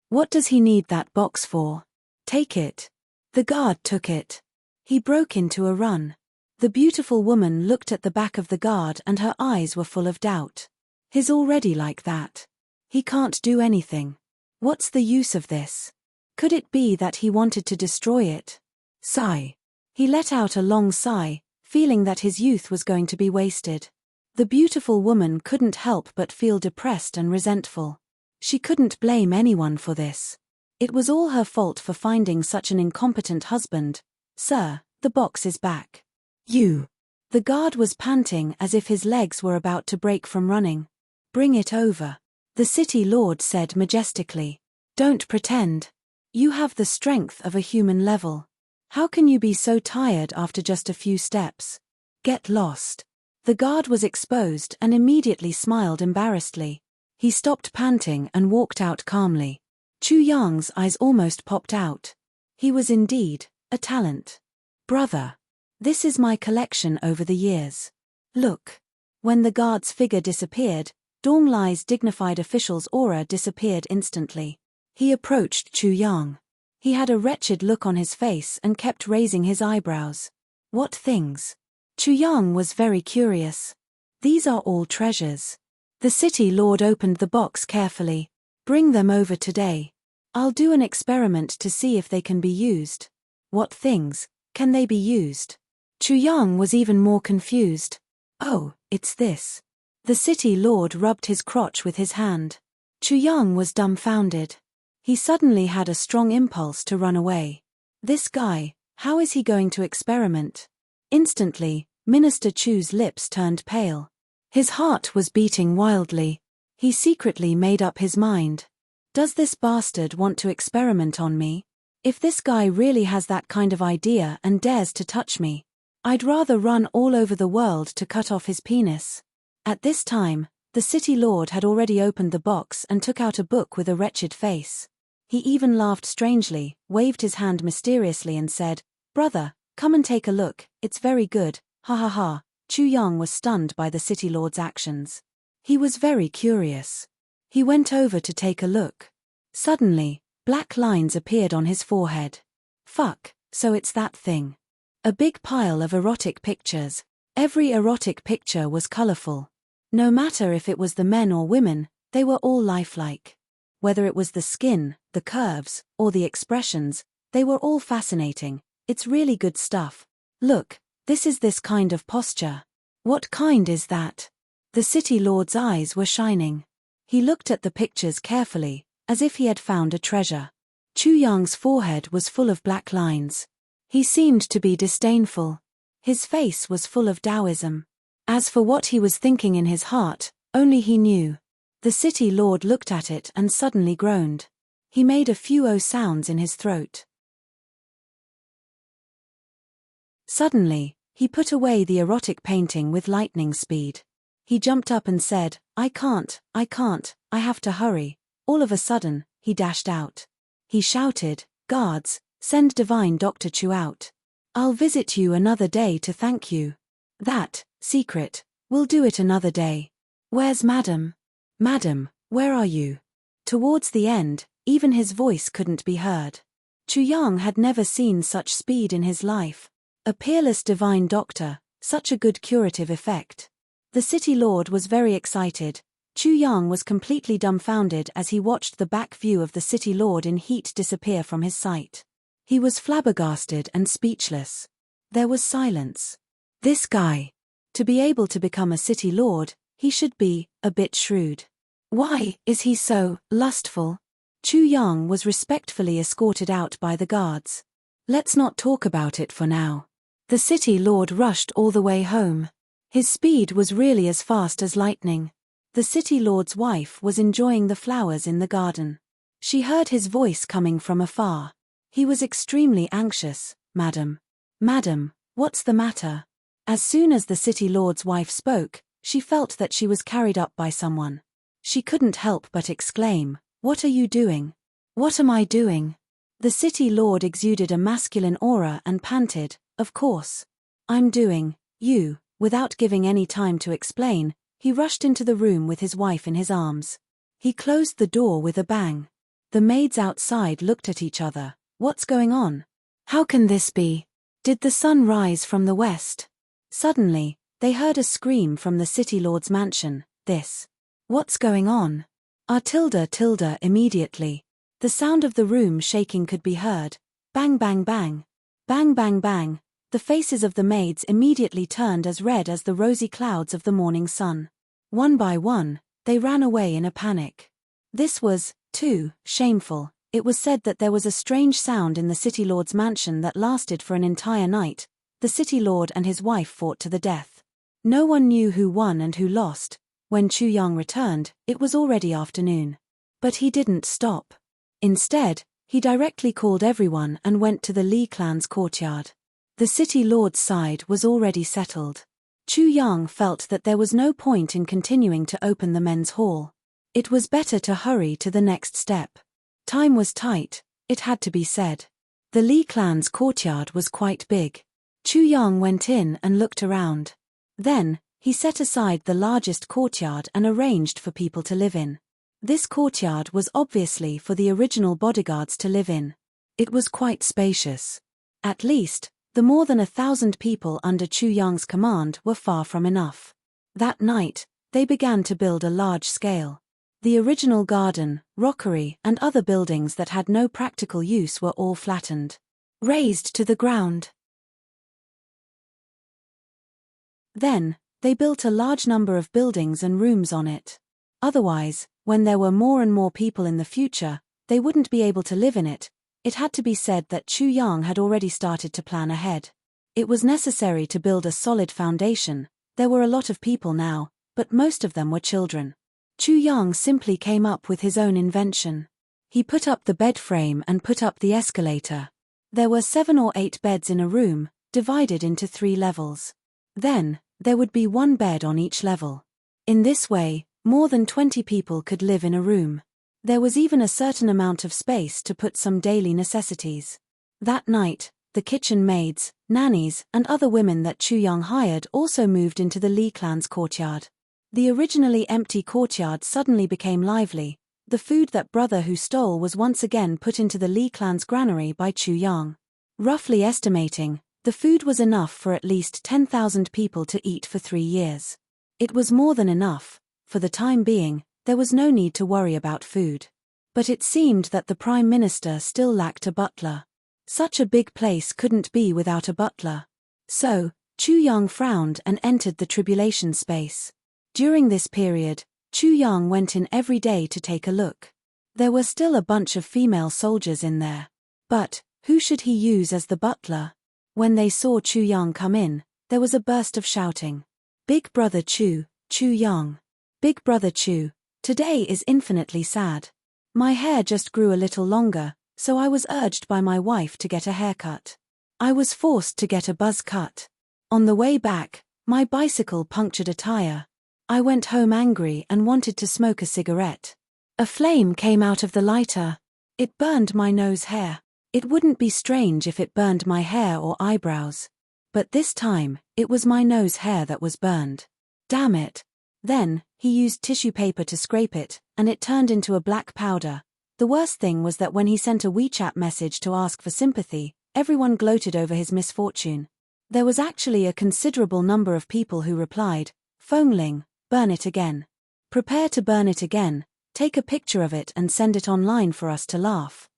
What does he need that box for? Take it. The guard took it. He broke into a run. The beautiful woman looked at the back of the guard and her eyes were full of doubt. He's already like that. He can't do anything. What's the use of this? Could it be that he wanted to destroy it? Sigh. He let out a long sigh, feeling that his youth was going to be wasted. The beautiful woman couldn't help but feel depressed and resentful. She couldn't blame anyone for this. It was all her fault for finding such an incompetent husband. Sir, the box is back. You. The guard was panting as if his legs were about to break from running. Bring it over. The city lord said majestically. Don't pretend. You have the strength of a human level. How can you be so tired after just a few steps? Get lost. The guard was exposed and immediately smiled embarrassedly. He stopped panting and walked out calmly. Chu Yang's eyes almost popped out. He was indeed a talent. Brother. This is my collection over the years. Look. When the guard's figure disappeared, Dong Lai's dignified official's aura disappeared instantly. He approached Chu Yang. He had a wretched look on his face and kept raising his eyebrows. What things? Chu Yang was very curious. These are all treasures. The city lord opened the box carefully. Bring them over today. I'll do an experiment to see if they can be used. What things can they be used? Chu Yang was even more confused. Oh, it's this. The city lord rubbed his crotch with his hand. Chu Yang was dumbfounded. He suddenly had a strong impulse to run away. This guy, How is he going to experiment? Instantly, Minister Chu's lips turned pale. His heart was beating wildly. He secretly made up his mind. Does this bastard want to experiment on me? If this guy really has that kind of idea and dares to touch me, I'd rather run all over the world to cut off his penis. At this time, the city lord had already opened the box and took out a book with a wretched face. He even laughed strangely, waved his hand mysteriously and said, "Brother, come and take a look, it's very good, ha ha ha." Chu Yang was stunned by the city lord's actions. He was very curious. He went over to take a look. Suddenly, black lines appeared on his forehead. Fuck, so it's that thing. A big pile of erotic pictures. Every erotic picture was colorful. No matter if it was the men or women, they were all lifelike. Whether it was the skin, the curves, or the expressions, they were all fascinating. It's really good stuff. Look, this is this kind of posture. What kind is that? The city lord's eyes were shining. He looked at the pictures carefully, as if he had found a treasure. Chu Yang's forehead was full of black lines. He seemed to be disdainful. His face was full of Taoism. As for what he was thinking in his heart, only he knew. The city lord looked at it and suddenly groaned. He made a few oh sounds in his throat. Suddenly, he put away the erotic painting with lightning speed. He jumped up and said, I can't, I have to hurry." All of a sudden, he dashed out. He shouted, "Guards, send Divine Dr. Chu out. I'll visit you another day to thank you. That, secret, we'll do it another day. Where's Madam? Madam, where are you?" Towards the end, even his voice couldn't be heard. Chu Yang had never seen such speed in his life. A peerless divine doctor, such a good curative effect. The city lord was very excited. Chu Yang was completely dumbfounded as he watched the back view of the city lord in heat disappear from his sight. He was flabbergasted and speechless. There was silence. This guy. To be able to become a city lord, he should be a bit shrewd. Why is he so lustful? Chu Yang was respectfully escorted out by the guards. Let's not talk about it for now. The city lord rushed all the way home. His speed was really as fast as lightning. The city lord's wife was enjoying the flowers in the garden. She heard his voice coming from afar. He was extremely anxious. Madam, what's the matter?" As soon as the city lord's wife spoke, she felt that she was carried up by someone. She couldn't help but exclaim, "What are you doing? What am I doing?" The city lord exuded a masculine aura and panted, "Of course. I'm doing, you." Without giving any time to explain, he rushed into the room with his wife in his arms. He closed the door with a bang. The maids outside looked at each other. What's going on? How can this be? Did the sun rise from the west? Suddenly, they heard a scream from the city lord's mansion. What's going on? Tilda immediately. The sound of the room shaking could be heard. Bang bang bang. Bang bang bang. The faces of the maids immediately turned as red as the rosy clouds of the morning sun. One by one, they ran away in a panic. This was, too, shameful. It was said that there was a strange sound in the city lord's mansion that lasted for an entire night. The city lord and his wife fought to the death. No one knew who won and who lost. When Chu Yang returned, it was already afternoon. But he didn't stop. Instead, he directly called everyone and went to the Li clan's courtyard. The city lord's side was already settled. Chu Yang felt that there was no point in continuing to open the men's hall. It was better to hurry to the next step. Time was tight, it had to be said. The Li clan's courtyard was quite big. Chu Yang went in and looked around. Then, he set aside the largest courtyard and arranged for people to live in. This courtyard was obviously for the original bodyguards to live in. It was quite spacious. At least, the more than 1,000 people under Chu Yang's command were far from enough. That night, they began to build a large scale. The original garden, rockery, and other buildings that had no practical use were all flattened, razed to the ground. Then, they built a large number of buildings and rooms on it. Otherwise, when there were more and more people in the future, they wouldn't be able to live in it. It had to be said that Chu Yang had already started to plan ahead. It was necessary to build a solid foundation. There were a lot of people now, but most of them were children. Chu Yang simply came up with his own invention. He put up the bed frame and put up the escalator. There were 7 or 8 beds in a room, divided into 3 levels. Then, there would be 1 bed on each level. In this way, more than 20 people could live in a room. There was even a certain amount of space to put some daily necessities. That night, the kitchen maids, nannies, and other women that Chu Yang hired also moved into the Li clan's courtyard. The originally empty courtyard suddenly became lively. The food that brother who stole was once again put into the Li clan's granary by Chu Yang. Roughly estimating, the food was enough for at least 10,000 people to eat for 3 years. It was more than enough. For the time being, there was no need to worry about food. But it seemed that the Prime Minister still lacked a butler. Such a big place couldn't be without a butler. So, Chu Yang frowned and entered the tribulation space. During this period, Chu Yang went in every day to take a look. There were still a bunch of female soldiers in there. But, who should he use as the butler? When they saw Chu Yang come in, there was a burst of shouting. Big Brother Chu, Chu Yang. Big Brother Chu, today is infinitely sad. My hair just grew a little longer, so I was urged by my wife to get a haircut. I was forced to get a buzz cut. On the way back, my bicycle punctured a tire. I went home angry and wanted to smoke a cigarette. A flame came out of the lighter. It burned my nose hair. It wouldn't be strange if it burned my hair or eyebrows. But this time, it was my nose hair that was burned. Damn it. Then, he used tissue paper to scrape it, and it turned into a black powder. The worst thing was that when he sent a WeChat message to ask for sympathy, everyone gloated over his misfortune. There was actually a considerable number of people who replied, "Phongling, burn it again. Prepare to burn it again, take a picture of it and send it online for us to laugh."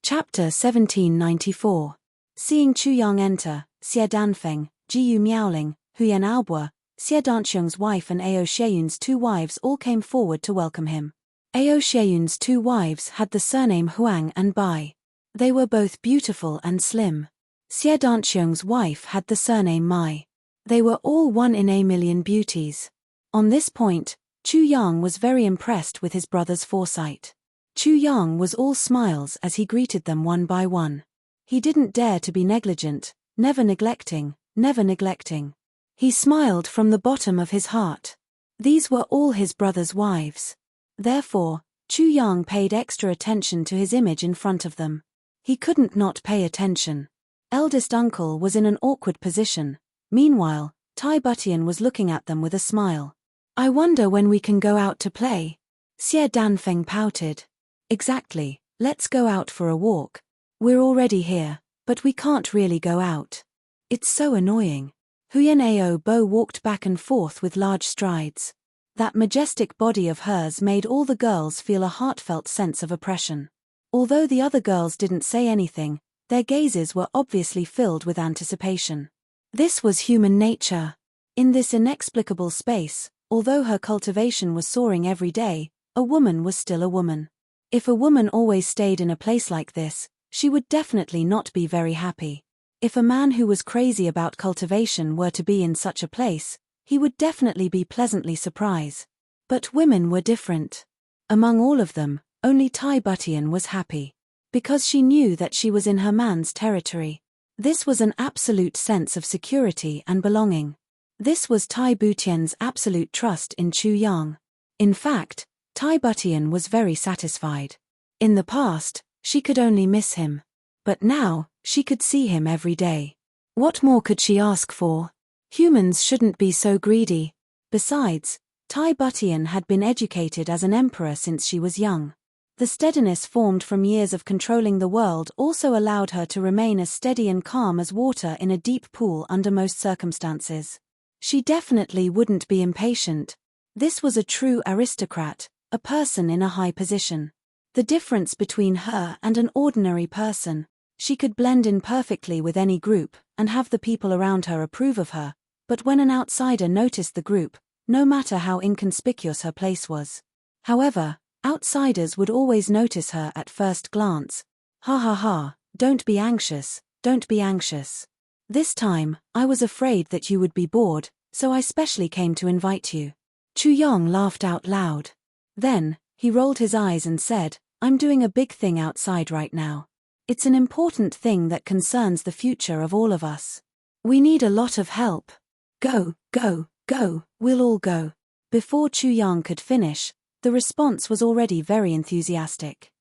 Chapter 1794. Seeing Chu Yang enter, Xie Danfeng, Jiyu Miaoling, Huyan Aobua, Xie Danxiong's wife and Ao Sheiyun's 2 wives all came forward to welcome him. Ao Sheiyun's 2 wives had the surname Huang and Bai. They were both beautiful and slim. Xie Danxiong's wife had the surname Mai. They were all 1 in a million beauties. On this point, Chu Yang was very impressed with his brother's foresight. Chu Yang was all smiles as he greeted them one by one. He didn't dare to be negligent, never neglecting, never neglecting. He smiled from the bottom of his heart. These were all his brother's wives. Therefore, Chu Yang paid extra attention to his image in front of them. He couldn't not pay attention. Eldest uncle was in an awkward position. Meanwhile, Tai Butian was looking at them with a smile. "I wonder when we can go out to play." Xie Danfeng pouted. "Exactly, let's go out for a walk. We're already here, but we can't really go out. It's so annoying." Huyan Ao Bo walked back and forth with large strides. That majestic body of hers made all the girls feel a heartfelt sense of oppression. Although the other girls didn't say anything, their gazes were obviously filled with anticipation. This was human nature. In this inexplicable space, although her cultivation was soaring every day, a woman was still a woman. If a woman always stayed in a place like this, she would definitely not be very happy. If a man who was crazy about cultivation were to be in such a place, he would definitely be pleasantly surprised. But women were different. Among all of them, only Tai Butian was happy. Because she knew that she was in her man's territory. This was an absolute sense of security and belonging. This was Tai Butian's absolute trust in Chu Yang. In fact, Tai Butian was very satisfied. In the past, she could only miss him. But now, she could see him every day. What more could she ask for? Humans shouldn't be so greedy. Besides, Tai Butian had been educated as an emperor since she was young. The steadiness formed from years of controlling the world also allowed her to remain as steady and calm as water in a deep pool under most circumstances. She definitely wouldn't be impatient. This was a true aristocrat, a person in a high position. The difference between her and an ordinary person, she could blend in perfectly with any group and have the people around her approve of her, but when an outsider noticed the group, no matter how inconspicuous her place was. However, outsiders would always notice her at first glance. Ha ha ha, don't be anxious, don't be anxious. This time, I was afraid that you would be bored, so I specially came to invite you. Chu Yong laughed out loud. Then, he rolled his eyes and said, I'm doing a big thing outside right now. It's an important thing that concerns the future of all of us. We need a lot of help. Go, go, go, we'll all go. Before Chu Yang could finish, the response was already very enthusiastic.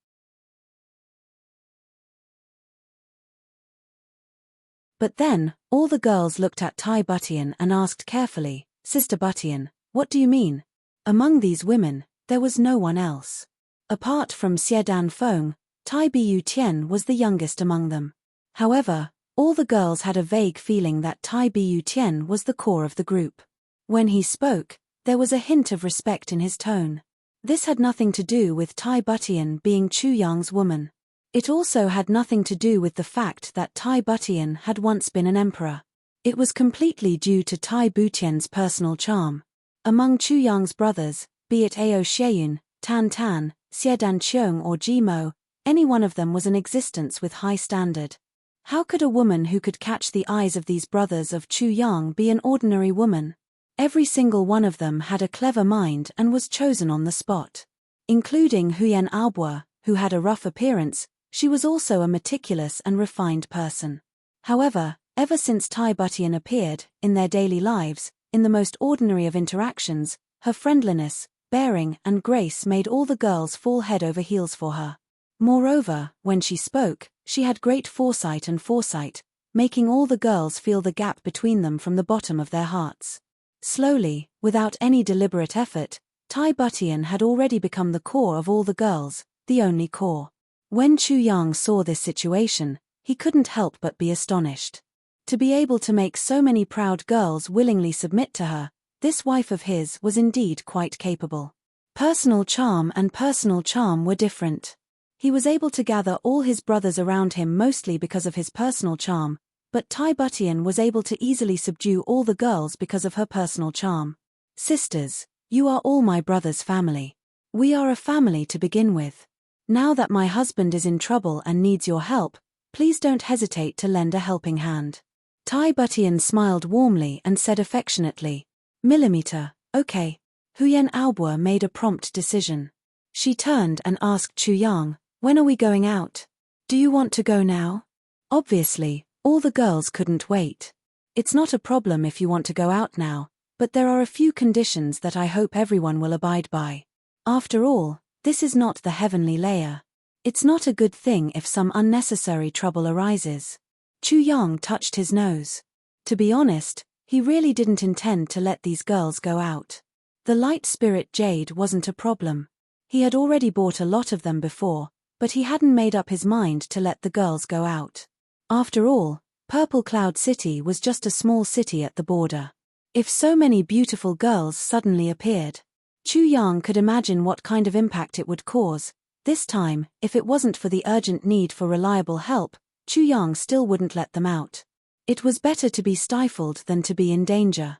But then, all the girls looked at Tai Butian and asked carefully, Sister Butian, what do you mean? Among these women, there was no one else. Apart from Xie Dan Feng, Tai Bu Tian was the youngest among them. However, all the girls had a vague feeling that Tai Bu Tian was the core of the group. When he spoke, there was a hint of respect in his tone. This had nothing to do with Tai Butian being Chu Yang's woman. It also had nothing to do with the fact that Tai Butian had once been an emperor. It was completely due to Tai Butian's personal charm. Among Chu Yang's brothers, be it Ao Xieyun, Tan Tan, Xie Dan Qiong or Ji Mo, any one of them was an existence with high standard. How could a woman who could catch the eyes of these brothers of Chu Yang be an ordinary woman? Every single one of them had a clever mind and was chosen on the spot. Including Huyen Aobo, who had a rough appearance, she was also a meticulous and refined person. However, ever since Tai Butian appeared, in their daily lives, in the most ordinary of interactions, her friendliness, bearing and grace made all the girls fall head over heels for her. Moreover, when she spoke, she had great foresight, making all the girls feel the gap between them from the bottom of their hearts. Slowly, without any deliberate effort, Tai Butian had already become the core of all the girls, the only core. When Chu Yang saw this situation, he couldn't help but be astonished. To be able to make so many proud girls willingly submit to her, this wife of his was indeed quite capable. Personal charm and personal charm were different. He was able to gather all his brothers around him mostly because of his personal charm, but Tai Butian was able to easily subdue all the girls because of her personal charm. Sisters, you are all my brother's family. We are a family to begin with. Now that my husband is in trouble and needs your help, please don't hesitate to lend a helping hand. Tai Butian smiled warmly and said affectionately, Millimeter, okay. Huyen Aobo made a prompt decision. She turned and asked Chu Yang, when are we going out? Do you want to go now? Obviously, all the girls couldn't wait. It's not a problem if you want to go out now, but there are a few conditions that I hope everyone will abide by. After all, this is not the heavenly layer. It's not a good thing if some unnecessary trouble arises. Chu Yang touched his nose. To be honest, he really didn't intend to let these girls go out. The light spirit jade wasn't a problem. He had already bought a lot of them before, but he hadn't made up his mind to let the girls go out. After all, Purple Cloud City was just a small city at the border. If so many beautiful girls suddenly appeared, Chu Yang could imagine what kind of impact it would cause. This time, if it wasn't for the urgent need for reliable help, Chu Yang still wouldn't let them out. It was better to be stifled than to be in danger.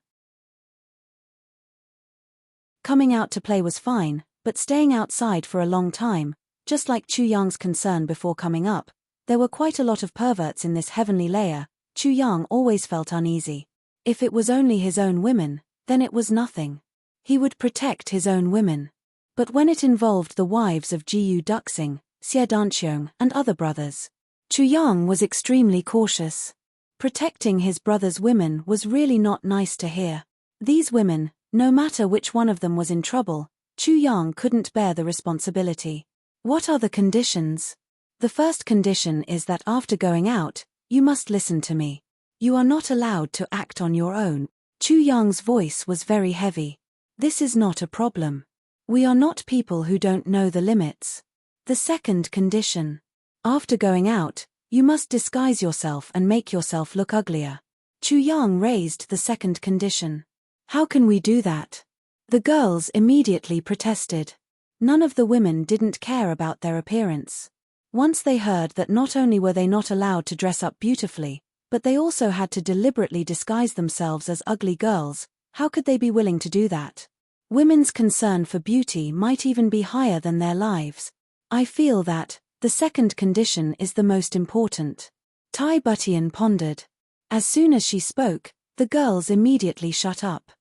Coming out to play was fine, but staying outside for a long time, just like Chu Yang's concern before coming up, there were quite a lot of perverts in this heavenly layer. Chu Yang always felt uneasy. If it was only his own women, then it was nothing. He would protect his own women. But when it involved the wives of Jiyu Duxing, Xie Danqiong and other brothers, Chu Yang was extremely cautious. Protecting his brother's women was really not nice to hear. These women, no matter which one of them was in trouble, Chu Yang couldn't bear the responsibility. What are the conditions? The first condition is that after going out, you must listen to me. You are not allowed to act on your own. Chu Yang's voice was very heavy. This is not a problem. We are not people who don't know the limits. The second condition. After going out, you must disguise yourself and make yourself look uglier. Chu Yang raised the second condition. How can we do that? The girls immediately protested. None of the women didn't care about their appearance. Once they heard that not only were they not allowed to dress up beautifully, but they also had to deliberately disguise themselves as ugly girls, How could they be willing to do that? Women's concern for beauty might even be higher than their lives. I feel that the second condition is the most important. Tai Butian pondered. As soon as she spoke, the girls immediately shut up.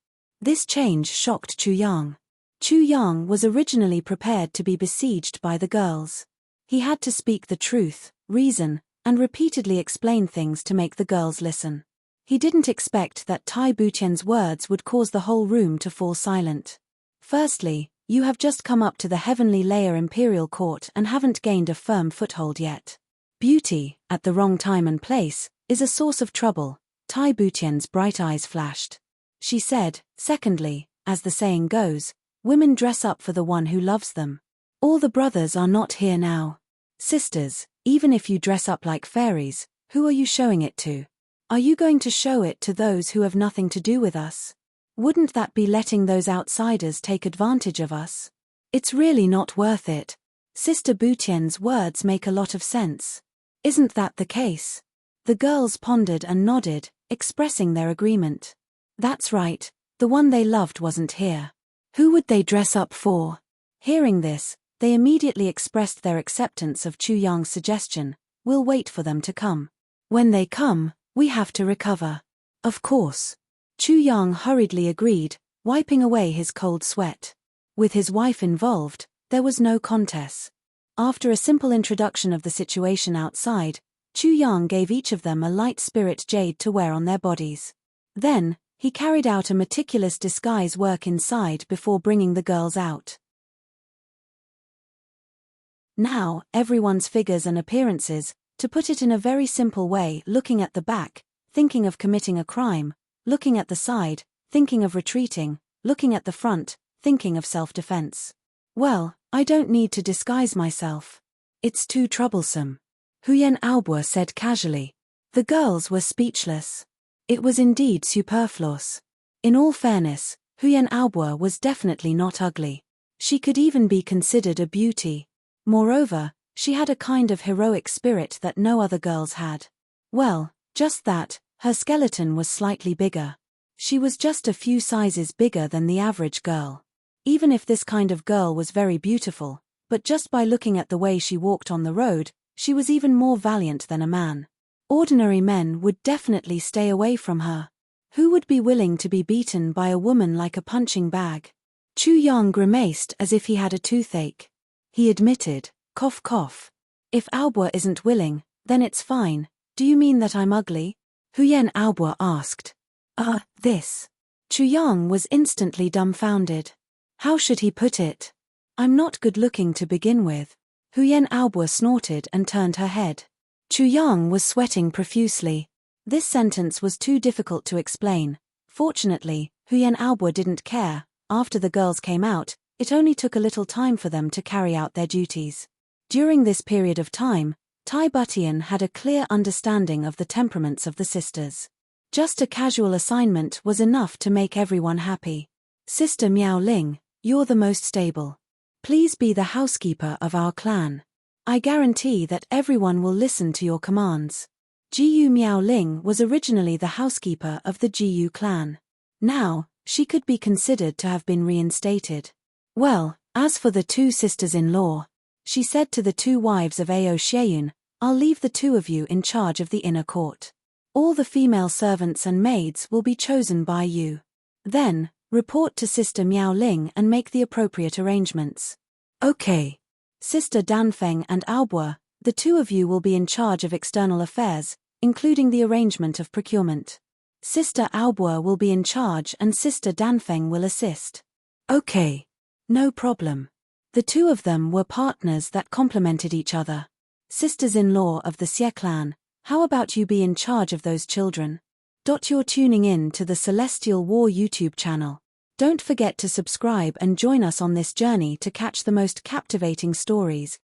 This change shocked Chu Yang. Chu Yang was originally prepared to be besieged by the girls. He had to speak the truth, reason, and repeatedly explain things to make the girls listen. He didn't expect that Tai Butian's words would cause the whole room to fall silent. Firstly, you have just come up to the heavenly layer imperial court and haven't gained a firm foothold yet. Beauty, at the wrong time and place, is a source of trouble. Tai Butian's bright eyes flashed. She said, secondly, as the saying goes, women dress up for the one who loves them. All the brothers are not here now. Sisters, even if you dress up like fairies, who are you showing it to? Are you going to show it to those who have nothing to do with us? Wouldn't that be letting those outsiders take advantage of us? It's really not worth it. Sister Butian's words make a lot of sense. Isn't that the case? The girls pondered and nodded, expressing their agreement. That's right, the one they loved wasn't here. Who would they dress up for? Hearing this, they immediately expressed their acceptance of Chu Yang's suggestion. We'll wait for them to come. When they come, we have to recover. Of course. Chu Yang hurriedly agreed, wiping away his cold sweat. With his wife involved, there was no contest. After a simple introduction of the situation outside, Chu Yang gave each of them a light spirit jade to wear on their bodies. Then, he carried out a meticulous disguise work inside before bringing the girls out. Now, everyone's figures and appearances, to put it in a very simple way, looking at the back, thinking of committing a crime, looking at the side, thinking of retreating, looking at the front, thinking of self-defense. Well, I don't need to disguise myself. It's too troublesome. Huyen Aobo said casually. The girls were speechless. It was indeed superfluous. In all fairness, Huyen Aobo was definitely not ugly. She could even be considered a beauty. Moreover, she had a kind of heroic spirit that no other girls had. Well, just that, her skeleton was slightly bigger. She was just a few sizes bigger than the average girl. Even if this kind of girl was very beautiful, but just by looking at the way she walked on the road, she was even more valiant than a man. Ordinary men would definitely stay away from her. Who would be willing to be beaten by a woman like a punching bag? Chu Yang grimaced as if he had a toothache. He admitted, cough cough. If Aobo isn't willing, then it's fine. Do you mean that I'm ugly? Huyen Aobo asked. This. Chu Yang was instantly dumbfounded. How should he put it? I'm not good looking to begin with. Huyen Aobo snorted and turned her head. Chu Yang was sweating profusely. This sentence was too difficult to explain. Fortunately, Huyen Aobo didn't care. After the girls came out, it only took a little time for them to carry out their duties. During this period of time, Tai Butian had a clear understanding of the temperaments of the sisters. Just a casual assignment was enough to make everyone happy. Sister Miao Ling, you're the most stable. Please be the housekeeper of our clan. I guarantee that everyone will listen to your commands. Jiyu Miao Ling was originally the housekeeper of the Jiyu clan. Now, she could be considered to have been reinstated. Well, as for the two sisters-in-law, she said to the two wives of Ao Xieyun, I'll leave the two of you in charge of the inner court. All the female servants and maids will be chosen by you. Then, report to Sister Miao Ling and make the appropriate arrangements. Okay. Sister Danfeng and Aobo, the two of you will be in charge of external affairs, including the arrangement of procurement. Sister Aobo will be in charge and Sister Danfeng will assist. Okay. No problem. The two of them were partners that complemented each other. Sisters-in-law of the Xie clan, how about you be in charge of those children? You're tuning in to the Celestial War YouTube channel. Don't forget to subscribe and join us on this journey to catch the most captivating stories.